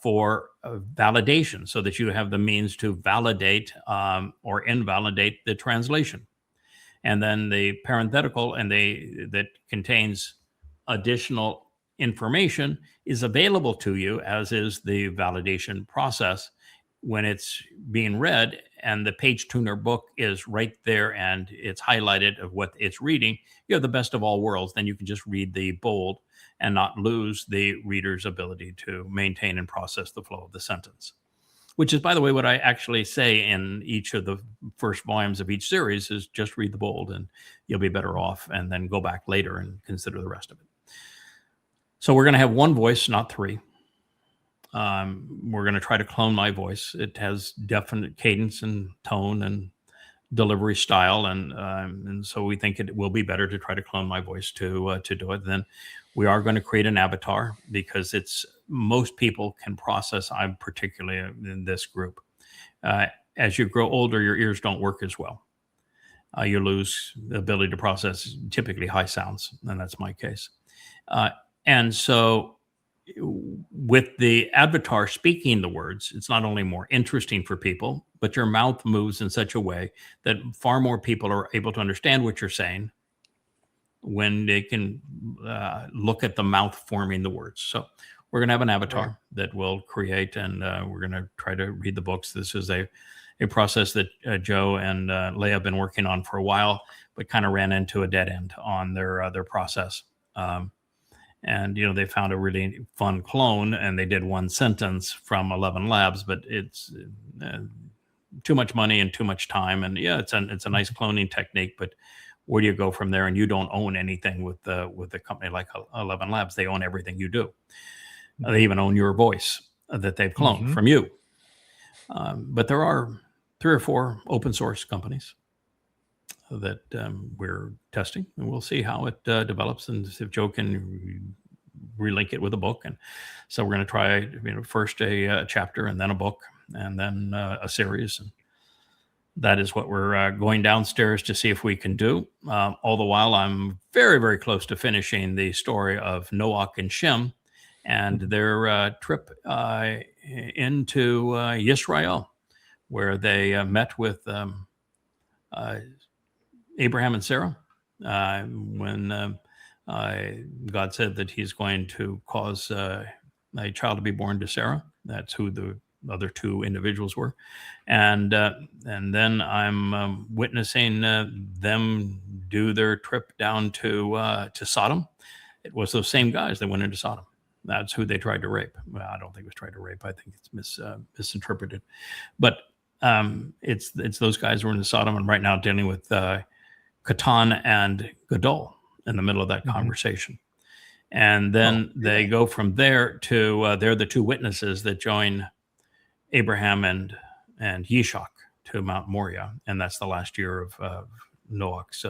for validation, so that you have the means to validate or invalidate the translation. And then the parenthetical that contains additional information is available to you, as is the validation process when it's being read and the page tuner book is right there and it's highlighted of what it's reading, you have the best of all worlds. Then you can just read the bold and not lose the reader's ability to maintain and process the flow of the sentence. Which is, by the way, what I actually say in each of the first volumes of each series is just read the bold and you'll be better off, and then go back later and consider the rest of it. So we're going to have one voice, not three. We're going to try to clone my voice. It has definite cadence and tone and delivery style, and so we think it will be better to try to clone my voice to do it. Then we are going to create an avatar, because it's most people can process. I'm particularly in this group. As you grow older, your ears don't work as well. You lose the ability to process typically high sounds, and that's my case. And so with the avatar speaking the words, it's not only more interesting for people, but your mouth moves in such a way that far more people are able to understand what you're saying when they can look at the mouth forming the words. So we're going to have an avatar that will create, and we're going to try to read the books. This is a process that Joe and Leah have been working on for a while, but kind of ran into a dead end on their process. And, they found a really fun clone, and they did one sentence from 11 labs, but it's too much money and too much time. And yeah, it's a nice cloning technique, but where do you go from there? And you don't own anything with a company like 11 Labs. They own everything you do. They even own your voice that they've cloned from you. But there are 3 or 4 open source companies that we're testing, and we'll see how it develops, and if Joe can relink it with a book. And so we're going to try, first a chapter, and then a book, and then a series. And that is what we're going downstairs to see if we can do. All the while, I'm very, very close to finishing the story of Noach and Shem and their trip into Israel, where they met with Abraham and Sarah when God said that he's going to cause a child to be born to Sarah. That's who the other 2 individuals were. And then I'm witnessing them do their trip down to Sodom. It was those same guys that went into Sodom. That's who they tried to rape. Well, I don't think it was tried to rape. I think it's misinterpreted. But it's those guys who were into Sodom, and right now dealing with Catan and Gadol in the middle of that conversation. And then they go from there to they're the 2 witnesses that join Abraham and Yishak to Mount Moriah, and that's the last year of Noach's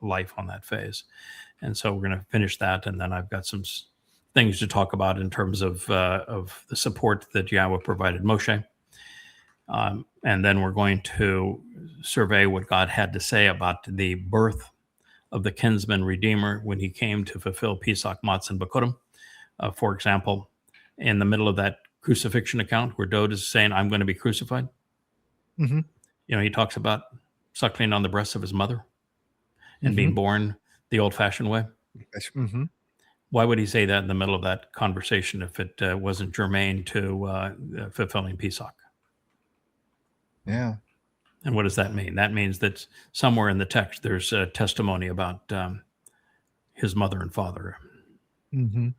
life on that phase. And so we're going to finish that, and then I've got some things to talk about in terms of the support that Yahowah provided Moshe. And then we're going to survey what God had to say about the birth of the kinsman redeemer when he came to fulfill Pesach, Matzah, and Bakurim. For example, in the middle of that crucifixion account where Dode is saying, I'm going to be crucified. He talks about suckling on the breasts of his mother and being born the old-fashioned way. Why would he say that in the middle of that conversation if it wasn't germane to fulfilling Pesach? Yeah. And what does that mean? That means that somewhere in the text there's a testimony about his mother and father. And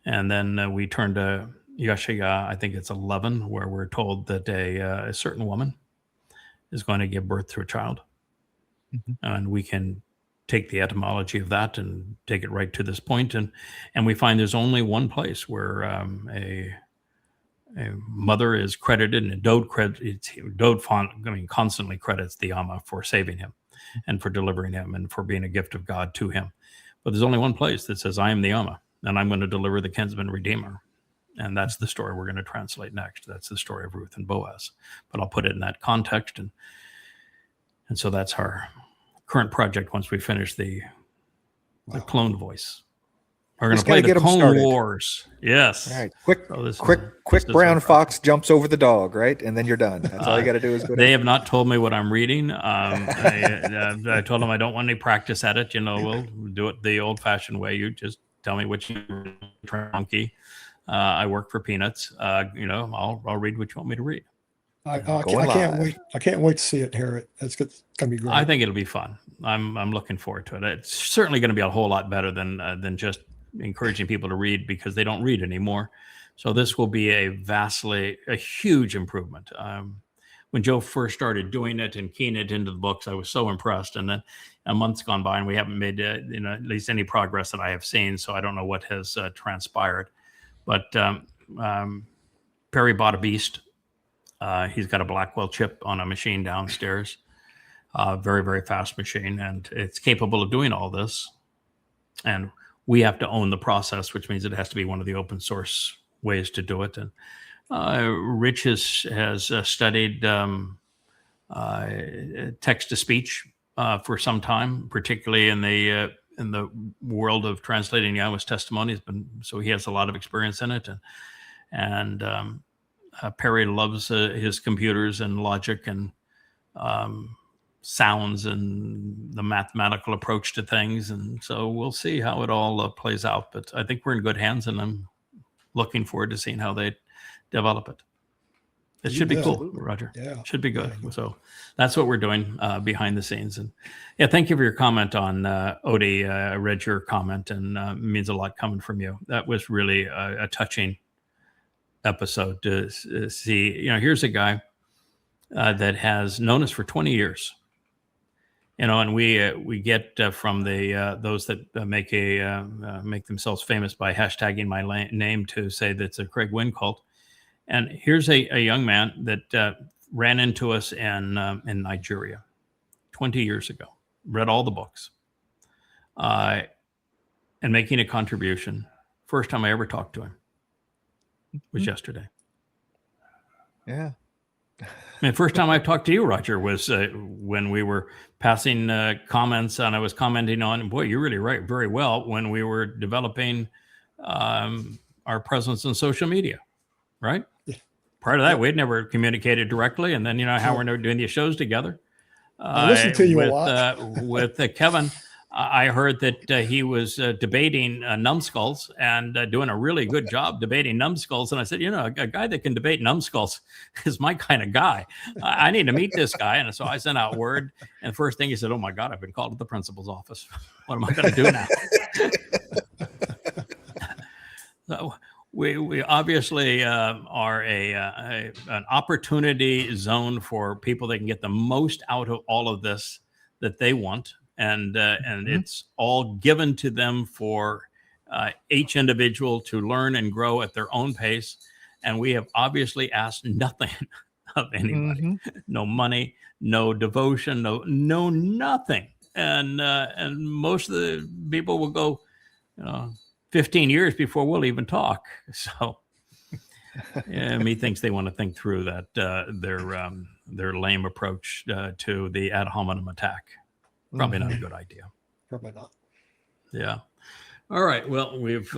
then we turn to Yeshaya, I think it's 11, where we're told that a certain woman is going to give birth to a child. And we can take the etymology of that and take it right to this point. And we find there's only one place where a mother is credited, and Dode constantly credits the Amma for saving him and for delivering him and for being a gift of God to him. But there's only one place that says, I am the Amma, and I'm going to deliver the kinsman redeemer. And that's the story we're going to translate next. That's the story of Ruth and Boaz. But I'll put it in that context. And so that's our current project once we finish the clone voice. We're going to play the Clone Wars. Yes. All right. Quick brown fox jumps over the dog, right? And then you're done. That's all you got to do is go. They have not told me what I'm reading. I told them I don't want any practice at it. We'll do it the old-fashioned way. You just tell me what you monkey. I work for peanuts. I'll read what you want me to read. Going I can't live. wait. I can't wait to see it and hear it. It's gonna be great. I think it'll be fun. I'm looking forward to it. It's certainly going to be a whole lot better than just encouraging people to read, because they don't read anymore. So this will be a huge improvement. When Joe first started doing it and keying it into the books, I was so impressed. And then a month's gone by and we haven't made at least any progress that I have seen. So I don't know what has transpired. But Perry bought a beast. He's got a Blackwell chip on a machine downstairs. Very, very fast machine, and it's capable of doing all this. And we have to own the process, which means it has to be one of the open source ways to do it. And Rich has studied text to speech for some time, particularly in the world of translating Yahowah's testimonies. So he has a lot of experience in it, and Perry loves his computers and logic and sounds and the mathematical approach to things. And so we'll see how it all plays out. But I think we're in good hands, and I'm looking forward to seeing how they develop it. It should be cool, Roger. Yeah. Should be good. So that's what we're doing behind the scenes. And yeah, thank you for your comment on Odie. I read your comment, and it means a lot coming from you. That was really a touching episode to see. Here's a guy that has known us for 20 years. And we get from those that make themselves famous by hashtagging my name to say that's a Craig Wynn cult. And here's a young man that ran into us in Nigeria 20 years ago, read all the books, and making a contribution. First time I ever talked to him was yesterday. Yeah. And first time I talked to you, Roger, was when we were passing comments, and I was commenting on, boy, you really write very well, when we were developing our presence in social media, right? Yeah. Prior to that, we'd never communicated directly, and then how we're never doing these shows together. I listen to you a lot. With Kevin, I heard that he was debating numbskulls and doing a really good job debating numbskulls. And I said, a guy that can debate numbskulls is my kind of guy. I need to meet this guy. And so I sent out word. And the first thing he said, oh, my God, I've been called to the principal's office. What am I going to do now? So we obviously are an opportunity zone for people that can get the most out of all of this that they want. And it's all given to them for each individual to learn and grow at their own pace. And we have obviously asked nothing of anybody. No money, no devotion, no nothing. And most of the people will go 15 years before we'll even talk. So methinks they want to think through that their lame approach to the ad hominem attack. Probably not a good idea. Probably not. Yeah. All right. Well, we've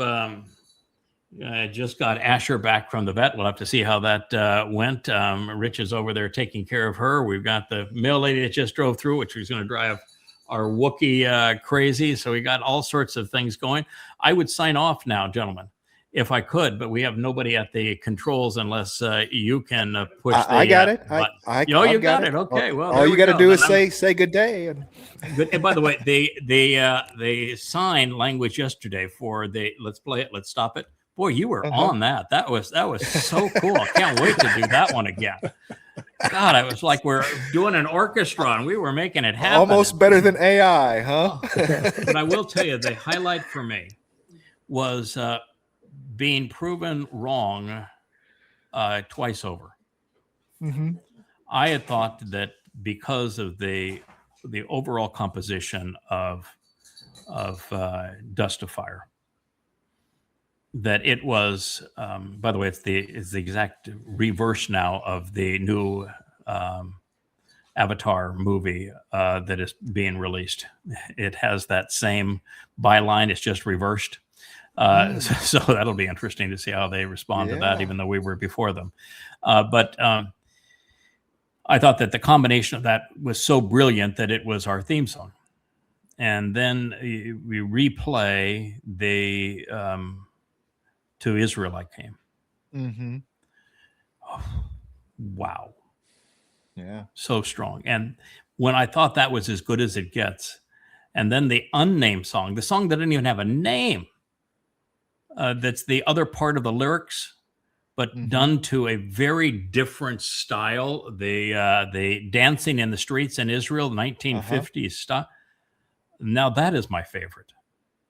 just got Asher back from the vet. We'll have to see how that went. Rich is over there taking care of her. We've got the mail lady that just drove through, which is going to drive our Wookiee crazy. So we got all sorts of things going. I would sign off now, gentlemen, if I could, but we have nobody at the controls unless you can push the I got it. You got it. Okay. Well, all you got to do is say good day. And by the way, the sign language yesterday for the let's play it, let's stop it. Boy, you were on that. That was so cool. I can't wait to do that one again. God, it was like we're doing an orchestra and we were making it happen. Almost better than AI, huh? But I will tell you, the highlight for me was being proven wrong twice over. I had thought that because of the overall composition of Dustifier, that it was, by the way, it's the exact reverse now of the new Avatar movie that is being released. It has that same byline. It's just reversed. So that'll be interesting to see how they respond to that, even though we were before them. But I thought that the combination of that was so brilliant that it was our theme song. And then we replay the To Israelite Came. Oh, wow. Yeah. So strong. And when I thought that was as good as it gets, and then the unnamed song, the song that didn't even have a name, that's the other part of the lyrics, but done to a very different style. The dancing in the streets in Israel, 1950s stuff. Now that is my favorite.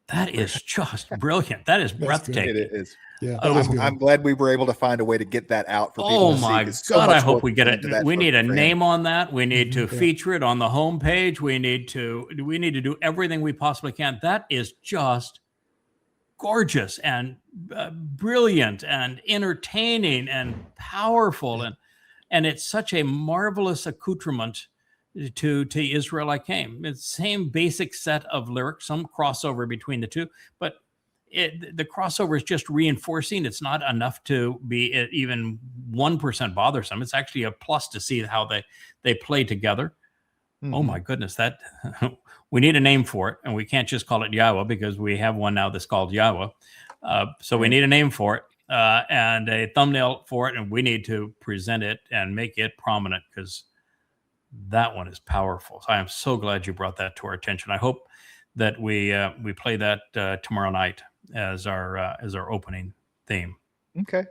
That is just brilliant. That is breathtaking. It is. Yeah, that is good. I'm glad we were able to find a way to get that out for people Oh to see. my 'Cause so God, I much hope work we get went into it. that We need a for him. name on that. We need to Yeah. feature it on the homepage. We need to do everything we possibly can. That is just gorgeous and brilliant and entertaining and powerful. And it's such a marvelous accoutrement to Israel I Came. It's the same basic set of lyrics, some crossover between the two, but the crossover is just reinforcing. It's not enough to be even 1% bothersome. It's actually a plus to see how they play together. Oh my goodness, that we need a name for it, and we can't just call it Yahowah because we have one now that's called Yahowah. So we need a name for it and a thumbnail for it, and we need to present it and make it prominent because that one is powerful. So I am so glad you brought that to our attention. I hope that we play that tomorrow night as our opening theme. Okay.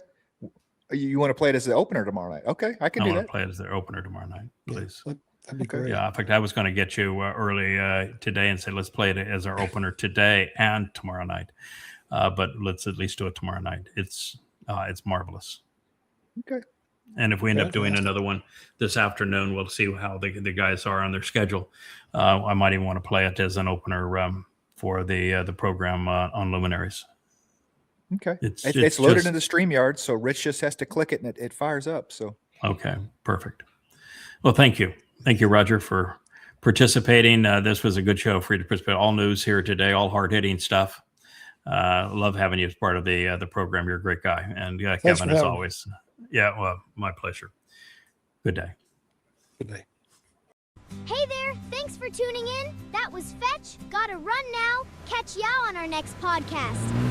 You want to play it as the opener tomorrow night? Okay, I can I do want that. to play it as the opener tomorrow night, please. Yeah, that'd be Okay. great. Yeah, in fact, I was going to get you early today and say, let's play it as our opener today and tomorrow night. But let's at least do it tomorrow night. It's marvelous. Okay. And if we end up doing Fantastic. another one this afternoon, we'll see how the guys are on their schedule. I might even want to play it as an opener for the program on Luminaries. Okay. It's It's loaded just- into StreamYard, so Rich just has to click it and it fires up. So Okay, perfect. Well, thank you. Thank you, Roger, for participating. This was a good show for you to participate. All news here today, all hard-hitting stuff. Love having you as part of the program. You're a great guy. And Thanks Kevin, for as having me. always. Yeah, well, my pleasure. Good day. Good day. Hey there, thanks for tuning in. That was Fetch. Gotta run now. Catch y'all on our next podcast.